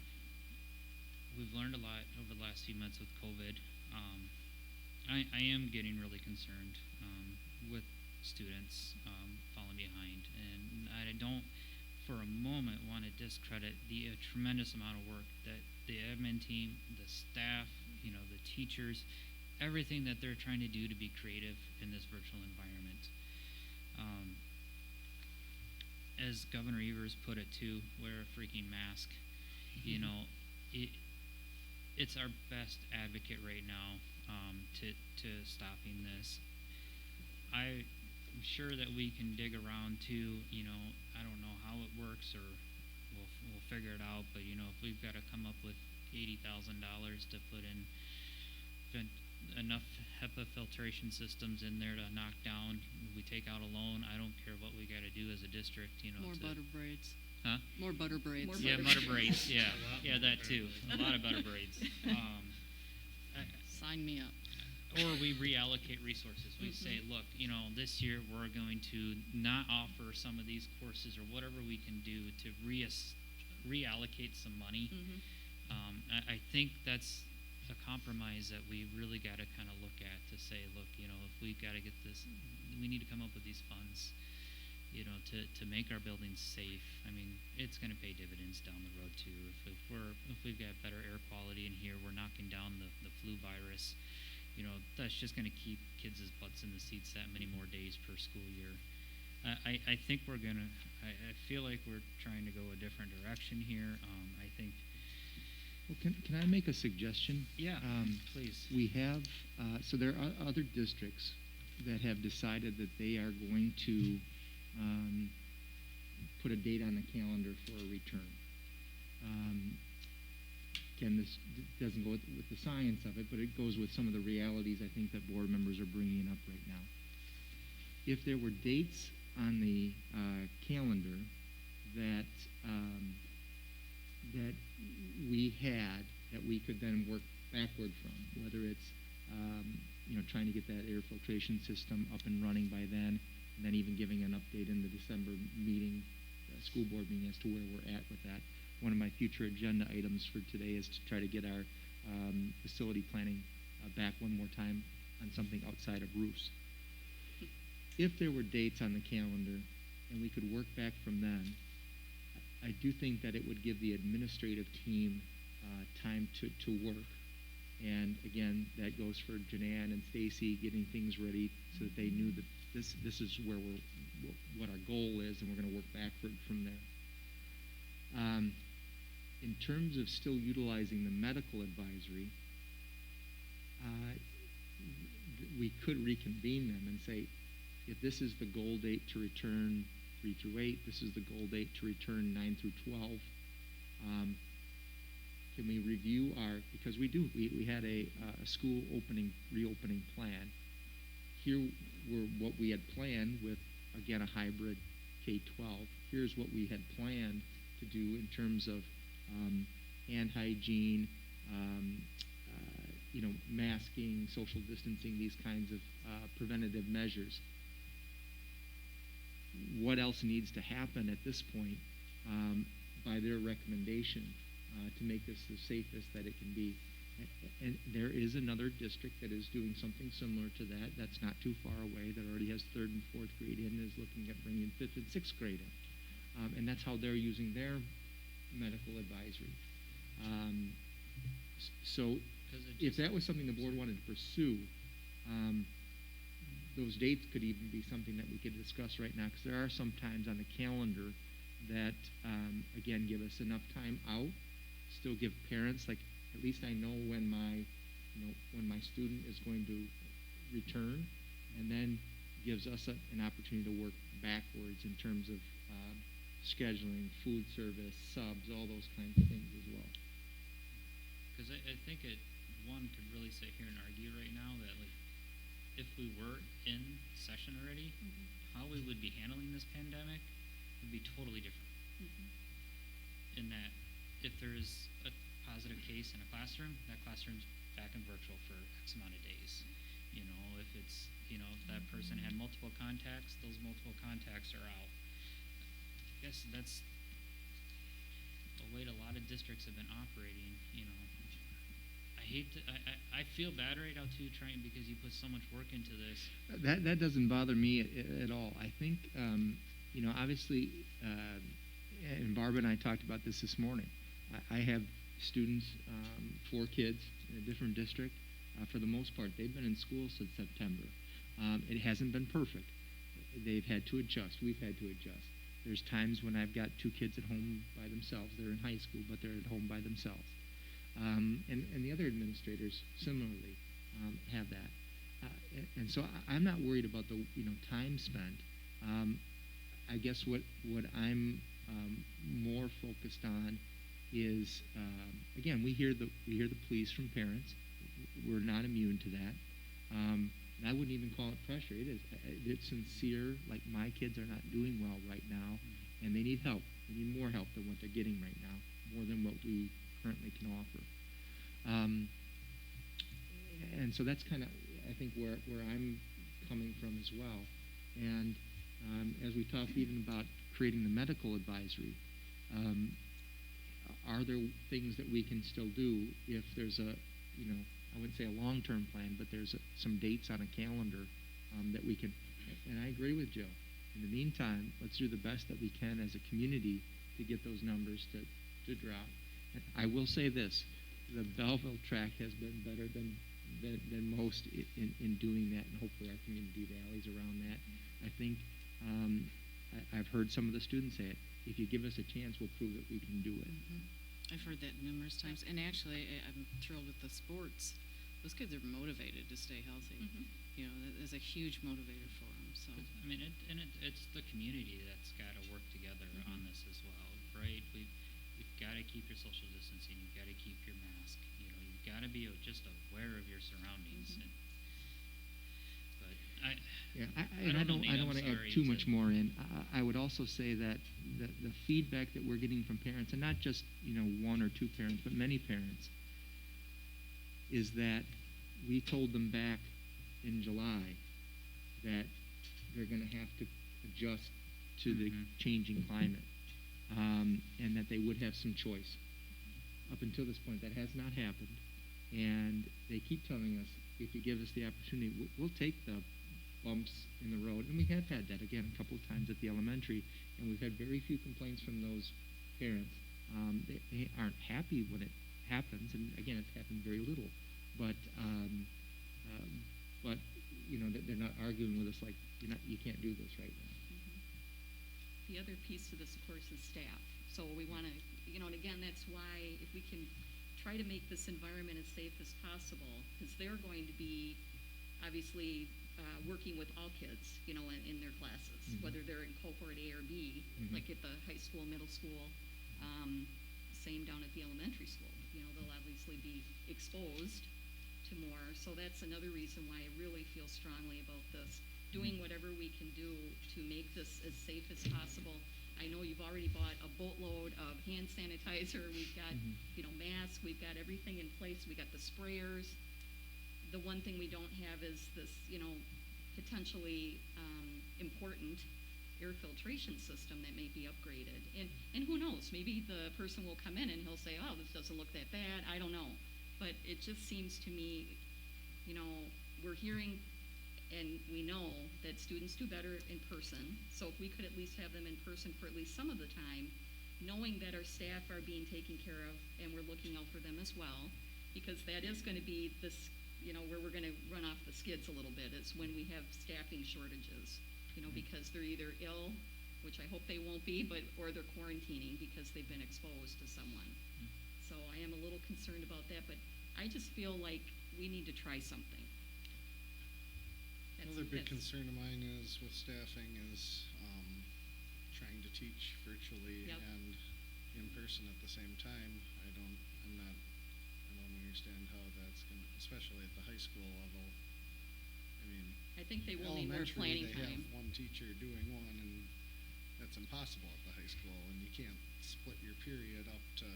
We've learned a lot over the last few months with COVID. I am getting really concerned with students falling behind, and I don't for a moment want to discredit the tremendous amount of work that the admin team, the staff, you know, the teachers, everything that they're trying to do to be creative in this virtual environment. As Governor Evers put it too, wear a freaking mask. You know, it's our best advocate right now to stopping this. I'm sure that we can dig around too. You know, I don't know how it works, or we'll figure it out. But you know, if we've got to come up with $80,000 to put in enough HEPA filtration systems in there to knock down, we take out a loan. I don't care what we got to do as a district. You know, More butter braids. Huh? More butter braids. More Yeah, butter butter braids. Yeah, yeah, that too. A lot of butter braids. Sign me up. Or we reallocate resources. We say, look, you know, this year we're going to not offer some of these courses, or whatever we can do to reallocate some money. I think that's a compromise that we really got to kind of look at, to say, look, you know, if we've got to get this, we need to come up with these funds, you know, to make our buildings safe. I mean, it's going to pay dividends down the road too. If we've got better air quality in here, we're knocking down the flu virus. You know, that's just going to keep kids' butts in the seats that many more days per school year. I think we're going to, I feel like we're trying to go a different direction here. I think. Well, can I make a suggestion? Yeah, please. We have, so there are other districts that have decided that they are going to put a date on the calendar for a return. Again, this doesn't go with the science of it, but it goes with some of the realities I think that board members are bringing up right now. If there were dates on the calendar that that we had, that we could then work backward from, whether it's you know, trying to get that air filtration system up and running by then, and then even giving an update in the December meeting, school board meeting, as to where we're at with that. One of my future agenda items for today is to try to get our facility planning back one more time on something outside of roofs. If there were dates on the calendar and we could work back from then, I do think that it would give the administrative team time to work. And again, that goes for Janan and Stacy, getting things ready so that they knew that this is where what our goal is, and we're going to work backward from there. In terms of still utilizing the medical advisory, we could reconvene them and say, if this is the goal date to return 3 through 8, this is the goal date to return 9 through 12. Can we review because we had a school reopening plan. Here were what we had planned with, again, a hybrid K-12. Here's what we had planned to do in terms of hand hygiene, you know, masking, social distancing, these kinds of preventative measures. What else needs to happen at this point by their recommendation to make this the safest that it can be? And there is another district that is doing something similar to that. That's not too far away. That already has 3rd and 4th grade in, is looking at bringing 5th and 6th grade in. And that's how they're using their medical advisory. So if that was something the board wanted to pursue, those dates could even be something that we could discuss right now, because there are some times on the calendar that, again, give us enough time out, still give parents, like, at least I know when my student is going to return, and then gives us an opportunity to work backwards in terms of scheduling, food service, subs, all those kinds of things as well. Because I think one could really sit here and argue right now that, like, if we were in session already, how we would be handling this pandemic would be totally different. In that, if there is a positive case in a classroom, that classroom's back in virtual for X amount of days. You know, if it's, you know, if that person had multiple contacts, those multiple contacts are out. I guess that's the way a lot of districts have been operating, you know. I feel bad right now too, trying, because you put so much work into this. That doesn't bother me at all. I think, you know, obviously, and Barbara and I talked about this morning. I have students, 4 kids in a different district. For the most part, they've been in school since September. It hasn't been perfect. They've had to adjust. We've had to adjust. There's times when I've got 2 kids at home by themselves. They're in high school, but they're at home by themselves. And the other administrators similarly have that. And so I'm not worried about the, you know, time spent. I guess what I'm more focused on is, again, we hear the pleas from parents. We're not immune to that. And I wouldn't even call it pressure. It's sincere. Like, my kids are not doing well right now, and they need help. They need more help than what they're getting right now, more than what we currently can offer. And so that's kind of, I think, where I'm coming from as well. And as we talked even about creating the medical advisory, are there things that we can still do if there's a, you know, I wouldn't say a long-term plan, but there's some dates on a calendar that we can, and I agree with Joe. In the meantime, let's do the best that we can as a community to get those numbers to drop. And I will say this, the Belleville track has been better than most in doing that, and hopefully our community rallies around that. I think I've heard some of the students say it. If you give us a chance, we'll prove that we can do it. I've heard that numerous times, and actually, I'm thrilled with the sports. Those kids are motivated to stay healthy. You know, that is a huge motivator for them. So, I mean, it's the community that's got to work together on this as well, right? We've got to keep your social distancing. You've got to keep your mask. You know, you've got to be just aware of your surroundings. I don't want to add too much more in. I would also say that the feedback that we're getting from parents, and not just, you know, 1 or 2 parents, but many parents, is that we told them back in July that they're going to have to adjust to the changing climate, and that they would have some choice. Up until this point, that has not happened, and they keep telling us, if you give us the opportunity, we'll take the bumps in the road. And we have had that, again, a couple of times at the elementary, and we've had very few complaints from those parents. They aren't happy when it happens, and again, it's happened very little. But you know, they're not arguing with us like, you can't do this right now. The other piece to this, of course, is staff. So we want to, you know, and again, that's why if we can try to make this environment as safe as possible, because they're going to be obviously working with all kids, you know, in their classes, whether they're in cohort A or B, like at the high school, middle school, same down at the elementary school. You know, they'll obviously be exposed to more. So that's another reason why I really feel strongly about this, doing whatever we can do to make this as safe as possible. I know you've already bought a boatload of hand sanitizer. We've got, you know, masks. We've got everything in place. We got the sprayers. The one thing we don't have is this, you know, potentially important air filtration system that may be upgraded. And who knows? Maybe the person will come in and he'll say, oh, this doesn't look that bad. I don't know. But it just seems to me, you know, we're hearing and we know that students do better in person. So if we could at least have them in person for at least some of the time, knowing that our staff are being taken care of and we're looking out for them as well, because that is going to be this, you know, where we're going to run off the skids a little bit, is when we have staffing shortages, you know, because they're either ill, which I hope they won't be, or they're quarantining because they've been exposed to someone. So I am a little concerned about that, but I just feel like we need to try something. Another big concern of mine is with staffing is trying to teach virtually Yep. and in person at the same time. I don't understand how that's gonna, especially at the high school level. I mean, I think they will need more elementary, planning they time. have one teacher doing one, and that's impossible at the high school, and you can't split your period up to,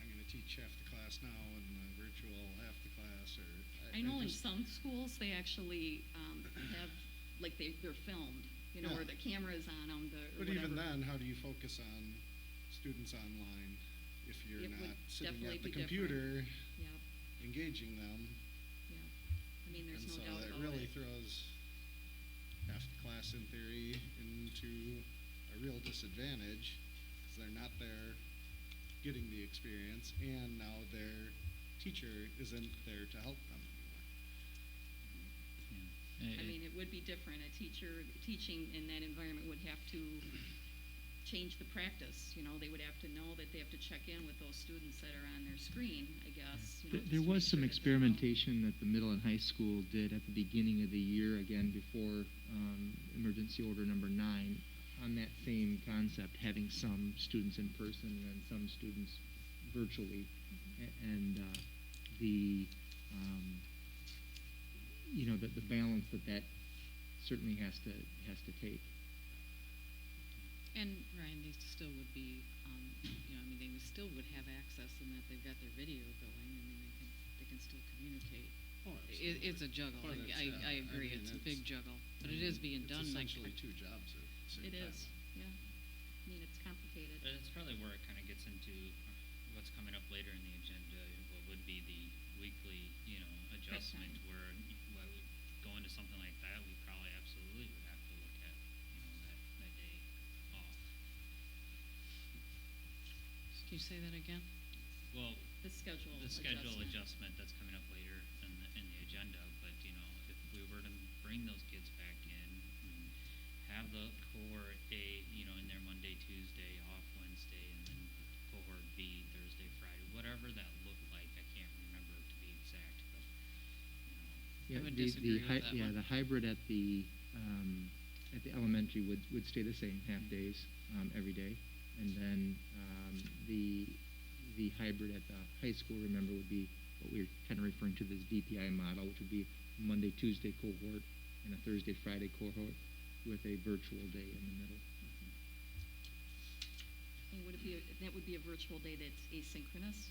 I'm gonna teach half the class now and virtual half the class, or. I know in just- some schools, they actually have, like, they're filmed, you know, Yeah. or the camera's on them, or But even whatever. then, how do you focus on students online if you're It would not sitting definitely at the be different. computer Yep, engaging them? yep. I mean, there's And no so doubt it about really it. throws half the class in theory into a real disadvantage because they're not there getting the experience, and now their teacher isn't there to help them anymore. Yeah. I mean, it would be different. A teacher teaching in that environment would have to change the practice. You know, they would have to know that they have to check in with those students that are on their screen, I guess. You know, There just to was make some sure that they know. experimentation that the middle and high school did at the beginning of the year, again, before emergency order number 9, on that same concept, having some students in person and then some students virtually. And the, you know, the balance that certainly has to take. And Ryan, they still would be, you know, I mean, they still would have access in that they've got their video going. I mean, they can still communicate. Oh, It's a juggle. But it's, I yeah, agree. mean, It's a big juggle, but it is being done. It's like, essentially two jobs at the same It time. is, yeah. I mean, it's complicated. But it's probably where it kind of gets into what's coming up later in the agenda, what would be the weekly, you know, adjustment time. where we go into something like that, we probably absolutely would have to look at, you know, that day off. Can you say that again? Well, The schedule the schedule adjustment. adjustment that's coming up later in the agenda, but, you know, if we were to bring those kids back in, I mean, have the cohort A, you know, in there Monday, Tuesday, off Wednesday, and then cohort B Thursday, Friday, whatever that looked like, I can't remember to be exact, but, you know. Yeah, would the disagree with that one. the hybrid at the elementary would stay the same, half days every day, and then the hybrid at the high school, remember, would be what we're kind of referring to this DPI model, which would be Monday, Tuesday cohort and a Thursday, Friday cohort with a virtual day in the middle. And would it be, that would be a virtual day that's asynchronous?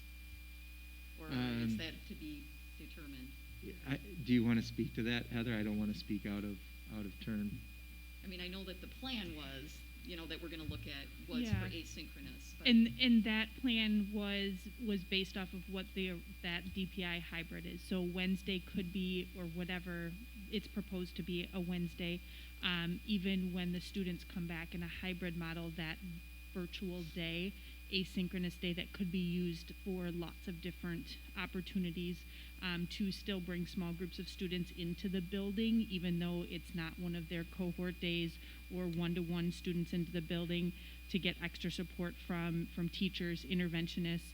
Or is Um, that to be determined? Do you want to speak to that, Heather? I don't want to speak out of turn. I mean, I know that the plan was, you know, that we're gonna look at was Yeah. for asynchronous, but. And that plan was based off of what that DPI hybrid is. So Wednesday could be, or whatever it's proposed to be, a Wednesday. Even when the students come back in a hybrid model, that virtual day, asynchronous day that could be used for lots of different opportunities, to still bring small groups of students into the building, even though it's not one of their cohort days, or one-to-one students into the building, to get extra support from teachers, interventionists,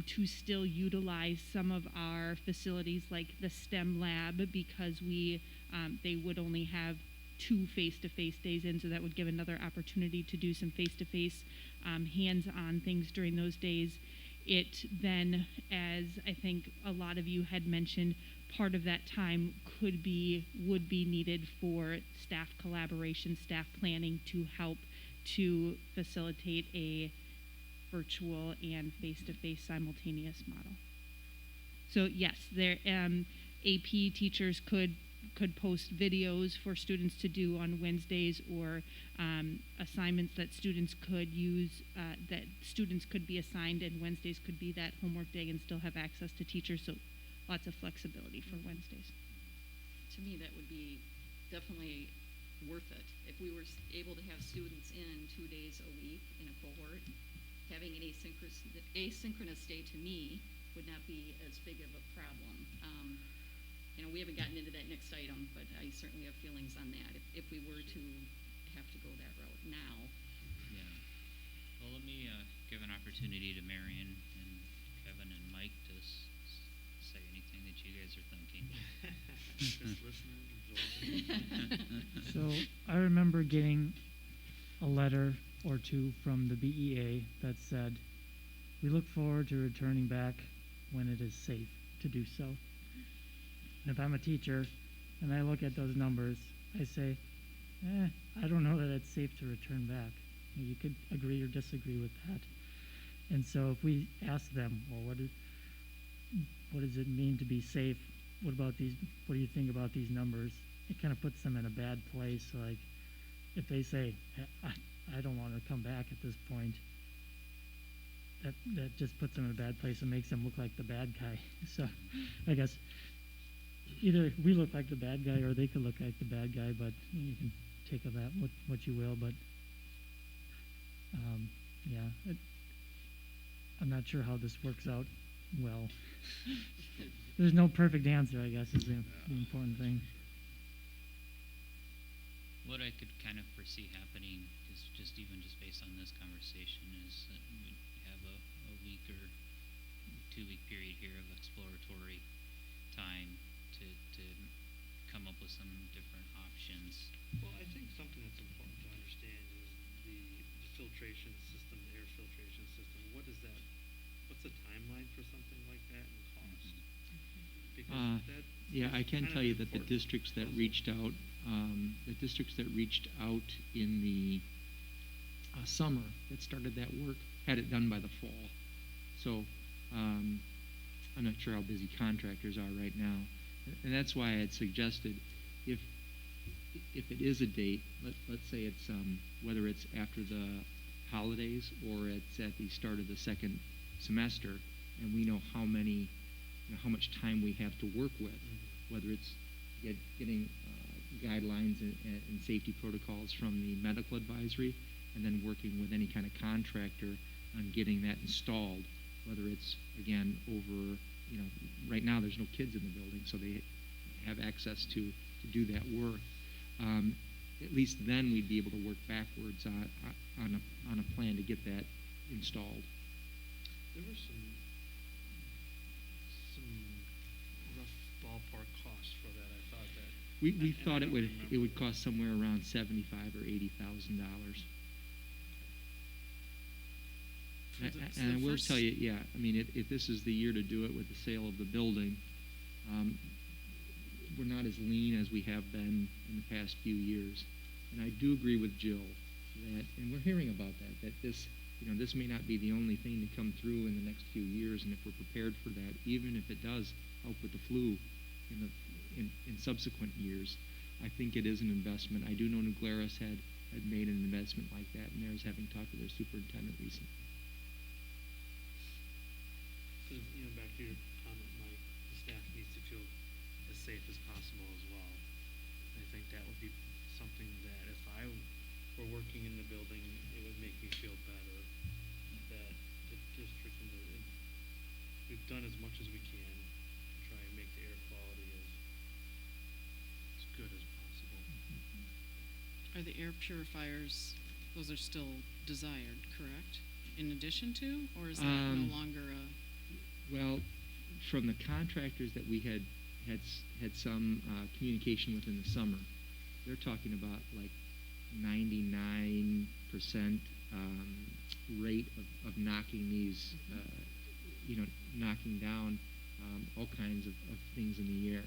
to still utilize some of our facilities like the STEM lab, because they would only have 2 face-to-face days in, so that would give another opportunity to do some face-to-face hands-on things during those days. It then, as I think a lot of you had mentioned, part of that time would be needed for staff collaboration, staff planning, to help to facilitate a virtual and face-to-face simultaneous model. So yes, AP teachers could post videos for students to do on Wednesdays, or assignments that students could use, that students could be assigned, and Wednesdays could be that homework day and still have access to teachers, so lots of flexibility for Wednesdays. To me, that would be definitely worth it. If we were able to have students in 2 days a week in a cohort, having an asynchronous day, to me, would not be as big of a problem. You know, we haven't gotten into that next item, but I certainly have feelings on that, if we were to have to go that route now. Yeah. Well, let me give an opportunity to Marion and Kevin and Mike to say anything that you guys are thinking. Just listening, absorbing. So I remember getting a letter or two from the BEA that said, "We look forward to returning back when it is safe to do so." And if I'm a teacher and I look at those numbers, I say, I don't know that it's safe to return back. You could agree or disagree with that. And so if we ask them, well, what does it mean to be safe? What do you think about these numbers? It kind of puts them in a bad place. Like, if they say, I don't want to come back at this point, that just puts them in a bad place and makes them look like the bad guy. So I guess either we look like the bad guy or they could look like the bad guy, but you can take of that what you will. But I'm not sure how this works out well. There's no perfect answer, I guess, is the important thing. What I could kind of foresee happening is just based on this conversation is that we have a week or 2-week period here of exploratory time to come up with some different options. Well, I think something that's important to understand is the filtration system, the air filtration system. What's the timeline for something like that and cost? Because Yeah, I can kind tell of you that the important districts that puzzle. reached out in the summer that started that work had it done by the fall. So I'm not sure how busy contractors are right now, and that's why I had suggested if it is a date, let's say it's whether it's after the holidays or it's at the start of the second semester, and we know how much time we have to work with, whether it's getting guidelines and safety protocols from the medical advisory, and then working with any kind of contractor on getting that installed, whether it's, again, over, right now there's no kids in the building, so they have access to do that work. At least then we'd be able to work backwards on a plan to get that installed. There were some rough ballpark costs for that. I thought that We thought I it don't would remember. cost somewhere around $75,000 or $80,000. And I will tell you, if this is the year to do it with the sale of the building, we're not as lean as we have been in the past few years. And I do agree with Jill that, and we're hearing about that this may not be the only thing to come through in the next few years, and if we're prepared for that, even if it does help with the flu in subsequent years, I think it is an investment. I do know New Glarus had made an investment like that, and there's having talked to their superintendent recently. So, back to your comment, Mike, the staff needs to feel as safe as possible as well. I think that would be something that if I were working in the building, it would make me feel better that the district we've done as much as we can to try and make the air quality as good as possible. Are the air purifiers, those are still desired, correct? In addition to, or is that no longer a? Well, from the contractors that we had some communication with in the summer, they're talking about like 99% rate of knocking these, knocking down all kinds of things in the air.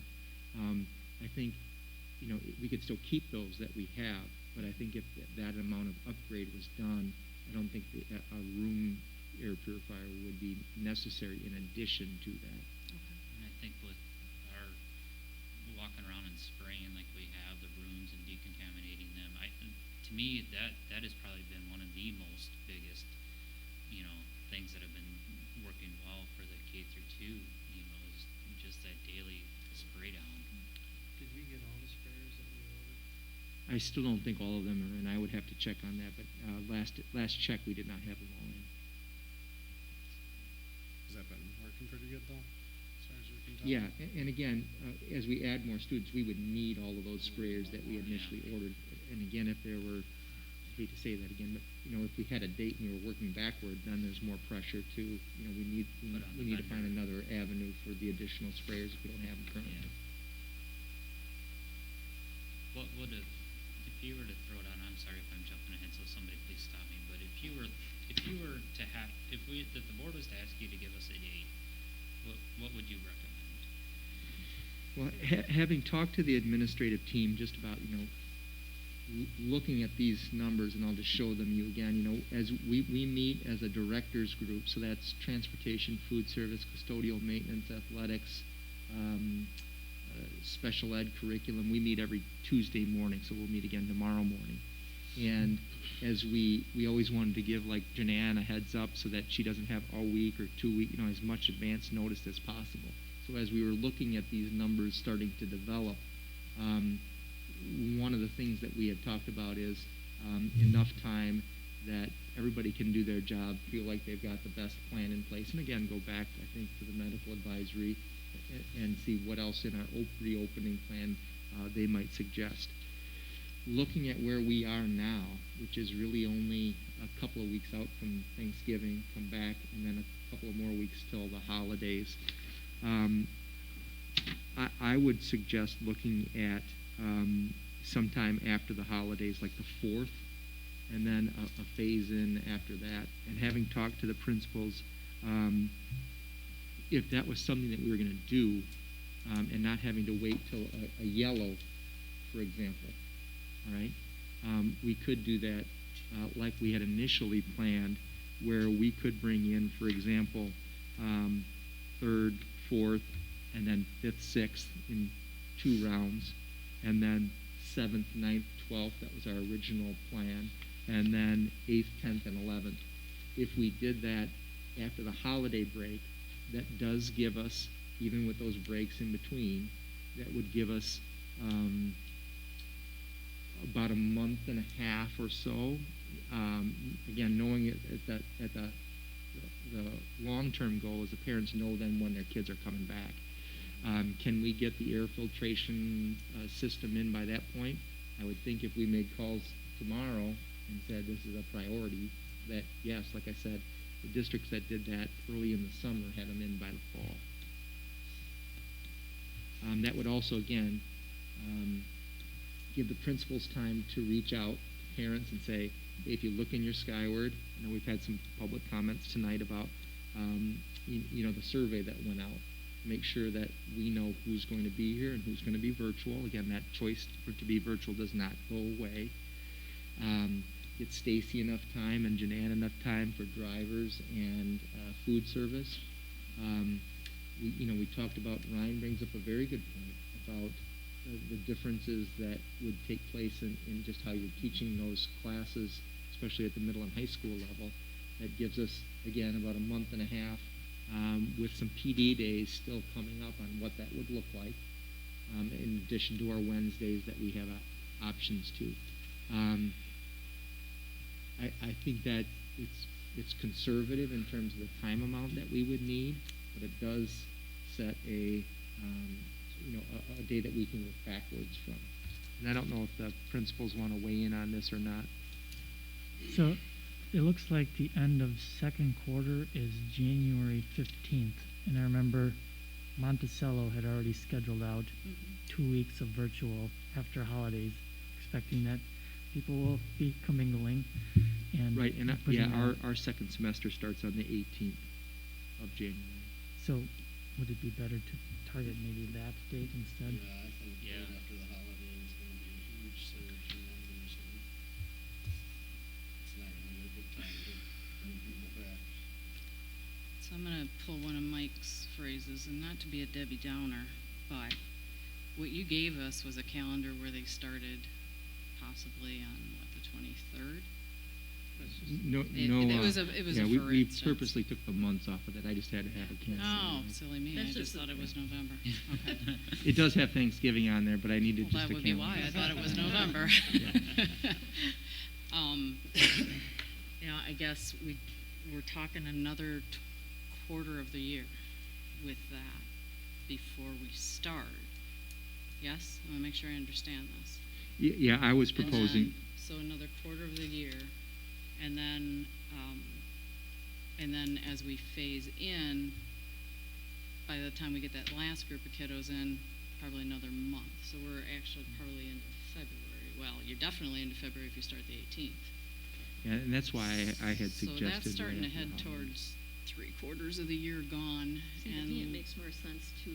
I think, we could still keep those that we have, but I think if that amount of upgrade was done, I don't think a room air purifier would be necessary in addition to that. And I think with our walking around and spraying like we have the rooms and decontaminating them, to me that has probably been one of the most biggest, things that have been working well for the K through 2, is just that daily spray down. Did we get all the sprayers that we ordered? I still don't think all of them are in. I would have to check on that, but last check we did not have them all in. Has that been working pretty good, though, as far as we can tell? Yeah, and again, as we add more students, we would need all of those sprayers that we initially ordered. And again, if there were hate to say that again, but, if we had a date and we were working backward, then there's more pressure to, we need Put on the to find vendor. another avenue for the additional sprayers if we don't have them currently. Yeah. What would have, if you were to throw it on, I'm sorry if I'm jumping ahead, so somebody please stop me, but if you were to have, if the board was to ask you to give us a date, what would you recommend? Well, having talked to the administrative team just about, looking at these numbers, and I'll just show them you again, as we meet as a directors group, so that's transportation, food service, custodial maintenance, athletics, special ed curriculum. We meet every Tuesday morning, so we'll meet again tomorrow morning. And as we always wanted to give like Janan a heads up so that she doesn't have all week or 2 week, as much advance notice as possible. So as we were looking at these numbers starting to develop, one of the things that we had talked about is enough time that everybody can do their job, feel like they've got the best plan in place, and again, go back, I think, to the medical advisory and see what else in our reopening plan they might suggest. Looking at where we are now, which is really only a couple of weeks out from Thanksgiving, come back, and then a couple of more weeks till the holidays, I would suggest looking at sometime after the holidays, like the 4th, and then a phase in after that. And having talked to the principals, if that was something that we were going to do, and not having to wait till a yellow, for example, all right, we could do that like we had initially planned, where we could bring in, for example, 3rd, 4th, and then 5th, 6th in 2 rounds, and then 7th, 9th, 12th, that was our original plan, and then 8th, 10th, and 11th. If we did that after the holiday break, that does give us, even with those breaks in between, that would give us about a month and a half or so. Again, knowing it at the long-term goal is the parents know then when their kids are coming back. Can we get the air filtration system in by that point? I would think if we made calls tomorrow and said this is a priority, that yes, like I said, the districts that did that early in the summer had them in by the fall. That would also, again, give the principals time to reach out to parents and say, hey, if you look in your Skyward, we've had some public comments tonight about, the survey that went out. Make sure that we know who's going to be here and who's going to be virtual. Again, that choice to be virtual does not go away. Get Stacy enough time and Janan enough time for drivers and food service. We talked about, Ryan brings up a very good point about the differences that would take place in just how you're teaching those classes, especially at the middle and high school level. That gives us, again, about a month and a half with some PD days still coming up on what that would look like, in addition to our Wednesdays that we have options to. I think that it's conservative in terms of the time amount that we would need, but it does set a day that we can work backwards from. And I don't know if the principals want to weigh in on this or not. So it looks like the end of second quarter is January 15th. And I remember Monticello had already scheduled out 2 weeks of virtual after holidays, expecting that people will be commingling. And Right, and putting our second semester starts on the 18th of January. So would it be better to target maybe that date instead? Yeah, I think Yeah. right after the holiday is gonna be a huge surge in numbers, and it's not gonna be a good time to bring people back. So I'm going to pull one of Mike's phrases, and not to be a Debbie Downer, but what you gave us was a calendar where they started possibly on, the 23rd? No, It was a we for instance. purposely took the months off of that. I just had to have a calendar. Oh, silly me, I That's just just thought it was November. Okay. It does have Thanksgiving on there, but I needed Well, just that a would be calendar. why I thought it was November. I guess we're talking another quarter of the year with that before we start. Yes? I want to make sure I understand this. Yeah, I was And proposing, then so another quarter of the year. And then as we phase in, by the time we get that last group of kiddos in, probably another month. So we're actually probably into February. Well, you're definitely into February if you start the 18th. Yeah, and that's why I had suggested. So that's starting to right head after the holidays. towards 3/4 of the year gone. See, to me, it makes more sense to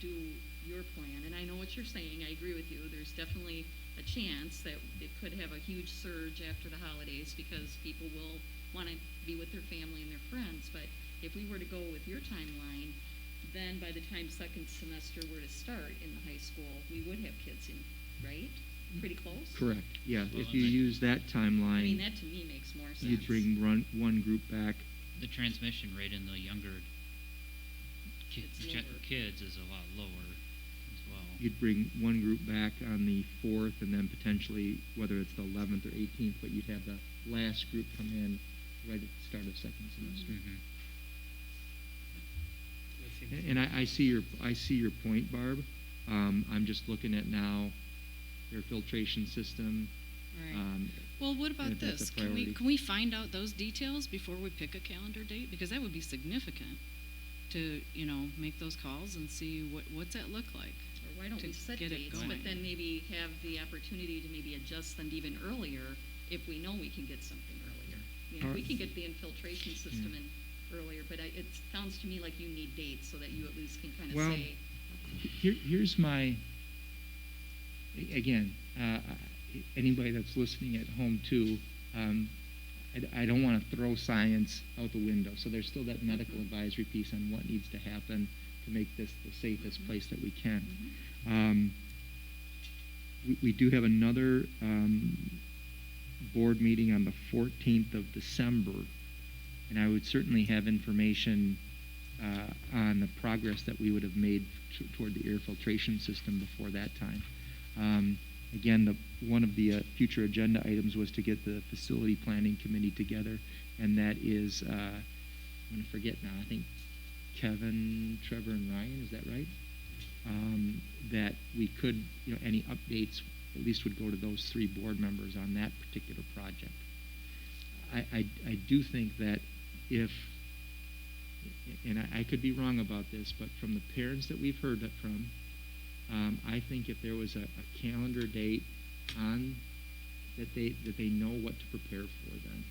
do your plan, and I know what you're saying, I agree with you, there's definitely a chance that it could have a huge surge after the holidays because people will want to be with their family and their friends, but if we were to go with your timeline, then by the time second semester were to start in the high school, we would have kids in, right? Pretty close? Correct, yeah, Well, if you and use that I timeline, mean, that to me makes more sense. you'd bring one group back. The transmission rate in the younger It's lower. kids is a lot lower as well. You'd bring one group back on the 4th, and then potentially, whether it's the 11th or 18th, but you'd have the last group come in right at the start of second semester. Mhm. That seems And I see your point, Barb. I'm just looking at now their filtration system. Right. Well, what about if that's a this? priority. Can we find out those details before we pick a calendar date? Because that would be significant to, make those calls and see what's that look like. Or why don't to we set get it dates, going. but then maybe have the opportunity to maybe adjust them even earlier if we know we can get something earlier. If we can get the infiltration system in earlier, but it sounds to me like you need dates so that you at least can kind of Well, say, Here's my, again, anybody that's listening at home too, I don't want to throw science out the window. So there's still that medical advisory piece on what needs to happen to make this the safest place that we can. We do have another board meeting on the 14th of December, and I would certainly have information on the progress that we would have made toward the air filtration system before that time. Again, one of the future agenda items was to get the facility planning committee together, and that is, I'm going to forget now, I think Kevin, Trevor, and Ryan, is that right? That we could, any updates at least would go to those 3 board members on that particular project. I do think that if, and I could be wrong about this, but from the parents that we've heard that from, I think if there was a calendar date on that they know what to prepare for, then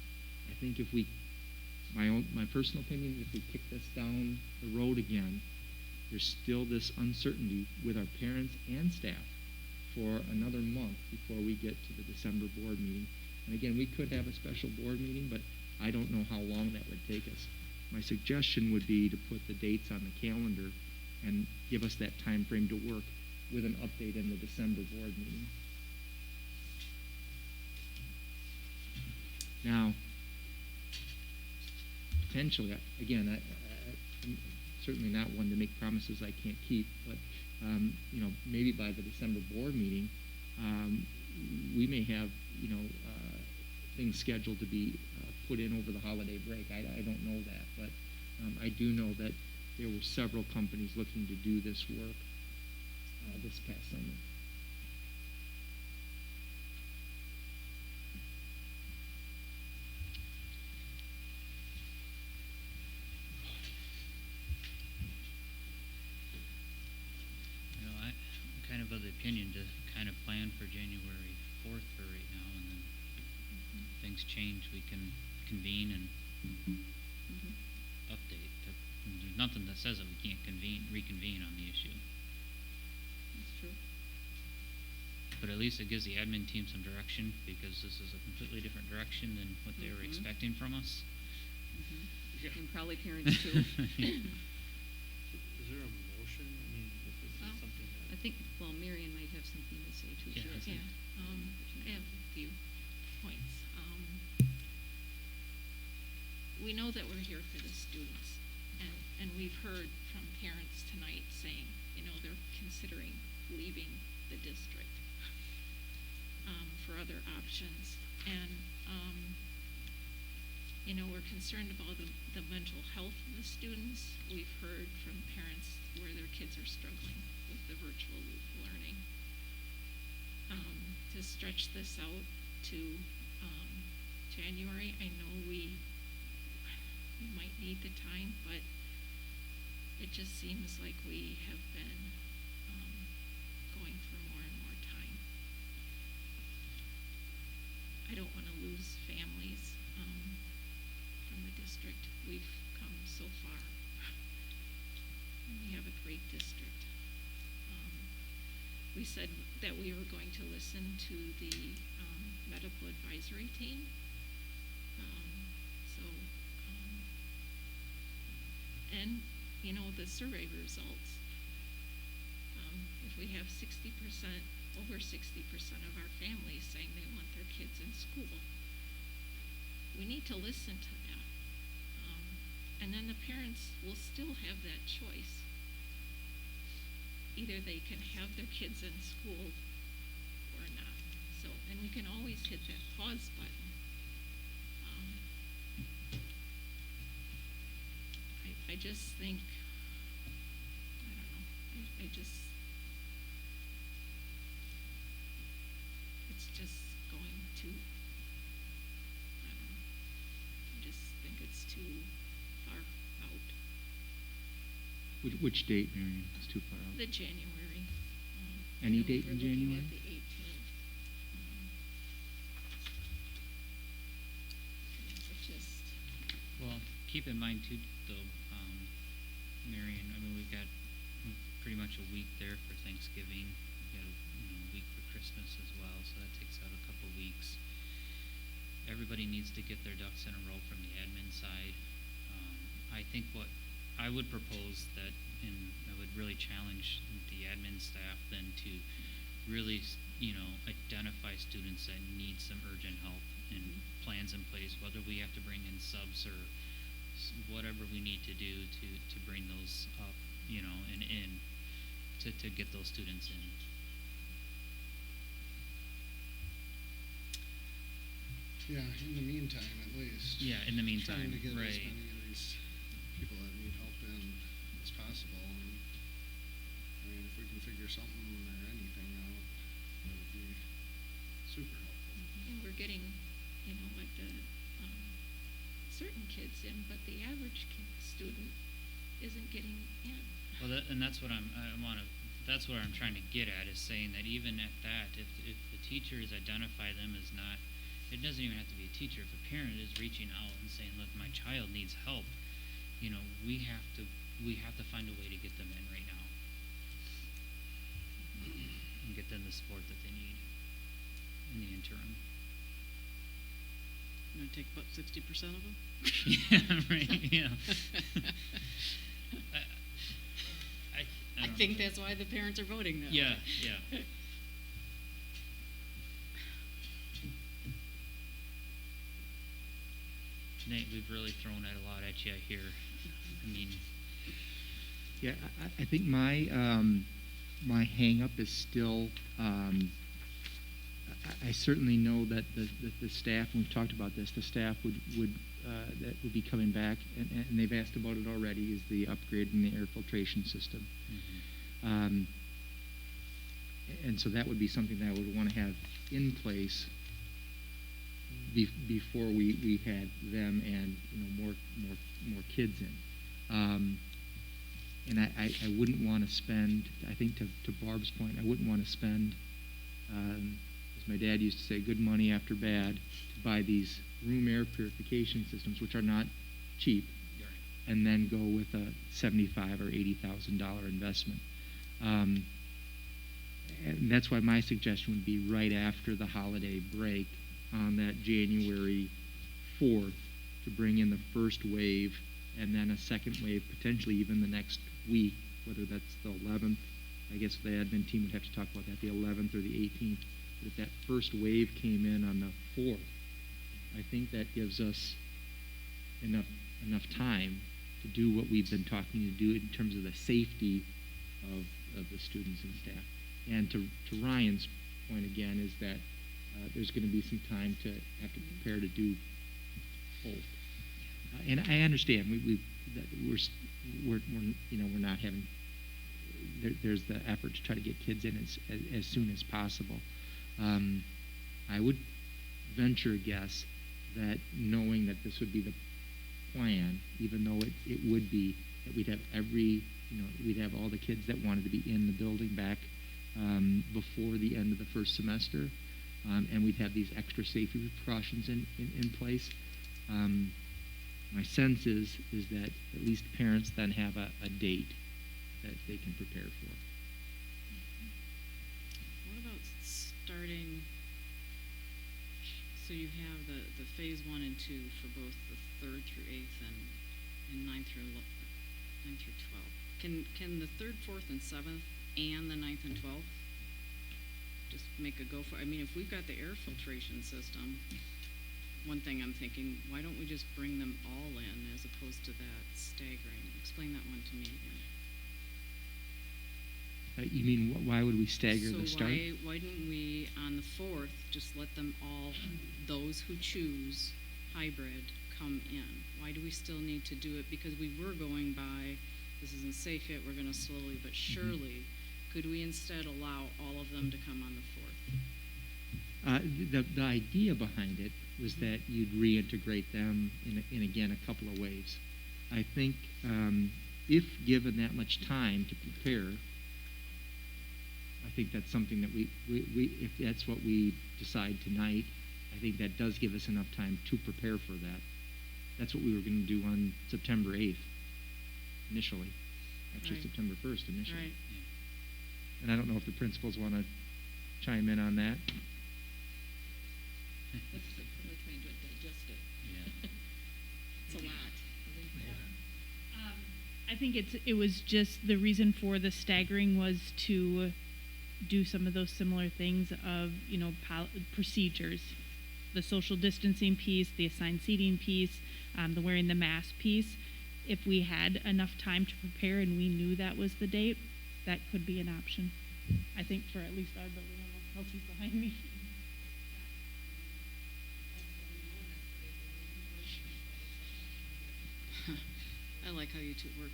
I think if we, my personal opinion, if we kick this down the road again, there's still this uncertainty with our parents and staff for another month before we get to the December board meeting. And again, we could have a special board meeting, but I don't know how long that would take us. My suggestion would be to put the dates on the calendar and give us that time frame to work with an update in the December board meeting. Now, potentially, again, I'm certainly not one to make promises I can't keep, but maybe by the December board meeting, we may have things scheduled to be put in over the holiday break. I don't know that, but I do know that there were several companies looking to do this work this past summer. I'm kind of the opinion to kind of plan for January 4th for right now, and then things change, we can convene and update. There's nothing that says that we can't reconvene on the issue. that's true. But at least it gives the admin team some direction, because this is a completely different direction than what they were expecting from us. And probably parents too. Is there a motion? I mean, if this is Well, something that. I think, Marion might have something to say too. She Yeah, I hasn't- think- I have a few points. We know that we're here for the students, and we've heard from parents tonight saying, they're considering leaving the district for other options. And, we're concerned about the mental health of the students. We've heard from parents where their kids are struggling with the virtual learning. To stretch this out to January. I know we might need the time, but it just seems like we have been going for more and more time. I don't want to lose families from the district. We've come so far. And we have a great district. We said that we were going to listen to the medical advisory team. And, you know, the survey results, if we have 60%, over 60% of our families saying they want their kids in school, we need to listen to that. And then the parents will still have that choice. Either they can have their kids in school or not. So, and we can always hit that pause button. I just think, I don't know, I just, it's just going too, I don't know, I just think it's too far out. Which date, Marion? It's too far out. The January. Any you know, date in we're looking January? at the 18th. It just, Well, keep in mind too, though, Marion, I mean, we've got pretty much a week there for Thanksgiving. We've got a week for Christmas as well, so that takes out a couple weeks. Everybody needs to get their ducks in a row from the admin side. I think what I would propose that, and I would really challenge the admin staff then to really, identify students that need some urgent help and plans in place, whether we have to bring in subs or whatever we need to do to bring those up, and in to get those students in. Yeah, in the meantime, at least. Yeah, in the meantime, Trying to get right. as many of these people that need help in as possible. And, I mean, if we can figure something or anything out, that would be super helpful. and we're getting, like the, certain kids in, but the average student isn't getting in. Well, that's what that's what I'm trying to get at, is saying that even at that, if the teachers identify them as not, it doesn't even have to be a teacher. If a parent is reaching out and saying, "Look, my child needs help," we have to find a way to get them in right now and get them the support that they need in the interim. Gonna take about 60% of them? Yeah, right. Yeah. I think that's why the parents are voting that way. Yeah, yeah. Nate, we've really thrown at a lot at you here. I mean, Yeah, I think my hang up is still, I certainly know that the staff, and we've talked about this, the staff that would be coming back, and they've asked about it already, is the upgrade in the air filtration system. mm-hmm. And so that would be something that I would want to have in place before we had them and more kids in. And I wouldn't want to spend, I think to Barb's point, I wouldn't want to spend, as my dad used to say, good money after bad to buy these room air purification systems, which are not cheap, and then go with a $75,000 or $80,000 investment. And that's why my suggestion would be right after the holiday break on that January 4th to bring in the first wave, and then a second wave potentially even the next week, whether that's the 11th. I guess the admin team would have to talk about that, the 11th or the 18th. But if that first wave came in on the 4th, I think that gives us enough time to do what we've been talking to do in terms of the safety of the students and staff. And to Ryan's point again is that there's going to be some time to have to prepare to do both. And I understand we're not having. There's the effort to try to get kids in as soon as possible. I would venture a guess that knowing that this would be the plan, even though it would be that we'd have we'd have all the kids that wanted to be in the building back before the end of the first semester, and we'd have these extra safety precautions in place. My sense is that at least parents then have a date that they can prepare for. What about starting, so you have the phase 1 and 2 for both the 3rd through 8th and 9th through 12. Can the 3rd, 4th, and 7th and the 9th and 12th just make a go for, I mean, if we've got the air filtration system, one thing I'm thinking, why don't we just bring them all in as opposed to that staggering? Explain that one to me again. You mean why would we stagger the start? So why didn't we, on the 4th, just let them all, those who choose hybrid, come in? Why do we still need to do it? Because we were going by, this isn't safe yet, we're going to slowly but surely. Could we instead allow all of them to come on the 4th? The idea behind it was that you'd reintegrate them in again a couple of waves. I think if given that much time to prepare, I think that's something that we if that's what we decide tonight, I think that does give us enough time to prepare for that. That's what we were going to do on September 8th initially. Actually, Right. September 1st initially. Right. And I don't know if the principals want to chime in on that. We're trying to digest it. Yeah. It's a lot. I think it was just the reason for the staggering was to do some of those similar things of, procedures, the social distancing piece, the assigned seating piece, the wearing the mask piece. If we had enough time to prepare and we knew that was the date, that could be an option. I think for at least our building. I don't know if Kelsey's behind me. I like how you two work.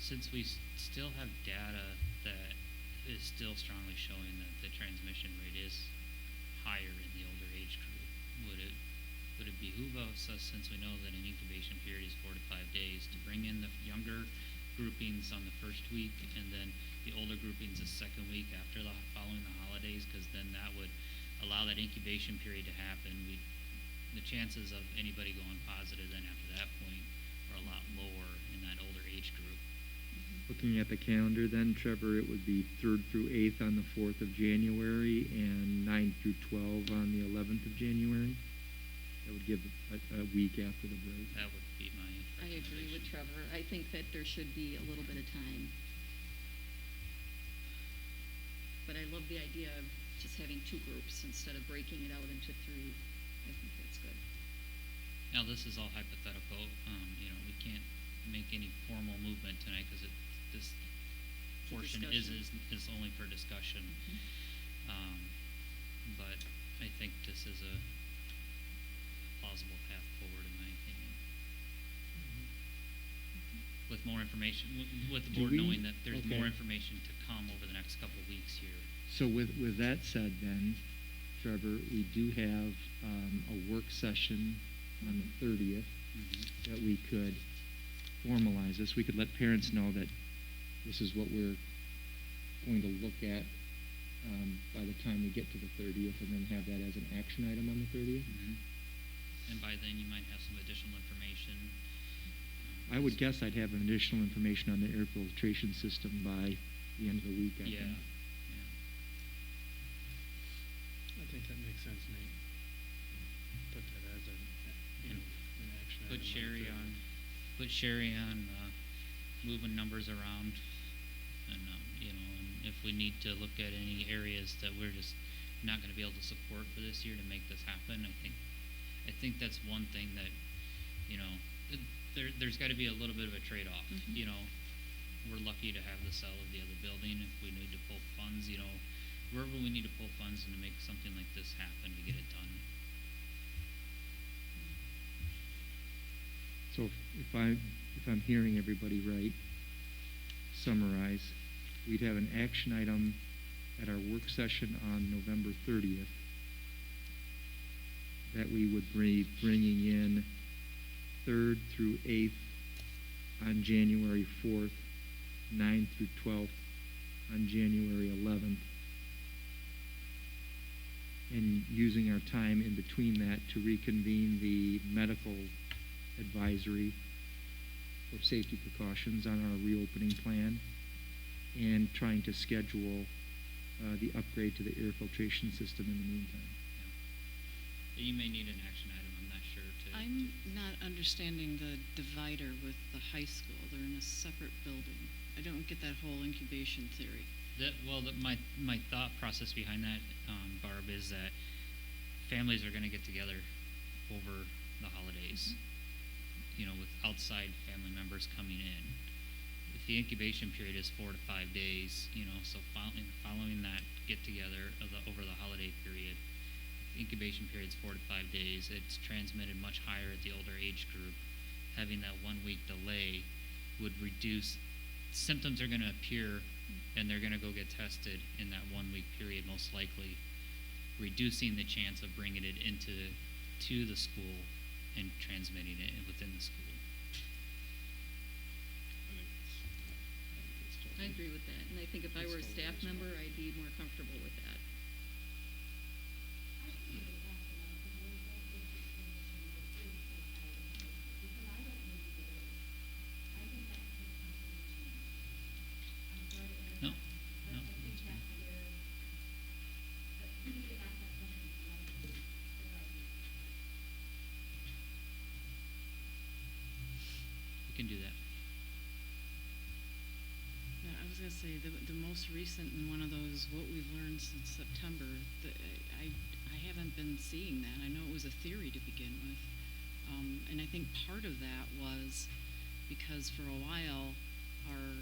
Since we still have data that is still strongly showing that the transmission rate is higher in the older age group, would it behoove us, since we know that an incubation period is 4 to 5 days, to bring in the younger groupings on the first week and then the older groupings the second week after following the holidays? Because then that would allow that incubation period to happen. The chances of anybody going positive then after that point are a lot lower in that older age group. Looking at the calendar then, Trevor, it would be 3rd through 8th on the 4th of January and 9th through 12 on the 11th of January. That would give a week after the break. That would be my I agree with recommendation. Trevor. I think that there should be a little bit of time. But I love the idea of just having 2 groups instead of breaking it out into 3. I think that's good. Now, this is all hypothetical. We can't make any formal movement tonight because this It's a portion discussion. is only for discussion. But I think this is a plausible path forward, in my opinion. With more information, with the Do board we- knowing that there's okay. more information to come over the next couple of weeks here. So with that said then, Trevor, we do have a work session on the 30th that we could formalize this. We could let parents know that this is what we're going to look at by the time we get to the 30th, and then have that as an action item on the 30th. And by then, you might have some additional information. I would guess I'd have additional information on the air filtration system by the end of the week, I Yeah. think. I think that makes sense, Nate. Put that as an action item. Put the Sherry 30th. on, moving numbers around, and and if we need to look at any areas that we're just not going to be able to support for this year to make this happen, I think that's one thing that, there's got to be a little bit of a trade-off. We're lucky to have the sale of the other building. If we need to pull funds, wherever we need to pull funds and to make something like this happen to get it done. So if I'm hearing everybody right, summarize, we'd have an action item at our work session on November 30th, that we would be bringing in 3rd through 8th on January 4th, 9th through 12th on January 11th, and using our time in between that to reconvene the medical advisory for safety precautions on our reopening plan, and trying to schedule the upgrade to the air filtration system in the meantime. You may need an action item, I'm not sure to. I'm not understanding the divider with the high school. They're in a separate building. I don't get that whole incubation theory. My thought process behind that, Barb, is that families are gonna get together over the holidays, you know, with outside family members coming in. If the incubation period is 4 to 5 days, you know, so following that get-together over the holiday period, the incubation period is 4 to 5 days, it's transmitted much higher at the older age group. Having that 1-week delay would reduce, symptoms are gonna appear and they're gonna go get tested in that 1-week period, most likely, reducing the chance of bringing it into the school and transmitting it within the school. I agree with that, and I think if I were a staff member, I'd be more comfortable with that. No, that's fine. We can do that. Yeah, I was gonna say, the most recent and one of those, what we've learned since September, I haven't been seeing that. I know it was a theory to begin with. And I think part of that was because for a while, our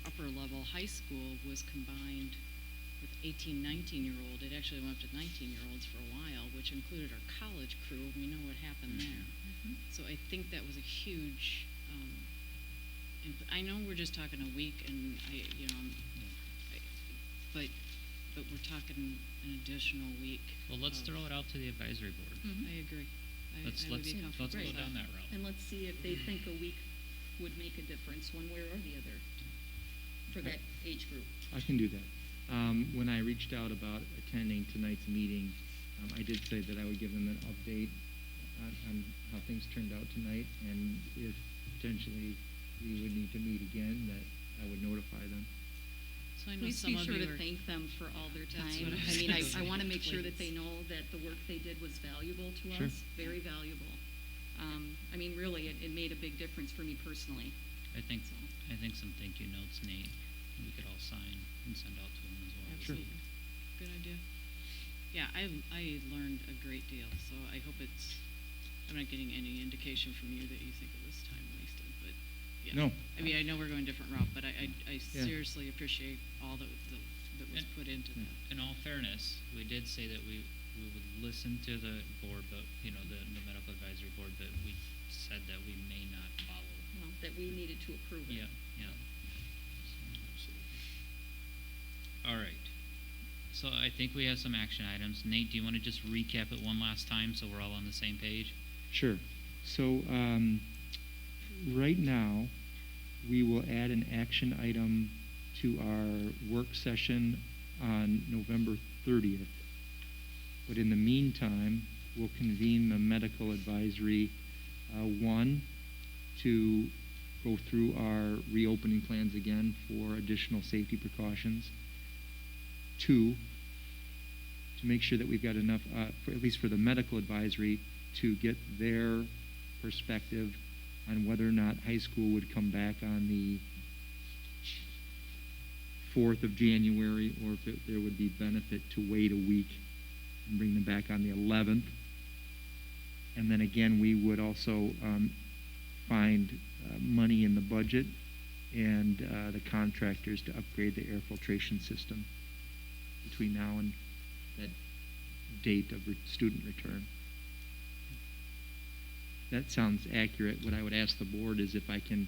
upper level high school was combined with 18, 19-year-old. It actually went up to 19-year-olds for a while, which included our college crew. We know what happened there. So I think that was a huge, I know we're just talking a week, and but we're talking an additional week. Well, let's throw it out to the advisory board. I agree. Let's I would be comfortable go with down that. that route. And let's see if they think a week would make a difference one way or the other for that age group. I can do that. When I reached out about attending tonight's meeting, I did say that I would give them an update on how things turned out tonight, and if potentially we would need to meet again, that I would notify them. So I know Please some be of sure you to are, thank them for all their That's time. what I I was mean, gonna I say. want to make sure that Please. they know that the work they did was valuable to Sure. us, very valuable. I mean, really, it made a big difference for me personally. I think So. some thank you notes, Nate, we could all sign and send out to them as well. absolutely. Good idea. Yeah, I learned a great deal, so I hope I'm not getting any indication from you that you think it was time wasted, but yeah. No. I mean, I know we're going a different route, but I seriously appreciate all that was And- put into that. In all fairness, we did say that we would listen to the board, but, you know, the medical advisory board, but we said that we may not follow. Well, that we needed to approve it. Yeah. All right. So I think we have some action items. Nate, do you want to just recap it one last time so we're all on the same page? Sure. So right now, we will add an action item to our work session on November 30th. But in the meantime, we'll convene the medical advisory, one, to go through our reopening plans again for additional safety precautions. Two, to make sure that we've got enough, at least for the medical advisory, to get their perspective on whether or not high school would come back on the 4th of January, or if there would be benefit to wait a week and bring them back on the 11th. And then again, we would also find money in the budget and the contractors to upgrade the air filtration system between now and that date of student return. That sounds accurate. What I would ask the board is if I can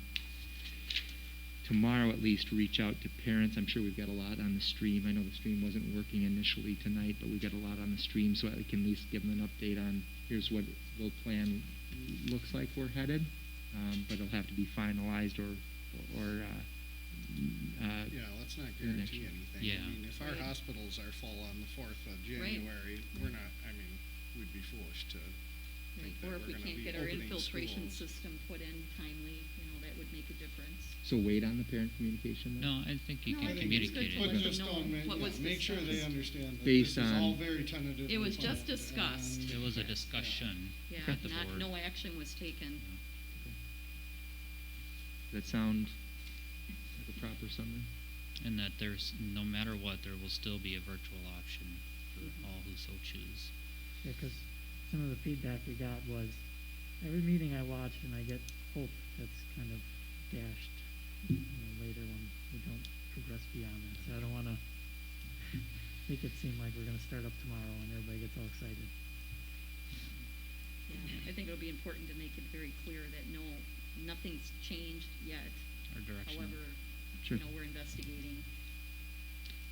tomorrow at least reach out to parents. I'm sure we've got a lot on the stream. I know the stream wasn't working initially tonight, but we've got a lot on the stream, so I can at least give them an update on here's what the plan looks like we're headed. But it'll have to be finalized or Yeah, let's not the next guarantee year. anything. Yeah. I mean, if our Right. hospitals are full on the 4th of January, we're not, I mean, we'd be foolish to think that Or if we're we gonna can't be get our opening infiltration schools. system put in timely, that would make a difference. So wait on the parent communication then? No, I think you No, can I think it's communicate good to it. let But them just know don't what was make sure they discussed. understand that Based this is all on- very tentatively It was just planned, discussed. and- It was a discussion Yeah, at the not, board. no action was taken. Does that sound like a proper summary? And that there's, no matter what, there will still be a virtual option for all who so choose. Yeah, 'cause some of the feedback we got was, every meeting I watch and I get hope that's kind of dashed, later when we don't progress beyond that. So I don't wanna make it seem like we're gonna start up tomorrow and everybody gets all excited. Yeah, I think it'll be important to make it very clear that nothing's changed yet. Our direction. However, Sure. we're investigating.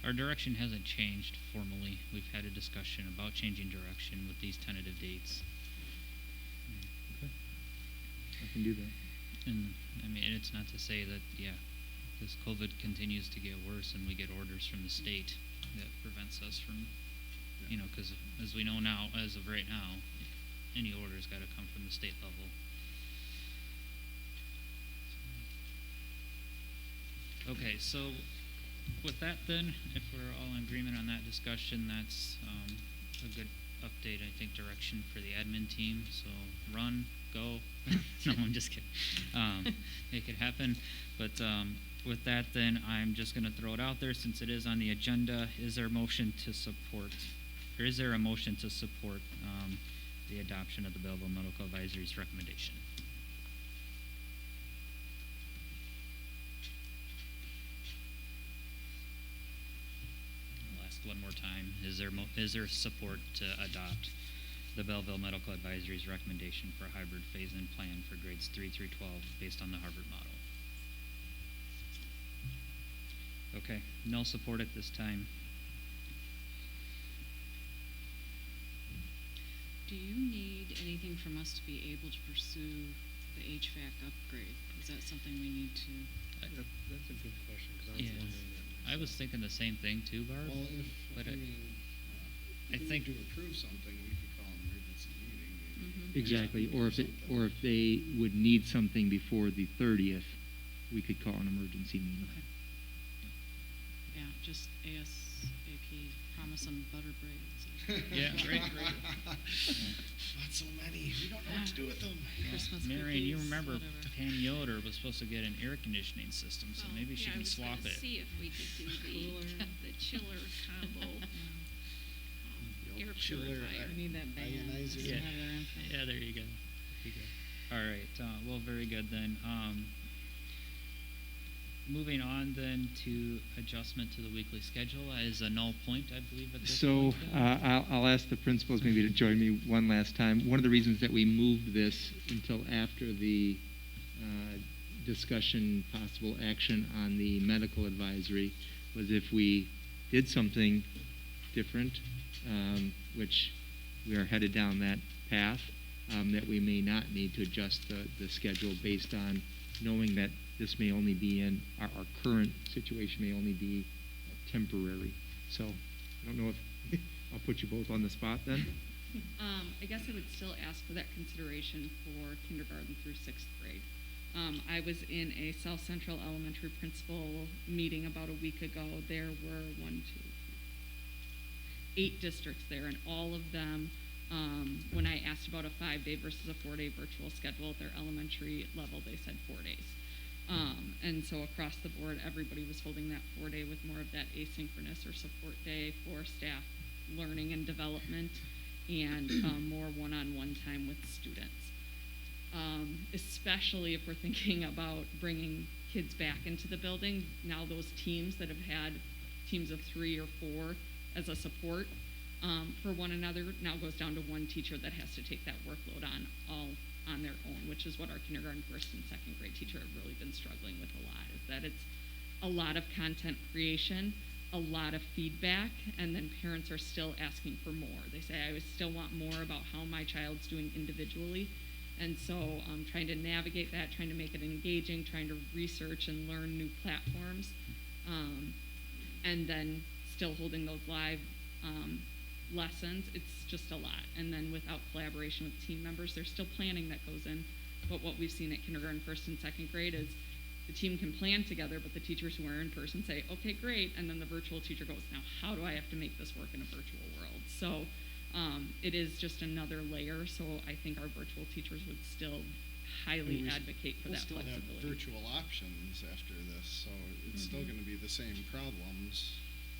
Our direction hasn't changed formally. We've had a discussion about changing direction with these tentative dates. Okay. I can do that. And, I mean, it's not to say that, this COVID continues to get worse and we get orders from the state that prevents us from, because as we know now, as of right now, any order's gotta come from the state level. Okay, so with that then, if we're all in agreement on that discussion, that's a good update, I think, direction for the admin team. So run, go. No, I'm just kidding. Make it happen. But with that then, I'm just going to throw it out there since it is on the agenda. Is there a motion to support the adoption of the Belleville Medical Advisory's recommendation? I'll ask one more time. Is there support to adopt the Belleville Medical Advisory's recommendation for a hybrid phase-in plan for grades 3 through 12 based on the Harvard model? Okay, no support at this time. Do you need anything from us to be able to pursue the HVAC upgrade? Is that something we need to? That's a good question, because I was Yeah. wondering that. I was thinking the same thing too, Barb. Well, But I I think think- to approve something, we could call an emergency meeting, maybe. Exactly. Or if they would need something before the 30th, we could call an emergency meeting. Okay. Yeah, just ASAP, promise them butter braids. Yeah, right. Not so many, we don't know what to do with them. Christmas Marion, you cookies, remember whatever. Pam Yoder was supposed to get an air conditioning system, so maybe she can swap it. See if we could do the chiller combo. The Air old chiller, purifier. We need that band. ionizer. Just Yeah. have their info. Yeah, there you go. All right. Well, very good then. Moving on then to adjustment to the weekly schedule is a null point, I believe, at this So point. then? I'll ask the principals maybe to join me one last time. One of the reasons that we moved this until after the discussion, possible action on the medical advisory, was if we did something different, which we are headed down that path, that we may not need to adjust the schedule based on knowing that this may only be in, our current situation may only be temporary. So I don't know if, I'll put you both on the spot then. I guess I would still ask for that consideration for kindergarten through sixth grade. I was in a South Central Elementary principal meeting about a week ago. There were 8 districts there, and all of them, when I asked about a 5-day versus a 4-day virtual schedule at their elementary level, they said 4 days. And so across the board, everybody was holding that 4-day with more of that asynchronous or support day for staff learning and development, and more one-on-one time with students. Especially if we're thinking about bringing kids back into the building. Now those teams that have had teams of 3 or 4 as a support for one another now goes down to one teacher that has to take that workload on all on their own, which is what our kindergarten, first, and second grade teacher have really been struggling with a lot, is that it's a lot of content creation, a lot of feedback, and then parents are still asking for more. They say, I still want more about how my child's doing individually. And so trying to navigate that, trying to make it engaging, trying to research and learn new platforms, and then still holding those live lessons, it's just a lot. And then without collaboration with team members, there's still planning that goes in. But what we've seen at kindergarten, first, and second grade is the team can plan together, but the teachers who are in person say, okay, great, and then the virtual teacher goes, now how do I have to make this work in a virtual world? So it is just another layer, so I think our virtual teachers would still highly advocate for that We'll still have flexibility. virtual options after this, so it's still gonna be the same problems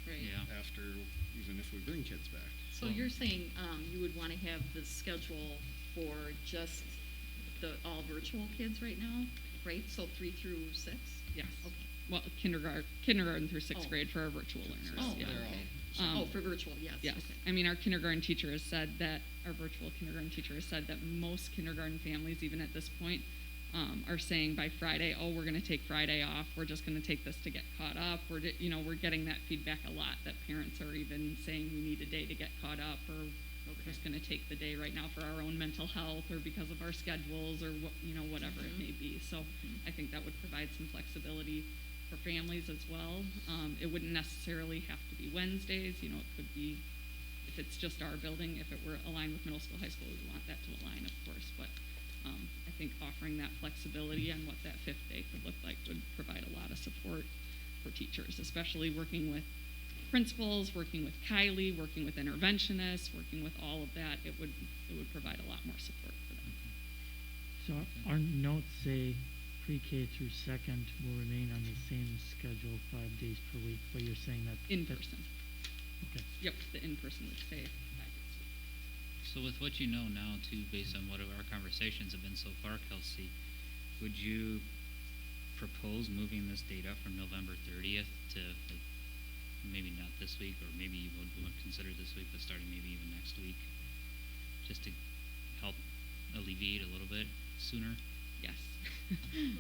Right. Yeah. after, even if we bring kids back. So you're saying, you would wanna have the schedule for just the all virtual kids right now, right? So 3 through 6? Yes. Okay. Well, kindergarten through sixth Oh. grade for our virtual learners. Oh, yeah. They're okay. all- Oh, for virtual, yes. Yes. Okay. I mean, our kindergarten teacher has said that, our virtual kindergarten teacher has said that most kindergarten families, even at this point, are saying by Friday, oh, we're going to take Friday off. We're just going to take this to get caught up. We're getting that feedback a lot, that parents are even saying we need a day to get caught up, or we're just going to take the day right now for our own mental health, or because of our schedules, or whatever it may be. So I think that would provide some flexibility for families as well. It wouldn't necessarily have to be Wednesdays. It could be, if it's just our building, if it were aligned with middle school, high school, we want that to align, of course. But I think offering that flexibility on what that 5th day could look like would provide a lot of support for teachers, especially working with principals, working with Kylie, working with interventionists, working with all of that. It would provide a lot more support for them. So our notes say pre-K through second will remain on the same schedule, 5 days per week, but you're saying that. In person. Okay. Yep, the in-person would stay 5 days a week. So with what you know now too, based on what our conversations have been so far, Kelsey, would you propose moving this date up from November 30th to maybe not this week, or maybe you would consider this week, but starting maybe even next week, just to help alleviate a little bit sooner? Yes.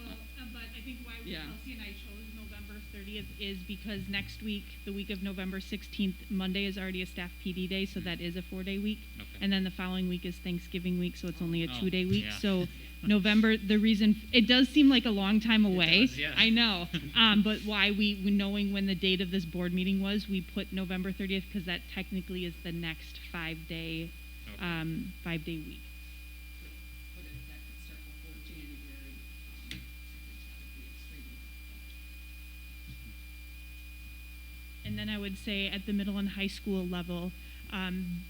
Well, but I think why Yeah. Kelsey and I chose November 30th is because next week, the week of November 16th, Monday is already a staff PD day, so that is a 4-day week. Okay. And then the following week is Thanksgiving week, so it's only a Oh, 2-day week. yeah. So November, the reason, it does seem like a long time away. does, yes. I know. But why we knowing when the date of this board meeting was, we put November 30th because that technically is the next 5-day, Okay. 5-day week. But if that could start before January, I think that would be extremely helpful. And then I would say at the middle and high school level,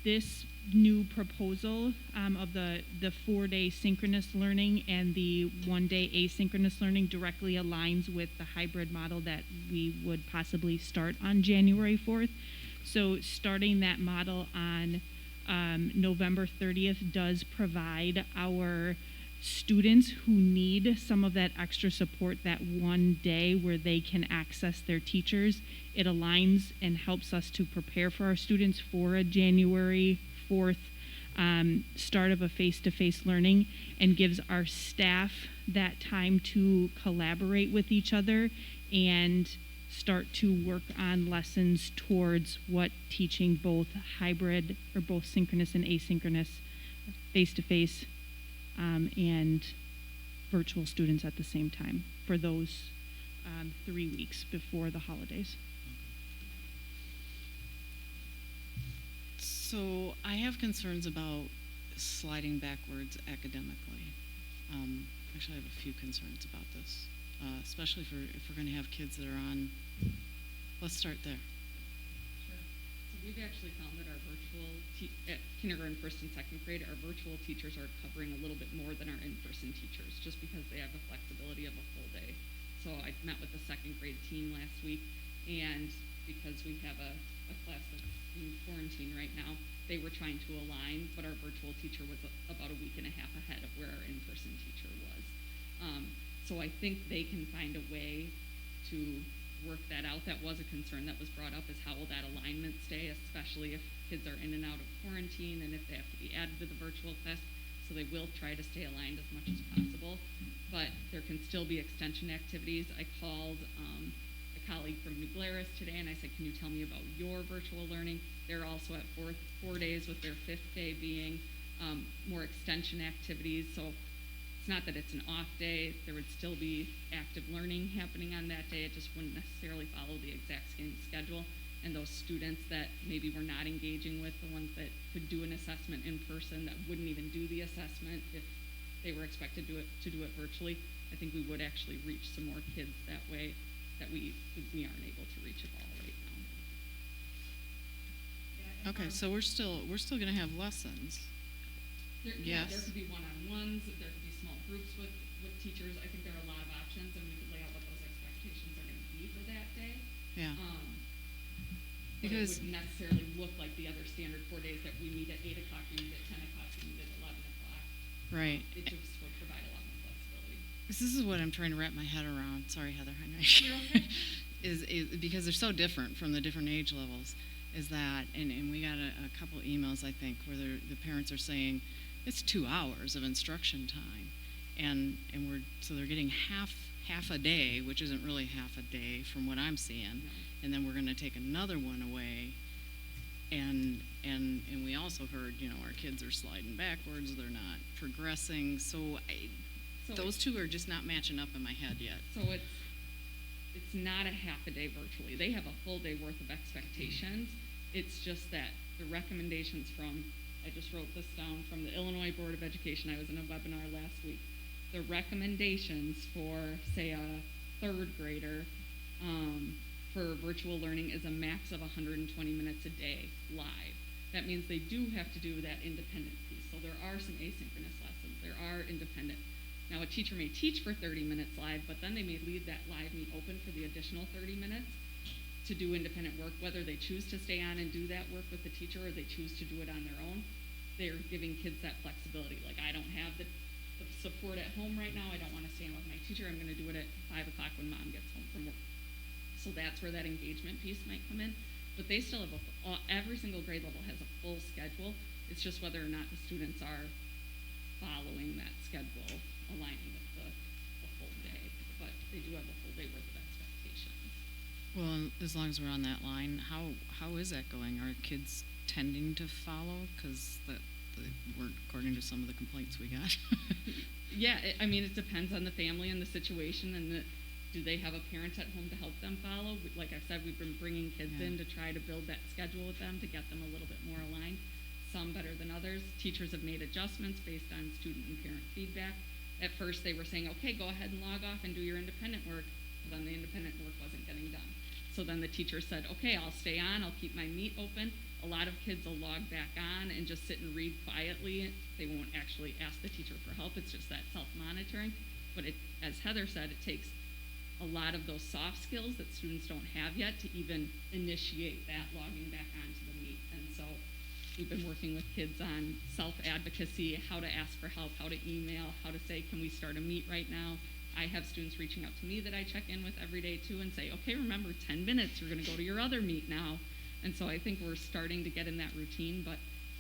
this new proposal of the 4-day synchronous learning and the 1-day asynchronous learning directly aligns with the hybrid model that we would possibly start on January 4th. So starting that model on November 30th does provide our students who need some of that extra support that one day where they can access their teachers. It aligns and helps us to prepare for our students for a January 4th start of a face-to-face learning, and gives our staff that time to collaborate with each other and start to work on lessons towards what teaching both hybrid or both synchronous and asynchronous, face-to-face and virtual students at the same time for those 3 weeks before the holidays. So I have concerns about sliding backwards academically. Actually, I have a few concerns about this, especially if we're going to have kids that are on. Let's start there. Sure. So we've actually found that our virtual, at kindergarten, first, and second grade, our virtual teachers are covering a little bit more than our in-person teachers, just because they have the flexibility of a full day. So I met with the second grade team last week, and because we have a class that's in quarantine right now, they were trying to align, but our virtual teacher was about a week and a half ahead of where our in-person teacher was. So I think they can find a way to work that out. That was a concern that was brought up, is how will that alignment stay, especially if kids are in and out of quarantine and if they have to be added to the virtual class. so they will try to stay aligned as much as possible. But there can still be extension activities. I called a colleague from New Glarus today, and I said, can you tell me about your virtual learning? They're also at four days, with their fifth day being more extension activities. So it's not that it's an off day. There would still be active learning happening on that day. It just wouldn't necessarily follow the exact same schedule. And those students that maybe we're not engaging with, the ones that could do an assessment in person, that wouldn't even do the assessment if they were expected to do it virtually, I think we would actually reach some more kids that way that we aren't able to reach at all right now. Okay, so we're still going to have lessons. There Yes. could be one-on-ones, there could be small groups with teachers. I think there are a lot of options, and we could lay out what those expectations are going to be for that day. Yeah. But Because- it wouldn't necessarily look like the other standard 4 days that we meet at 8 o'clock, we meet at 10 o'clock, we meet at 11 o'clock. Right. It just would provide a lot more flexibility. This is what I'm trying to wrap my head around. Sorry, Heather. I know. You're okay. is because they're so different from the different age levels. Is that, and we got a couple emails, I think, where the parents are saying it's 2 hours of instruction time, and so they're getting half a day, which isn't really half a day from what I'm seeing, and then we're going to take another one away, and we also heard, our kids are sliding backwards, they're not progressing, so those two are just not matching up in my head yet. So it's not a half a day virtually. They have a full day worth of expectations. It's just that the recommendations I just wrote this down, from the Illinois Board of Education. I was in a webinar last week. The recommendations for, say, a third grader for virtual learning is a max of 120 minutes a day live. That means they do have to do that independent piece. So there are some asynchronous lessons. There are independent. Now, a teacher may teach for 30 minutes live, but then they may leave that live meet open for the additional 30 minutes to do independent work, whether they choose to stay on and do that work with the teacher or they choose to do it on their own. They're giving kids that flexibility. Like, I don't have the support at home right now. I don't want to stand with my teacher. I'm going to do it at 5 o'clock when mom gets home from work. So that's where that engagement piece might come in. But they still have every single grade level has a full schedule. It's just whether or not the students are following that schedule, aligning with the full day. But they do have a full day worth of expectations. Well, as long as we're on that line, how is that going? Are kids tending to follow? Because that weren't according to some of the complaints we got. Yeah, it depends on the family and the situation, and do they have a parent at home to help them follow? Like I said, we've been bringing kids in to try to build that schedule with them to get them a little bit more aligned. Some better than others. Teachers have made adjustments based on student and parent feedback. At first they were saying, okay, go ahead and log off and do your independent work. Well, then the independent work wasn't getting done. So then the teacher said, okay, I'll stay on, I'll keep my meet open. A lot of kids will log back on and just sit and read quietly. They won't actually ask the teacher for help. It's just that self-monitoring. But as Heather said, it takes a lot of those soft skills that students don't have yet to even initiate that logging back onto the meet. And so we've been working with kids on self-advocacy, how to ask for help, how to email, how to say, can we start a meet right now? I have students reaching out to me that I check in with every day too and say, okay, remember 10 minutes, you're gonna go to your other meet now. And so I think we're starting to get in that routine, but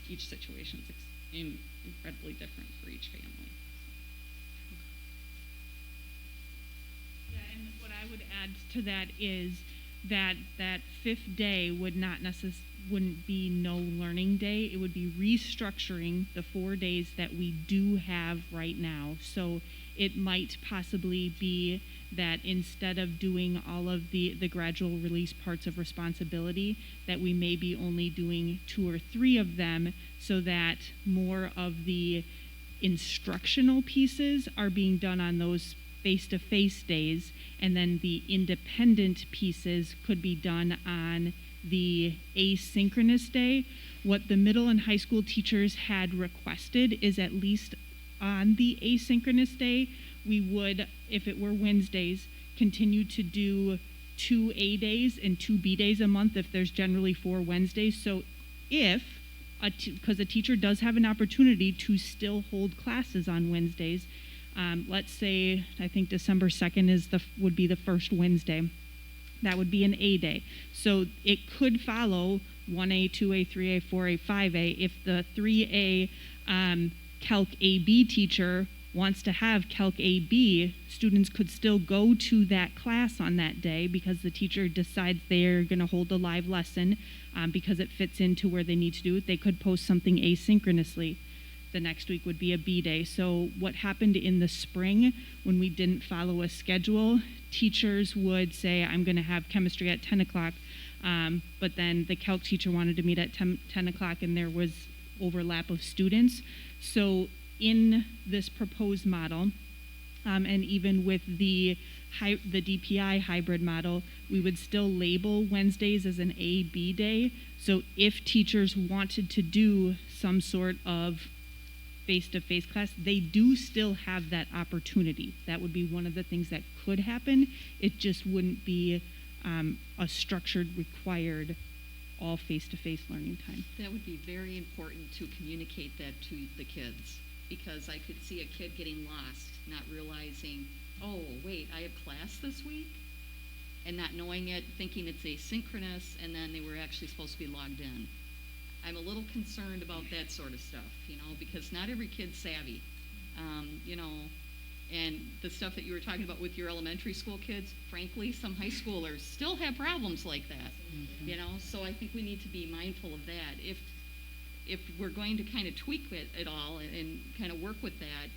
each situation is incredibly different for each family. Yeah, and what I would add to that is that fifth day wouldn't be no learning day. It would be restructuring the 4 days that we do have right now. So it might possibly be that instead of doing all of the gradual release parts of responsibility, that we may be only doing 2 or 3 of them, so that more of the instructional pieces are being done on those face-to-face days, and then the independent pieces could be done on the asynchronous day. What the middle and high school teachers had requested is, at least on the asynchronous day, we would, if it were Wednesdays, continue to do 2 A days and 2 B days a month if there's generally 4 Wednesdays. So because a teacher does have an opportunity to still hold classes on Wednesdays, let's say, I think December 2nd would be the first Wednesday. That would be an A day. So it could follow 1A, 2A, 3A, 4A, 5A. If the 3A Calc AB teacher wants to have Calc AB, students could still go to that class on that day because the teacher decides they're going to hold a live lesson because it fits into where they need to do it. They could post something asynchronously. The next week would be a B day. So what happened in the spring when we didn't follow a schedule, teachers would say, I'm going to have chemistry at 10 o'clock, but then the calc teacher wanted to meet at 10 o'clock and there was overlap of students. So in this proposed model, and even with the DPI hybrid model, we would still label Wednesdays as an A-B day. So if teachers wanted to do some sort of face-to-face class, they do still have that opportunity. That would be one of the things that could happen. It just wouldn't be a structured, required, all face-to-face learning time. That would be very important to communicate that to the kids, because I could see a kid getting lost, not realizing, oh, wait, I have class this week? And not knowing it, thinking it's asynchronous, and then they were actually supposed to be logged in. I'm a little concerned about that sort of stuff, because not every kid's savvy, and the stuff that you were talking about with your elementary school kids, frankly, some high schoolers still have problems like that, so I think we need to be mindful of that. If we're going to kind of tweak it all and kind of work with that,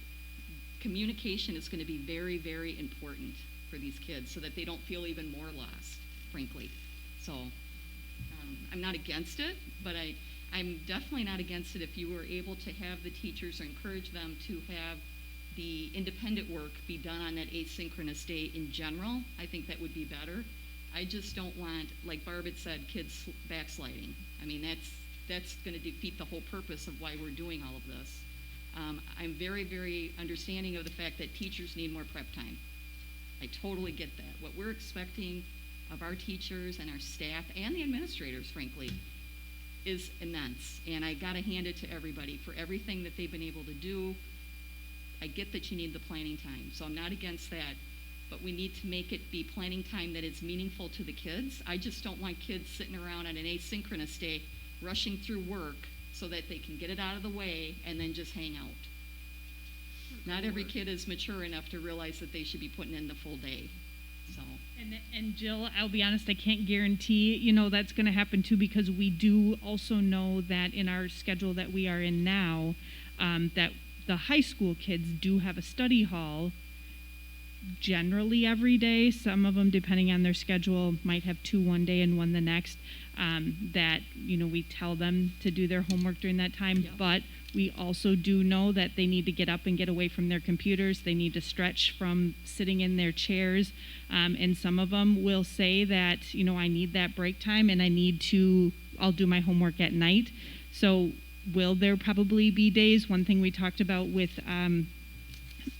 communication is going to be very, very important for these kids so that they don't feel even more lost, frankly. So I'm not against it, but I'm definitely not against it if you were able to have the teachers or encourage them to have the independent work be done on that asynchronous day in general. I think that would be better. I just don't want, like Barb had said, kids backsliding. I mean, that's going to defeat the whole purpose of why we're doing all of this. I'm very, very understanding of the fact that teachers need more prep time. I totally get that. What we're expecting of our teachers and our staff and the administrators, frankly, is immense. And I got to hand it to everybody for everything that they've been able to do. I get that you need the planning time, so I'm not against that. But we need to make it be planning time that is meaningful to the kids. I just don't want kids sitting around on an asynchronous day rushing through work so that they can get it out of the way and then just hang out. Not every kid is mature enough to realize that they should be putting in the full day. So. And Jill, I'll be honest, I can't guarantee, that's going to happen too, because we do also know that in our schedule that we are in now, that the high school kids do have a study hall generally every day. Some of them, depending on their schedule, might have 2 one day and 1 the next. That we tell them to do their homework during that time, yeah. But we also do know that they need to get up and get away from their computers. They need to stretch from sitting in their chairs, and some of them will say that I need that break time and I'll do my homework at night. So will there probably be days? One thing we talked about with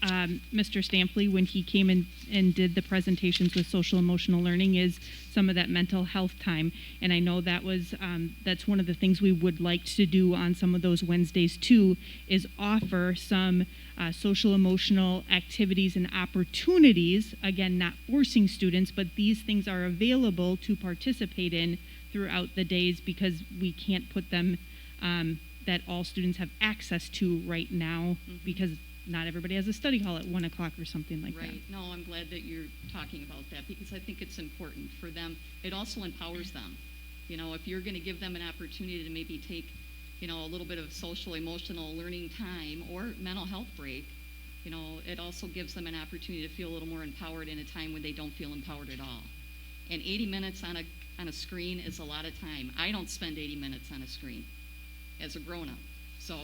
Mr. Stampley when he came in and did the presentations with social emotional learning is some of that mental health time. And I know that was that's one of the things we would like to do on some of those Wednesdays too, is offer some social emotional activities and opportunities. Again, not forcing students, but these things are available to participate in throughout the days, because we can't put them that all students have access to right now, because not everybody has a study hall at 1 o'clock or something like that. Right. No, I'm glad that you're talking about that, because I think it's important for them. It also empowers them. If you're going to give them an opportunity to maybe take, a little bit of social, emotional learning time or mental health break, it also gives them an opportunity to feel a little more empowered in a time when they don't feel empowered at all. And 80 minutes on a screen is a lot of time. I don't spend 80 minutes on a screen as a grown-up. So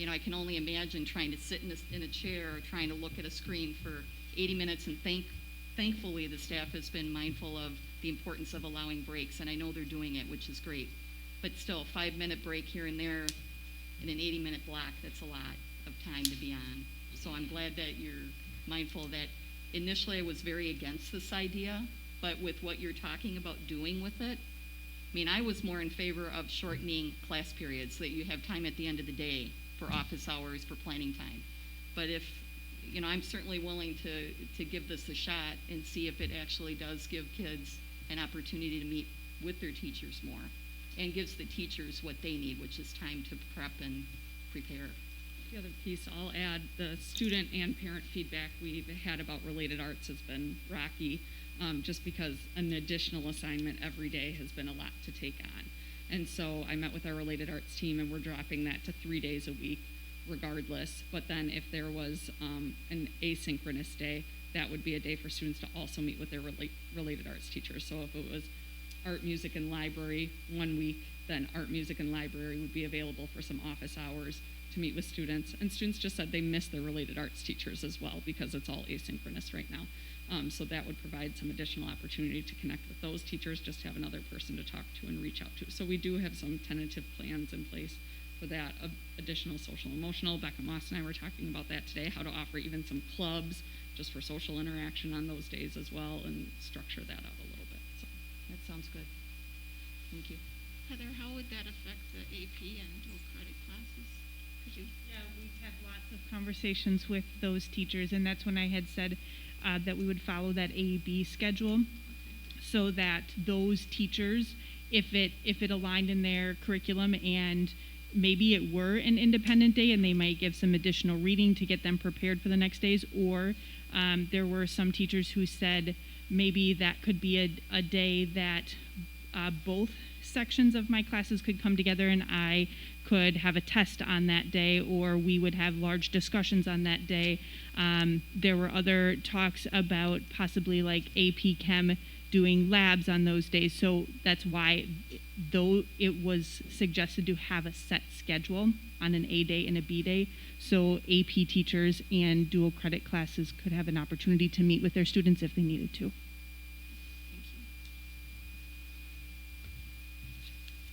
I can only imagine trying to sit in a chair or trying to look at a screen for 80 minutes, and thankfully the staff has been mindful of the importance of allowing breaks, and I know they're doing it, which is great. But still, a 5-minute break here and there in an 80-minute block, that's a lot of time to be on. So I'm glad that you're mindful of that. Initially, I was very against this idea, but with what you're talking about doing with it, I was more in favor of shortening class periods so that you have time at the end of the day for office hours, for planning time. But if, I'm certainly willing to give this a shot and see if it actually does give kids an opportunity to meet with their teachers more, and gives the teachers what they need, which is time to prep and prepare. The other piece I'll add, the student and parent feedback we've had about related arts has been rocky, just because an additional assignment every day has been a lot to take on. And so I met with our related arts team, and we're dropping that to 3 days a week regardless. But then if there was an asynchronous day, that would be a day for students to also meet with their related arts teachers. So if it was art, music, and library 1 week, then art, music, and library would be available for some office hours to meet with students. And students just said they miss their related arts teachers as well because it's all asynchronous right now. So that would provide some additional opportunity to connect with those teachers, just to have another person to talk to and reach out to. So we do have some tentative plans in place for that, additional social emotional. Becca Moss and I were talking about that today, how to offer even some clubs just for social interaction on those days as well, and structure that out a little bit. So that sounds good. Thank you. Heather, how would that affect the AP and dual credit classes? Could you? Yeah, we've had lots of conversations with those teachers, and that's when I had said that we would follow that A-B schedule, so that those teachers, if it aligned in their curriculum and maybe it were an independent day and they might give some additional reading to get them prepared for the next days, or there were some teachers who said maybe that could be a day that both sections of my classes could come together and I could have a test on that day, or we would have large discussions on that day. There were other talks about possibly like AP Chem doing labs on those days. So that's why, though it was suggested to have a set schedule on an A day and a B day, so AP teachers and dual credit classes could have an opportunity to meet with their students if they needed to.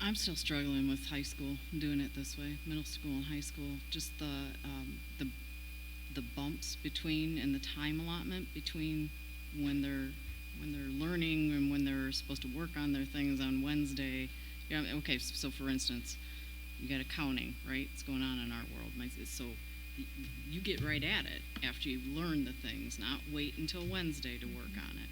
I'm still struggling with high school, doing it this way, middle school and high school. Just the bumps between and the time allotment between when they're learning and when they're supposed to work on their things on Wednesday. Yeah, okay, so for instance, you got accounting, right? It's going on in our world. So you get right at it after you've learned the things, not wait until Wednesday to work on it.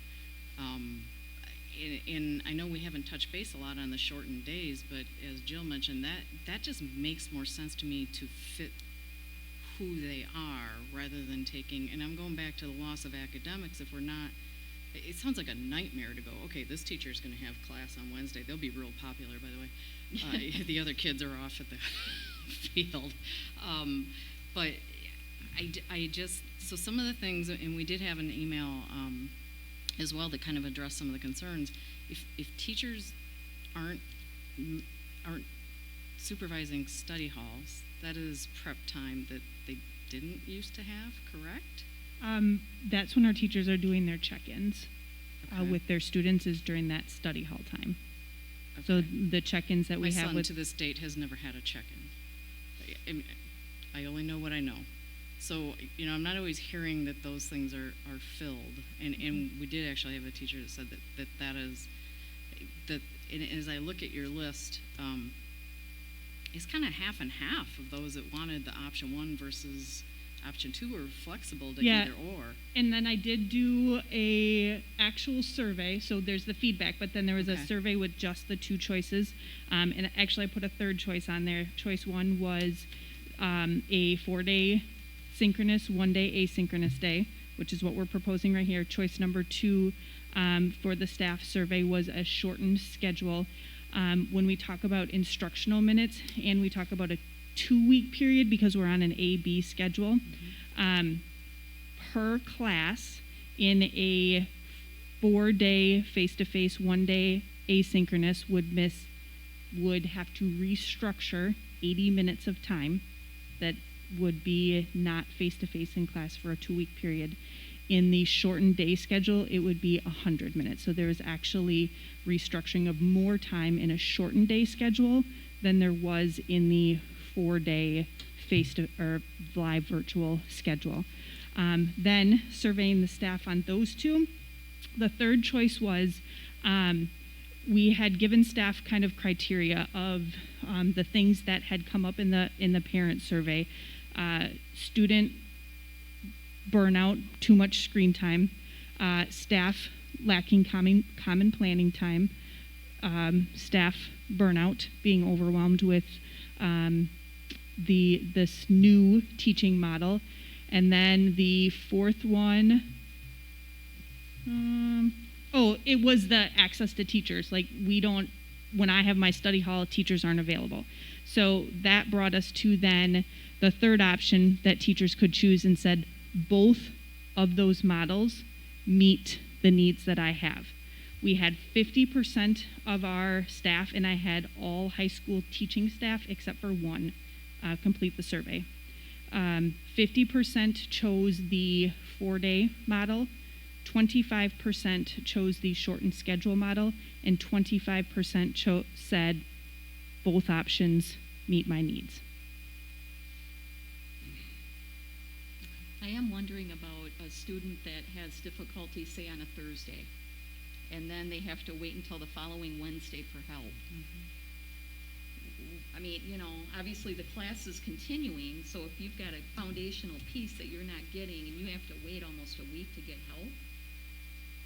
And I know we haven't touched base a lot on the shortened days, but as Jill mentioned, that just makes more sense to me to fit who they are rather than taking, and I'm going back to the loss of academics. If we're not, it sounds like a nightmare to go, okay, this teacher's going to have class on Wednesday. They'll be real popular, by the way. The other kids are off at the field. But I just, so some of the things, and we did have an email as well that kind of addressed some of the concerns. If teachers aren't supervising study halls, that is prep time that they didn't used to have, correct? That's when our teachers are doing their check-ins Okay. with their students, is during that study hall time. Okay. So the check-ins that we have My son with to this date has never had a check-in. I only know what I know. So, I'm not always hearing that those things are filled. And we did actually have a teacher that said that is, that, and as I look at your list, it's kind of half and half of those that wanted the option 1 versus option 2 or flexible to either or. And then I did do a actual survey, so there's the feedback, but then there was a survey with just the 2 choices. And actually I put a third choice on there. Choice 1 was a 4-day synchronous, 1-day asynchronous day, which is what we're proposing right here. Choice number 2 for the staff survey was a shortened schedule. When we talk about instructional minutes and we talk about a 2-week period, because we're on an A-B schedule, per class in a 4-day face-to-face, 1-day asynchronous would have to restructure 80 minutes of time that would be not face-to-face in class for a 2-week period. In the shortened day schedule, it would be 100 minutes. So there is actually restructuring of more time in a shortened day schedule than there was in the 4-day or live virtual schedule. Then surveying the staff on those 2, the third choice was we had given staff kind of criteria of the things that had come up in the parent survey. Student burnout, too much screen time, staff lacking common planning time, staff burnout, being overwhelmed with this new teaching model. And then the fourth one, it was the access to teachers. Like, when I have my study hall, teachers aren't available. So that brought us to then the third option that teachers could choose, and said both of those models meet the needs that I have. We had 50% of our staff, and I had all high school teaching staff except for one complete the survey. 50% chose the 4-day model, 25% chose the shortened schedule model, and 25% said both options meet my needs. I am wondering about a student that has difficulty, say, on a Thursday, and then they have to wait until the following Wednesday for help. I mean, obviously the class is continuing, so if you've got a foundational piece that you're not getting and you have to wait almost a week to get help,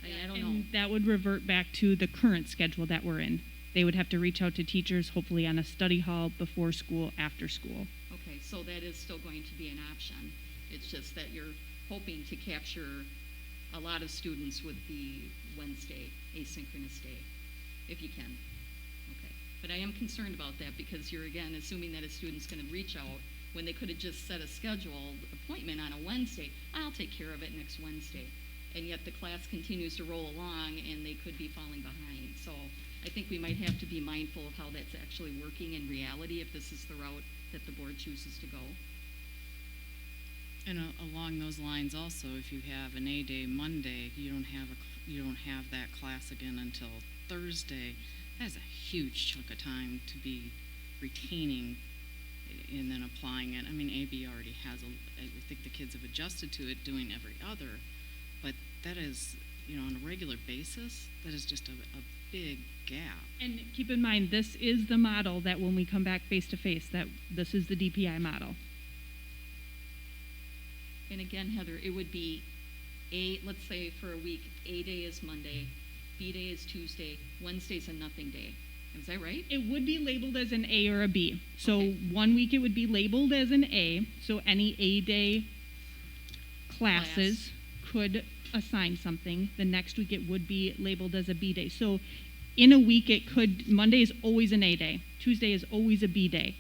I don't know. And that would revert back to the current schedule that we're in. They would have to reach out to teachers, hopefully on a study hall, before school, after school. Okay, so that is still going to be an option. It's just that you're hoping to capture a lot of students with the Wednesday asynchronous day, if you can. Okay, but I am concerned about that, because you're, again, assuming that a student's going to reach out when they could have just set a scheduled appointment on a Wednesday. I'll take care of it next Wednesday. And yet the class continues to roll along and they could be falling behind. So I think we might have to be mindful of how that's actually working in reality, if this is the route that the board chooses to go. And along those lines also, if you have an A-day Monday, you don't have that class again until Thursday. That's a huge chunk of time to be retaining and then applying it. I mean, AB already has I think the kids have adjusted to it, doing every other, but that is, on a regular basis, that is just a big gap. And keep in mind, this is the model that when we come back face to face, that this is the DPI model. And again, Heather, it would be let's say for a week, A day is Monday, B day is Tuesday, Wednesday's a nothing day. Is that right? It would be labeled as an A or a B. So Okay. 1 week it would be labeled as an A. So any A-day classes could assign something. The next week it would be labeled as a B day. So in a week Monday is always an A day. Tuesday is always a B day.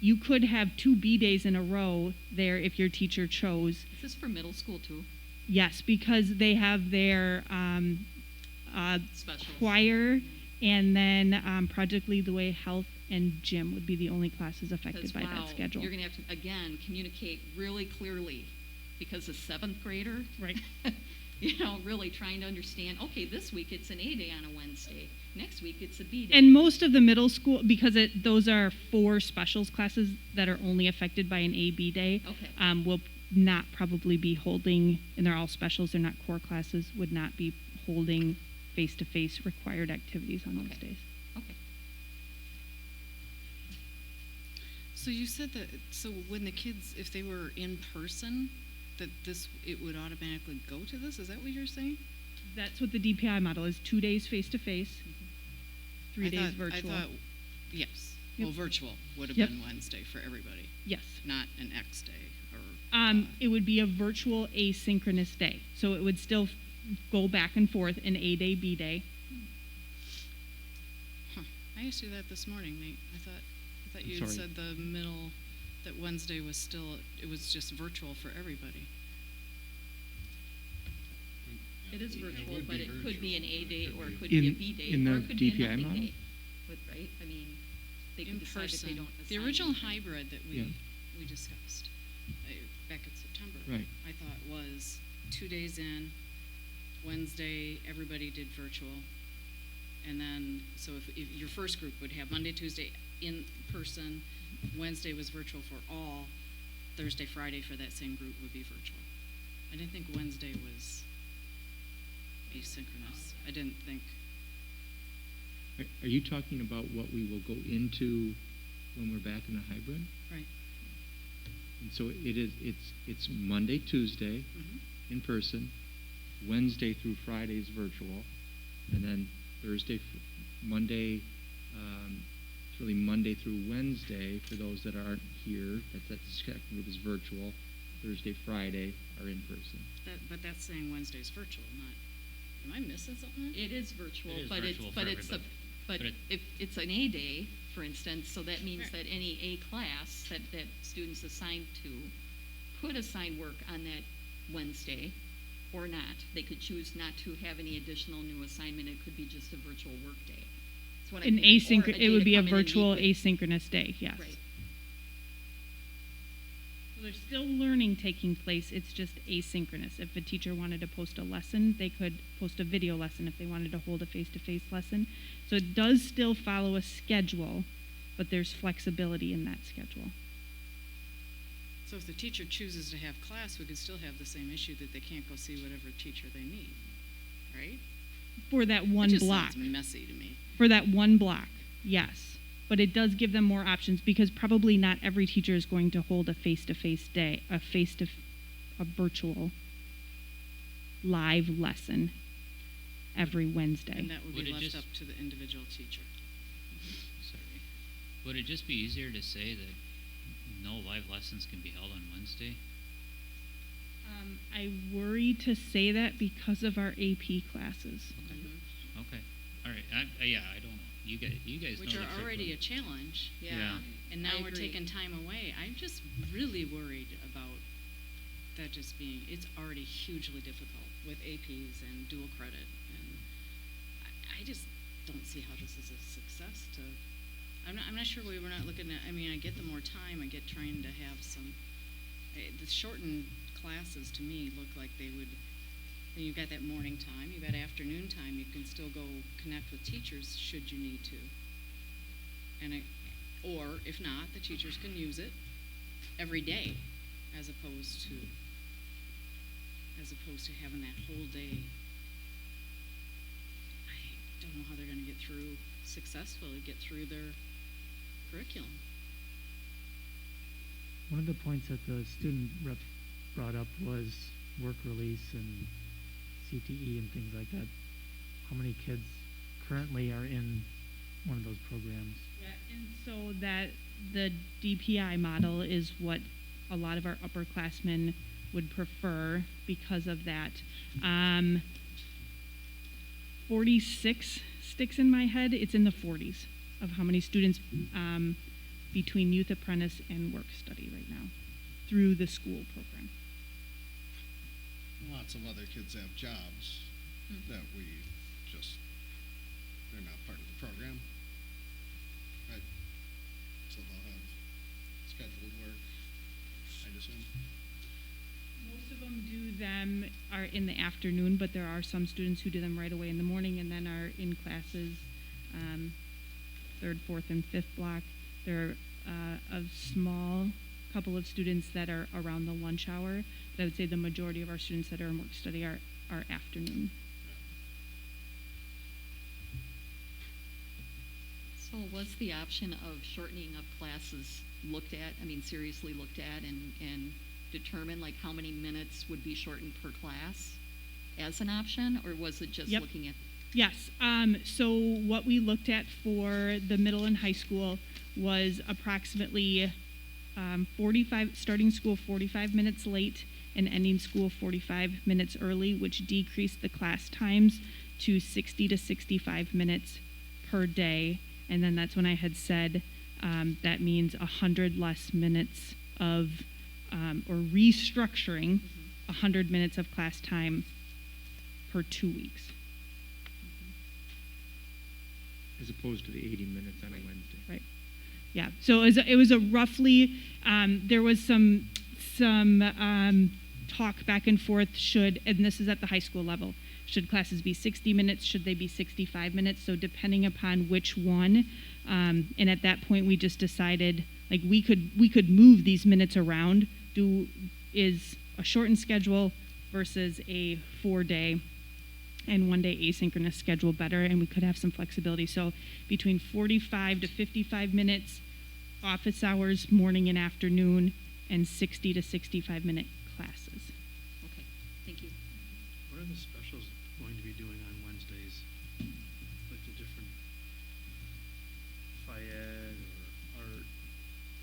You could have 2 B days in a row there if your teacher chose. Is this for middle school too? Yes, because they have their Specials. choir, and then Project Lead the Way, health, and gym would be the only classes affected Because, by wow, that schedule. you're going to have to, again, communicate really clearly, because a 7th grader, Right. really trying to understand, okay, this week it's an A day on a Wednesday. Next week it's a B day. And most of the middle school, because those are 4 specials classes that are only affected by an A-B day, Okay. will not probably be holding, and they're all specials, they're not core classes, would not be holding face-to-face required activities on those Okay. days. Okay. So you said that, so when the kids, if they were in person, that it would automatically go to this? Is that what you're saying? That's what the DPI model is, 2 days face-to-face, 3 days virtual. I thought, yes. Yep. Well, virtual would have Yep. been Wednesday for everybody, Yes. not an X day or. It would be a virtual asynchronous day. So it would still go back and forth, an A day, B day. Huh. I asked you that this morning, Nate. I thought you had sorry. said the middle, that Wednesday was still, it was just virtual for everybody. It is It virtual, would but be it could be an A day, or it could In- be a B day, in or the it could be a DPI nothing model? day. Right? I mean, they In could decide if they person. don't The assign original anything. hybrid that Yeah. we discussed back in September. Right. I thought was 2 days in, Wednesday, everybody did virtual. And then, so if your first group would have Monday, Tuesday in person, Wednesday was virtual for all, Thursday, Friday for that same group would be virtual. I didn't think Wednesday was asynchronous. I didn't think, Are you talking about what we will go into when we're back in the hybrid? right. And so it's Monday, Tuesday in person, Wednesday through Friday is virtual, and then Monday really Monday through Wednesday for those that aren't here. That second group is virtual. Thursday, Friday are in person. But that's saying Wednesday's virtual, not, am I missing something? It is virtual, It is but virtual for everybody. but But it- if it's an A day, for instance, so that means Right. that any A class that students assigned to could assign work on that Wednesday or not. They could choose not to have any additional new assignment. It could be just a virtual work day. That's what I An mean, or a asynchronous, day it would to be a come in and meet virtual with- asynchronous day, yes. Right. So there's still learning taking place, it's just asynchronous. If a teacher wanted to post a lesson, they could post a video lesson if they wanted to hold a face-to-face lesson. So it does still follow a schedule, but there's flexibility in that schedule. So if the teacher chooses to have class, we could still have the same issue that they can't go see whatever teacher they need, right? For that It one just block. sounds messy to me. For that one block, yes. But it does give them more options because probably not every teacher is going to hold a face-to-face day, a virtual live lesson every Wednesday. And that would Would be it left just- up to the individual teacher. Sorry. Would it just be easier to say that no live lessons can be held on Wednesday? I worry to say that because of our AP classes. Okay. Mhm. Okay. All right. I don't know. You guys Which know are the already a curriculum. challenge, Yeah. and now I we're agree. taking time away. I'm just really worried about that just being, it's already hugely difficult with APs and dual credit, and I just don't see how this is a success to, I'm not sure we're not looking at, I mean, I get the more time, I get trying to have some, the shortened classes to me look like they would, and you've got that morning time, you've got afternoon time, you can still go connect with teachers should you need to. And or if not, the teachers can use it every day as opposed to having that whole day. I don't know how they're gonna successfully get through their curriculum. One of the points that the student rep brought up was work release and CTE and things like that. How many kids currently are in one of those programs? Yeah, and so that the DPI model is what a lot of our upperclassmen would prefer because of that. 46 sticks in my head. It's in the 40s of how many students between youth apprentice and work study right now through the school program. Lots of other kids have jobs that they're not part of the program. Right? So they'll have scheduled work, I'd assume. Most of them do them are in the afternoon, but there are some students who do them right away in the morning and then are in classes third, fourth, and fifth block. There are a small couple of students that are around the lunch hour, but I would say the majority of our students that are in work study are afternoon. So was the option of shortening of classes looked at, I mean, seriously looked at and determined, like how many minutes would be shortened per class as an option, or was it just Yep. looking at? Yes. So what we looked at for the middle and high school was approximately 45, starting school 45 minutes late and ending school 45 minutes early, which decreased the class times to 60 to 65 minutes per day. And then that's when I had said that means 100 less minutes of, or restructuring 100 minutes of class time per 2 weeks. As opposed to the 80 minutes on a Wednesday. Right. Yeah. So it was a roughly, there was some talk back and forth and this is at the high school level, should classes be 60 minutes, should they be 65 minutes? So depending upon which one, and at that point we just decided, like we could move these minutes around, is a shortened schedule versus a 4-day and 1-day asynchronous schedule better, and we could have some flexibility. So between 45 to 55 minutes, office hours, morning and afternoon, and 60 to 65 minute classes. Okay, thank you. What are the specials going to be doing on Wednesdays? Like the different FIAD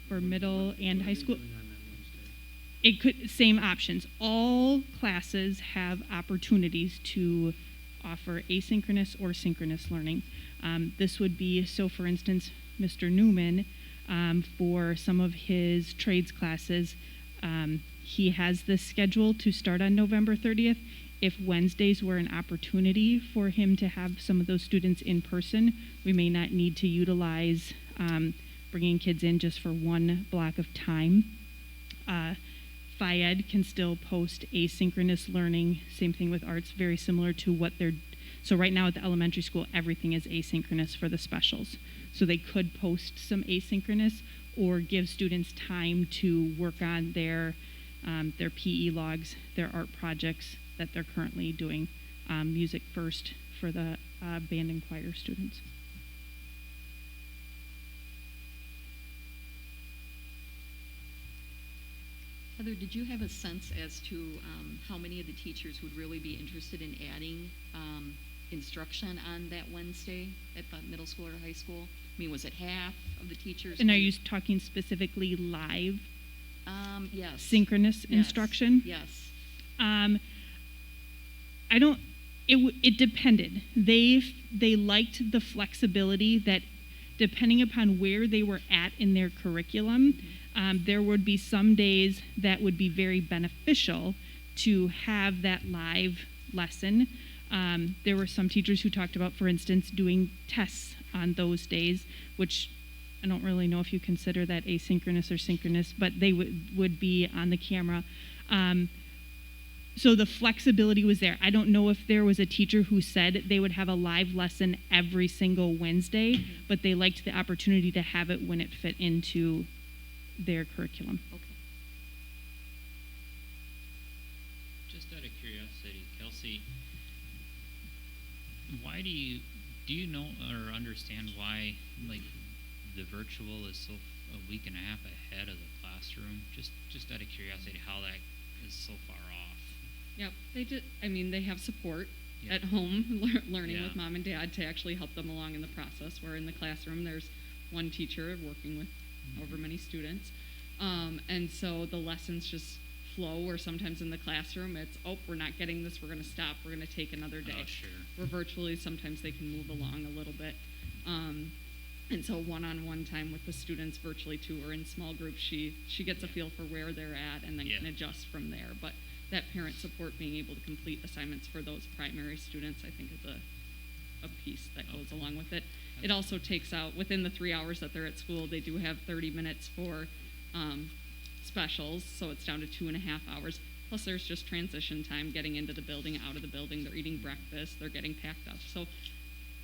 for middle and high school. What are they doing on that Wednesday? It could, same options. All classes have opportunities to offer asynchronous or synchronous learning. This would be, so for instance, Mr. Newman, for some of his trades classes, he has this schedule to start on November 30th. If Wednesdays were an opportunity for him to have some of those students in person, we may not need to utilize bringing kids in just for one block of time. FIED can still post asynchronous learning, same thing with arts, very similar to what they're, so right now at the elementary school, everything is asynchronous for the specials. So they could post some asynchronous or give students time to work on their PE logs, their art projects that they're currently doing, music first for the band and choir students. Heather, did you have a sense as to how many of the teachers would really be interested in adding instruction on that Wednesday at the middle school or high school? I mean, was it half of the teachers? And are you talking specifically live? Yes. Synchronous instruction? Yes. I don't. It depended. They liked the flexibility that, depending upon where they were at in their curriculum, there would be some days that would be very beneficial to have that live lesson. There were some teachers who talked about, for instance, doing tests on those days, which I don't really know if you consider that asynchronous or synchronous, but they would be on the camera. So the flexibility was there. I don't know if there was a teacher who said they would have a live lesson every single Wednesday, but they liked the opportunity to have it when it fit into their curriculum. Okay. Just out of curiosity, Kelsey, why do you know or understand why, like, the virtual is so a week and a half ahead of the classroom? Just out of curiosity, how that is so far off. Yep, they did. I mean, they have support Yeah. at home, learning Yeah. with mom and dad to actually help them along in the process. Where in the classroom, there's one teacher working with however many students, and so the lessons just flow. Or sometimes in the classroom, it's, oh, we're not getting this, we're going to stop, we're going to take another day. Oh, sure. Where virtually, sometimes they can move along a little bit. And so one-on-one time with the students virtually too, or in small groups, she gets a feel for where they're at and then Yeah. can adjust from there. But that parent support, being able to complete assignments for those primary students, I think is a piece that goes along with it. It also takes out, within the 3 hours that they're at school, they do have 30 minutes for specials, so it's down to 2.5 hours. Plus there's just transition time, getting into the building, out of the building, they're eating breakfast, they're getting packed up. So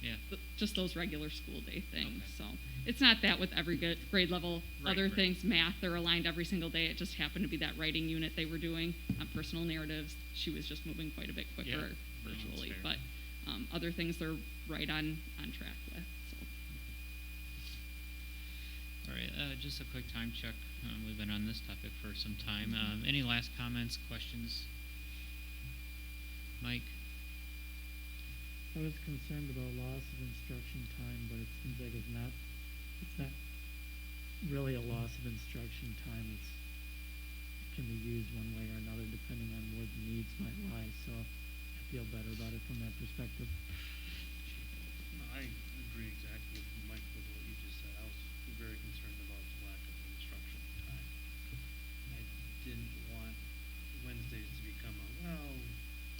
Yeah. just those regular school day things. Okay. So it's not that with every grade level. Right, Other right. things, math, they're aligned every single day. It just happened to be that writing unit they were doing on personal narratives. She was just moving quite a bit quicker Yeah. No, that's virtually. fair. But other things they're right on track with. So. All right, just a quick time check. We've been on this topic for some time. Any last comments, questions? Mike? I was concerned about loss of instruction time, but it seems like it's not really a loss of instruction time. It can be used one way or another depending on where the needs might lie. So I feel better about it from that perspective. No, I agree exactly with Mike with what you just said. I was very concerned about the lack of instruction time. I didn't want Wednesdays to become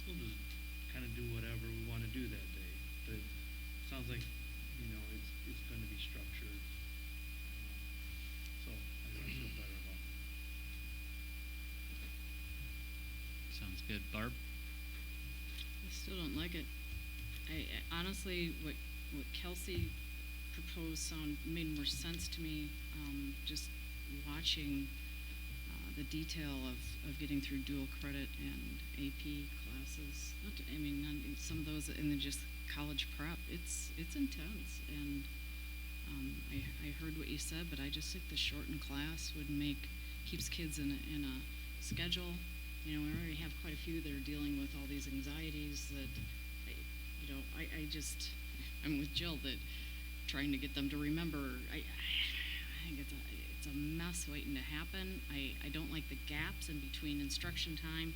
we'll just kind of do whatever we want to do that day. But it sounds like, it's going to be structured. So I feel better about that. Sounds good. Barb? I still don't like it. I honestly, what Kelsey proposed made more sense to me. Just watching the detail of getting through dual credit and AP classes. Some of those in the just college prep. It's intense, and I heard what you said, but I just think the shortened class keeps kids in a schedule. We already have quite a few that are dealing with all these anxieties that, I'm with Jill that trying to get them to remember. I think it's it's a mess waiting to happen. I don't like the gaps in between instruction time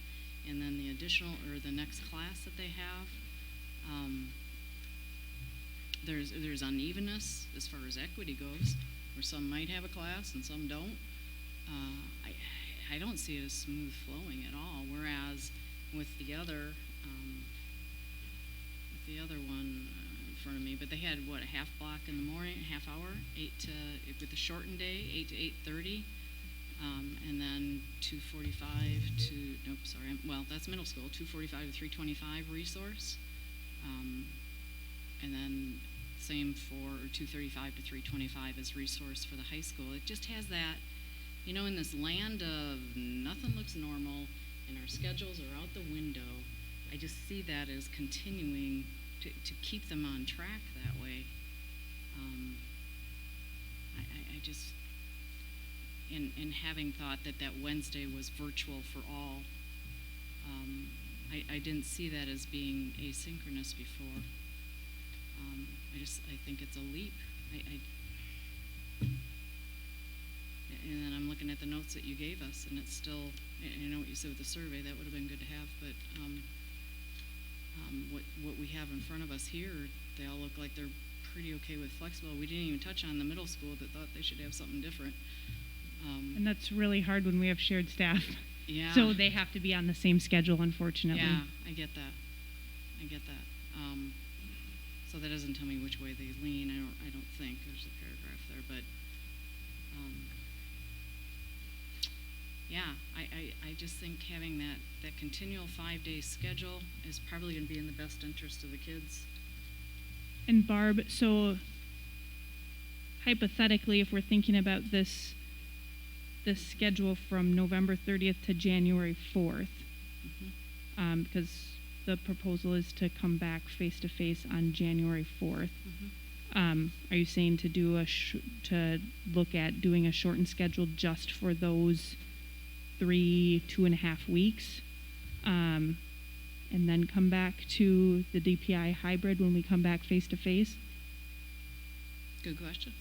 and then the additional or the next class that they have. There's unevenness as far as equity goes, where some might have a class and some don't. I don't see it as smooth flowing at all. Whereas with the other one in front of me, but they had what, a half block in the morning, a half hour, with the shortened day, 8 to 8:30, and then 2:45 to that's middle school, 2:45 to 3:25 resource, and then same for 2:35 to 3:25 as resource for the high school. It just has that, in this land of nothing looks normal and our schedules are out the window. I just see that as continuing to keep them on track that way. I just, in having thought that Wednesday was virtual for all, I didn't see that as being asynchronous before. I think it's a leap. And then I'm looking at the notes that you gave us, and it's still, I know what you said with the survey, that would have been good to have, but what we have in front of us here, they all look like they're pretty okay with flexible. We didn't even touch on the middle school that thought they should have something different. And that's really hard when we have shared staff. Yeah. So they have to be on the same schedule, unfortunately. Yeah, I get that. So that doesn't tell me which way they lean. I don't think there's a paragraph there, but yeah, I just think having that continual 5-day schedule is probably going to be in the best interest of the kids. And Barb, so hypothetically, if we're thinking about this schedule from November 30th to January 4th, because the proposal is to come back face-to-face on January 4th, are you saying to do to look at doing a shortened schedule just for those 2.5 weeks, and then come back to the DPI hybrid when we come back face-to-face? Good question.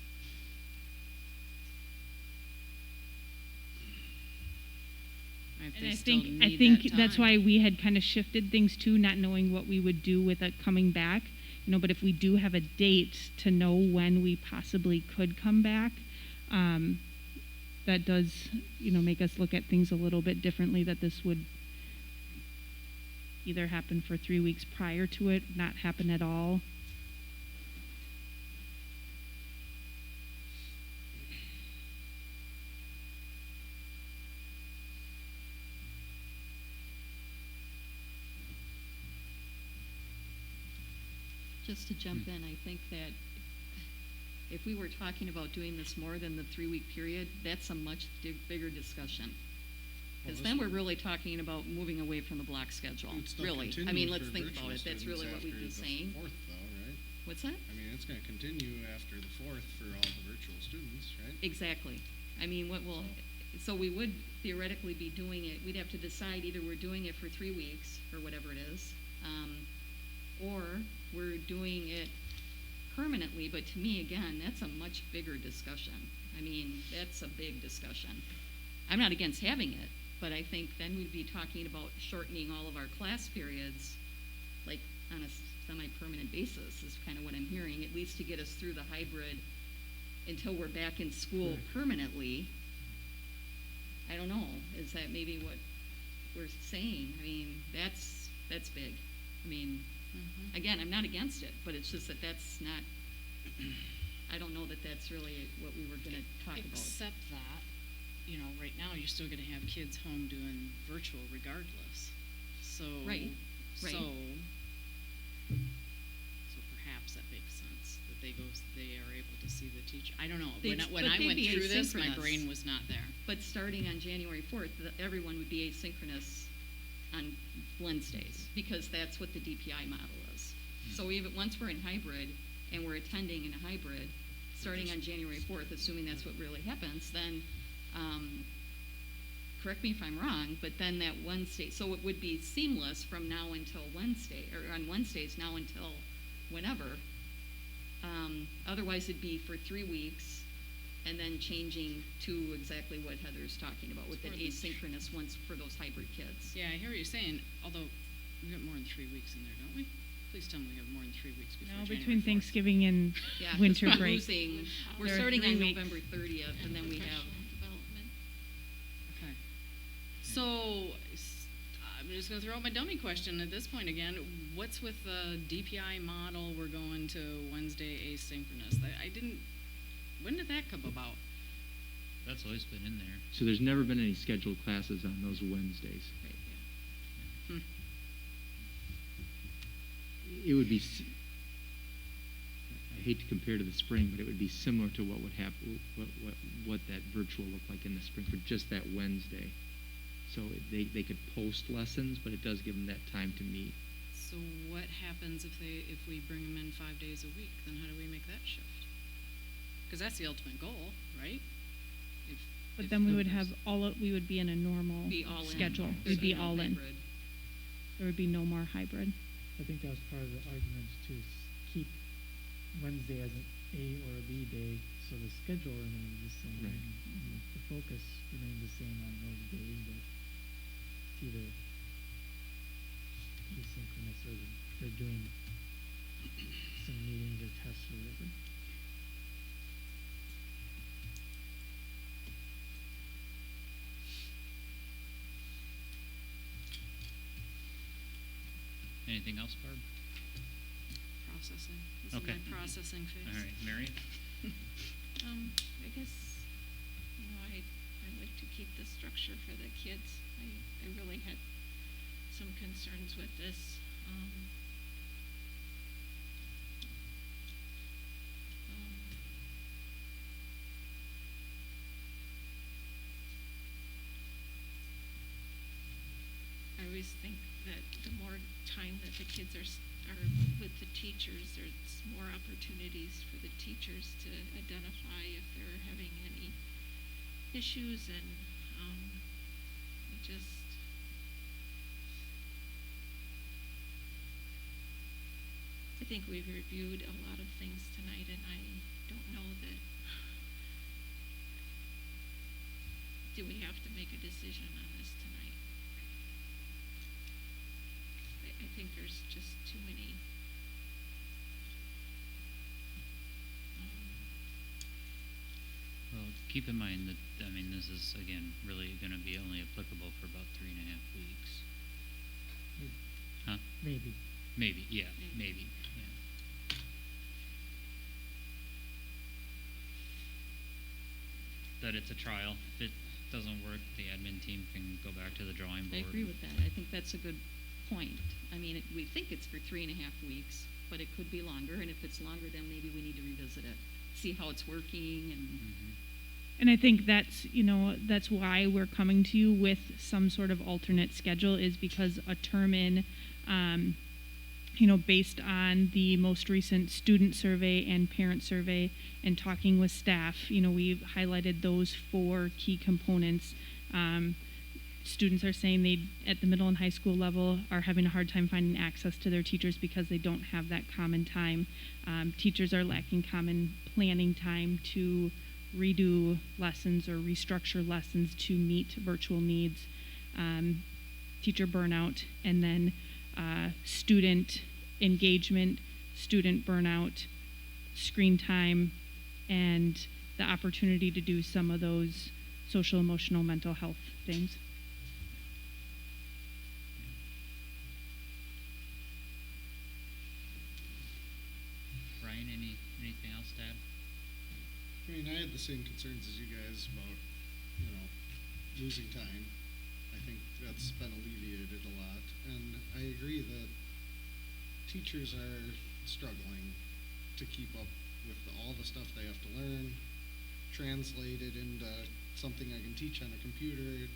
And I think that's why we had kind of shifted things too, not knowing what we would do with it coming back. But if we do have a date to know when we possibly could come back, that does, make us look at things a little bit differently, that this would either happen for 3 weeks prior to it, not happen at all. Just to jump in, I think that if we were talking about doing this more than the 3-week period, that's a much bigger discussion. Because then we're really talking about moving away from the block schedule. Really, I mean, let's think about it. That's really what we'd be saying. Fourth, though, right? What's that? I mean, it's going to continue after the 4th for all the virtual students, right? Exactly. I mean, so we would theoretically be doing it. We'd have to decide either we're doing it for 3 weeks or whatever it is, or we're doing it permanently. But to me, again, that's a much bigger discussion. I mean, that's a big discussion. I'm not against having it, but I think then we'd be talking about shortening all of our class periods, like on a semi-permanent basis, is kind of what I'm hearing, at least to get us through the hybrid until we're back in school permanently. I don't know, is that maybe what we're saying? I mean, that's big. I mean, again, I'm not against it, but it's just that's not, I don't know that that's really what we were going to talk about. Except that, right now you're still going to have kids home doing virtual regardless. So Right. So perhaps that makes sense that they are able to see the teacher. I don't know. When I went through this, my brain was not there. But starting on January 4th, everyone would be asynchronous on Wednesdays, because that's what the DPI model is. So even once we're in hybrid and we're attending in a hybrid, starting on January 4th, assuming that's what really happens, then correct me if I'm wrong, but then that Wednesday, so it would be seamless from now until Wednesday, or on Wednesdays now until whenever. Otherwise it'd be for 3 weeks, and then changing to exactly what Heather's talking about with an For the asynchronous ones for those hybrid kids. Yeah, I hear what you're saying, although we got more than 3 weeks in there, don't we? Please tell me we have more than 3 weeks before No, January between 4th. Thanksgiving and Yeah, 'cause winter we're break. we're There are starting 3 on weeks. November 30th, and then we have, Professional development. Okay. So, I'm just gonna throw out my dummy question at this point again. What's with the DPI model, we're going to Wednesday asynchronous? I didn't, when did that come about? That's always been in there. So there's never been any scheduled classes on those Wednesdays. right, yeah. It would be, I hate to compare to the spring, but it would be similar to what would happen, what that virtual looked like in the spring for just that Wednesday. So they could post lessons, but it does give them that time to meet. So what happens if we bring them in 5 days a week? Then how do we make that shift? Because that's the ultimate goal, right? But then we would have we would be in a normal Be all in. schedule. There'd We'd be no all in. hybrid. There would be no more hybrid. I think that was part of the argument to keep Wednesday as an A or a B day, so the schedule remains the same. Right. And the focus remains the same on those days, but it's either asynchronous or they're doing some meetings or tests or whatever. Anything else, Barb? Processing. This Okay. is my processing phase. All right, Mary? I guess, I like to keep the structure for the kids. I really had some concerns with this. I always think that the more time that the kids are with the teachers, there's more opportunities for the teachers to identify if they're having any issues, and I think we've reviewed a lot of things tonight, and I don't know that, do we have to make a decision on this tonight? I think there's just too many. Well, keep in mind that, this is, again, really gonna be only applicable for about 3.5 weeks. Huh? Maybe. Maybe, yeah, maybe, yeah. That it's a trial. If it doesn't work, the admin team can go back to the drawing I board. agree with that. I think that's a good point. We think it's for 3.5 weeks, but it could be longer, and if it's longer, then maybe we need to revisit it, see how it's working, and Mhm. And I think that's why we're coming to you with some sort of alternate schedule, is because a term in, based on the most recent student survey and parent survey and talking with staff, we've highlighted those 4 key components. Students are saying they, at the middle and high school level, are having a hard time finding access to their teachers because they don't have that common time. Teachers are lacking common planning time to redo lessons or restructure lessons to meet virtual needs, teacher burnout, and then student engagement, student burnout, screen time, and the opportunity to do some of those social, emotional, mental health things. Ryan, anything else to add? I had the same concerns as you guys about, losing time. I think that's been alleviated a lot, and I agree that teachers are struggling to keep up with all the stuff they have to learn, translate it into something I can teach on a computer.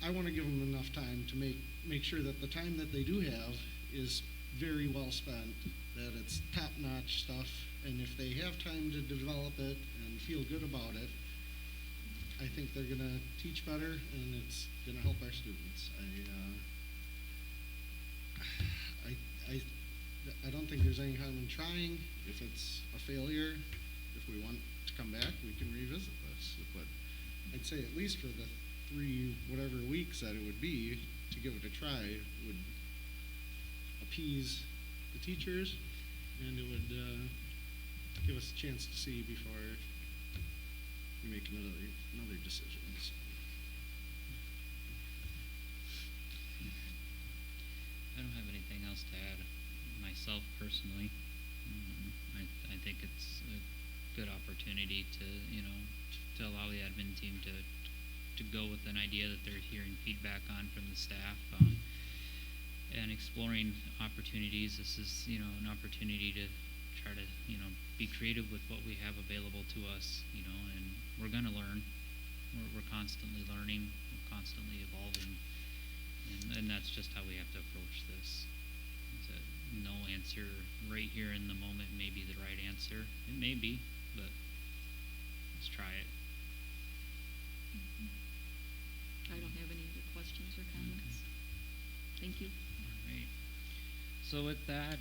I want to give them enough time to make sure that the time that they do have is very well spent, that it's top-notch stuff, and if they have time to develop it and feel good about it, I think they're going to teach better, and it's going to help our students. I don't think there's any harm in trying. If it's a failure, if we want to to come back, we can revisit this. But I'd say at least for the 3 whatever weeks that it would be, to give it a try, would appease the teachers, and it would give us a chance to see before we make another decision. So. I don't have anything else to add myself personally. I think it's a good opportunity to, to allow the admin team to go with an idea that they're hearing feedback on from the staff, and exploring opportunities. This is, an opportunity to try to, be creative with what we have available to us, and we're going to learn. We're constantly learning, we're constantly evolving, and that's just how we have to approach this. Is that no answer right here in the moment may be the right answer. It may be, but let's try it. I don't have any other questions or comments. Thank you. All right. So with that,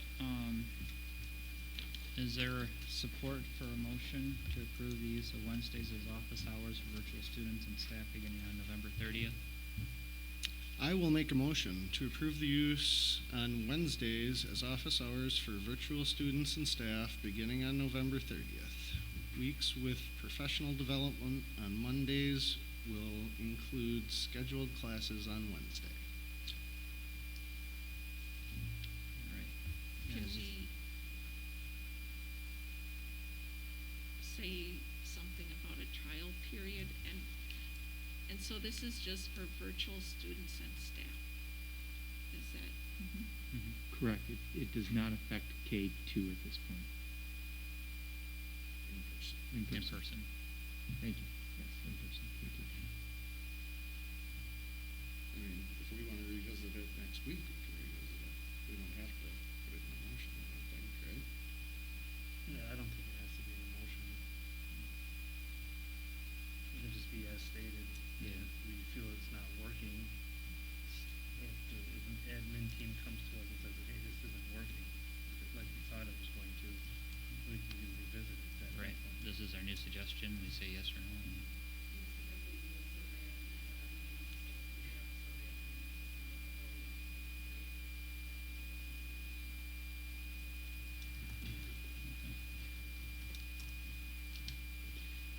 is there support for a motion to approve the use of Wednesdays as office hours for virtual students and staff beginning on November 30th? I will make a motion to approve the use on Wednesdays as office hours for virtual students and staff beginning on November 30th. Weeks with professional development on Mondays will include scheduled classes on Wednesday. All right. Can Yes. we say something about a trial period? And so this is just for virtual students and staff? Is that? Correct. It does not affect K-2 at this point. In person. In In person. person. Thank you. Yes, in person. K-2. I mean, if we want to revisit it next week, we can revisit it. We don't have to put it in a motion, I don't think, right? Yeah, I don't think it has to be an emotion. It can just be as stated. Yeah. If we feel it's not working, if an admin team comes to us and says, hey, this isn't working, like we thought it was going to, we can revisit it at that Right. point. This is our new suggestion. We say yes or no.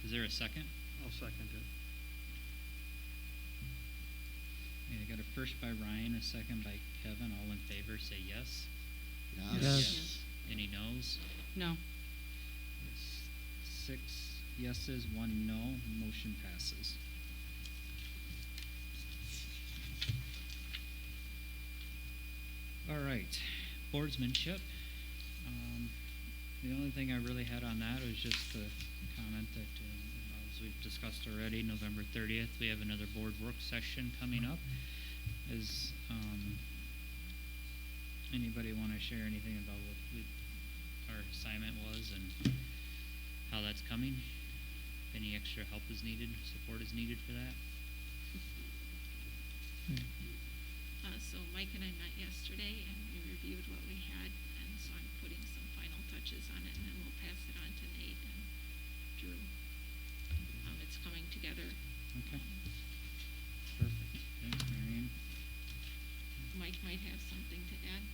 Is there a second? I'll second it. Okay, I got a first by Ryan, a second by Kevin. All in favor, say yes. Yes. Any noes? No. 6 yeses, 1 no. Motion passes. All right, boardsmanship. The only thing I really had on that was just the comment that, as we've discussed already, November 30th, we have another board work session coming up. Is anybody want to share anything about what our assignment was and how that's coming? If any extra help is needed, support is needed for that? So Mike and I met yesterday and we reviewed what we had, and so I'm putting some final touches on it, and then we'll pass it on to Nate and Drew. It's coming together. Okay. Perfect. Thanks, Marion. Mike might have something to add.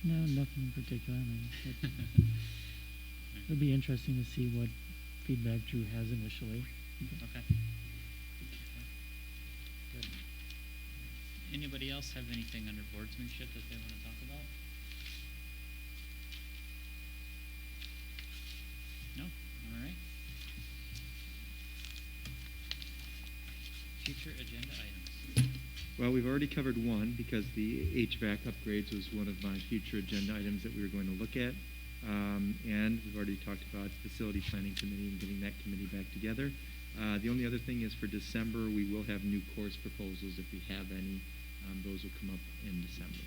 No, nothing in particular. I mean, it'll be interesting to see what feedback Drew has initially. Okay. Good. Anybody else have anything under boardsmanship that they want to talk about? No? All right. Future agenda items. Well, we've already covered one because the HVAC upgrades was one of my future agenda items that we were going to look at. And we've already talked about facility planning committee and getting that committee back together. The only other thing is for December, we will have new course proposals if we have any. Those will come up in December.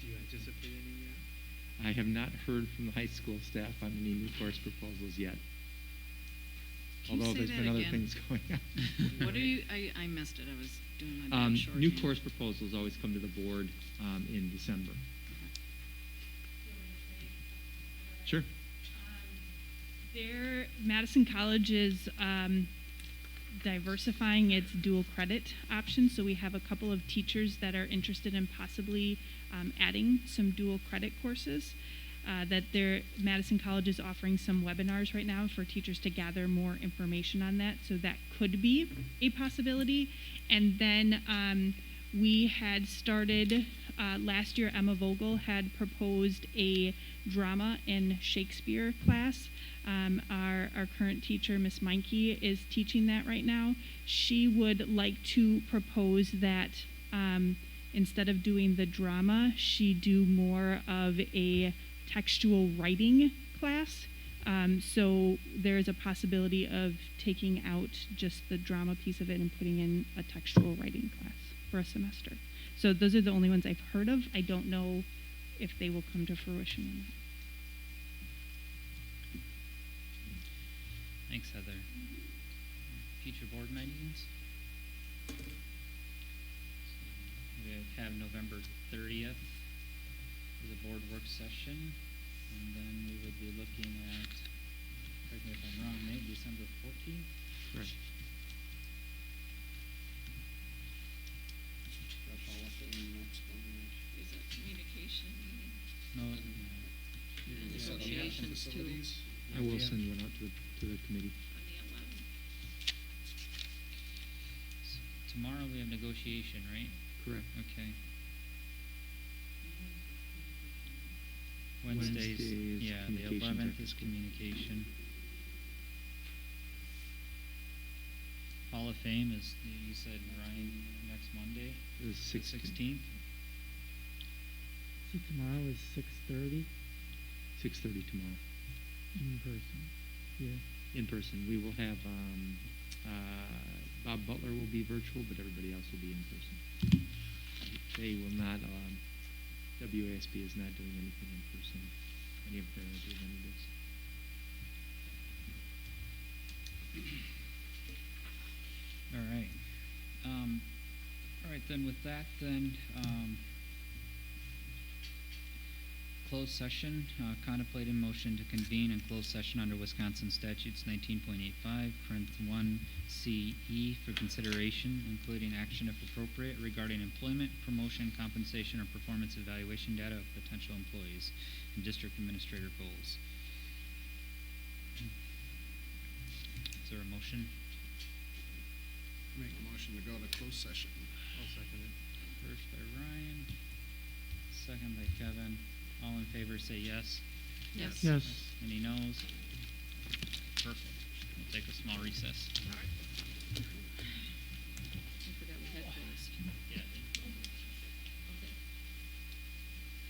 Do you anticipate any yet? I have not heard from the high school staff on any new course proposals yet. Can you Although say there's that been other again? things going on. What are you, I missed it. I was doing my bad shorthand. New course proposals always come to the board in December. Madison College is diversifying its dual credit options. So we have a couple of teachers that are interested in possibly adding some dual credit courses. Madison College is offering some webinars right now for teachers to gather more information on that. So that could be a possibility. And then we had started last year, Emma Vogel had proposed a drama and Shakespeare class. Our current teacher, Miss Meinke, is teaching that right now. She would like to propose that instead of doing the drama, she do more of a textual writing class. So there's a possibility of taking out just the drama piece of it and putting in a textual writing class for a semester. So those are the only ones I've heard of. I don't know if they will come to fruition or not. Thanks, Heather. Future board meetings? We have November 30th as a board work session, and then we would be looking at, correct me if I'm wrong, Nate, December 14th? Correct. That's all up in the next one. Is that communication meeting? No. Negotiations too, Facilities. I will Yeah. send one out to the committee. on the 11th. Tomorrow we have negotiation, right? Correct. Okay. Wednesday Wednesdays, is yeah, the communications 11th after is school. communication. Hall of Fame is, you said, Ryan, next Monday, The the 16th. 16th? So tomorrow is 6:30 6:30 tomorrow. in person. Yeah. In person. We will have, Bob Butler will be virtual, but everybody else will be in person. They will not, WASB is not doing anything in person, any of their representatives. All right. All right, then with that, closed session, contemplating motion to convene in closed session under Wisconsin statutes 19.85, parent 1 CE for consideration, including action if appropriate regarding employment, promotion, compensation, or performance evaluation data of potential employees and district administrator goals. Is there a motion? Make a motion to go to closed session. I'll second it. First by Ryan, second by Kevin. All in favor say yes. Yes. Yes. Any noes? Perfect. We'll take a small recess. All right.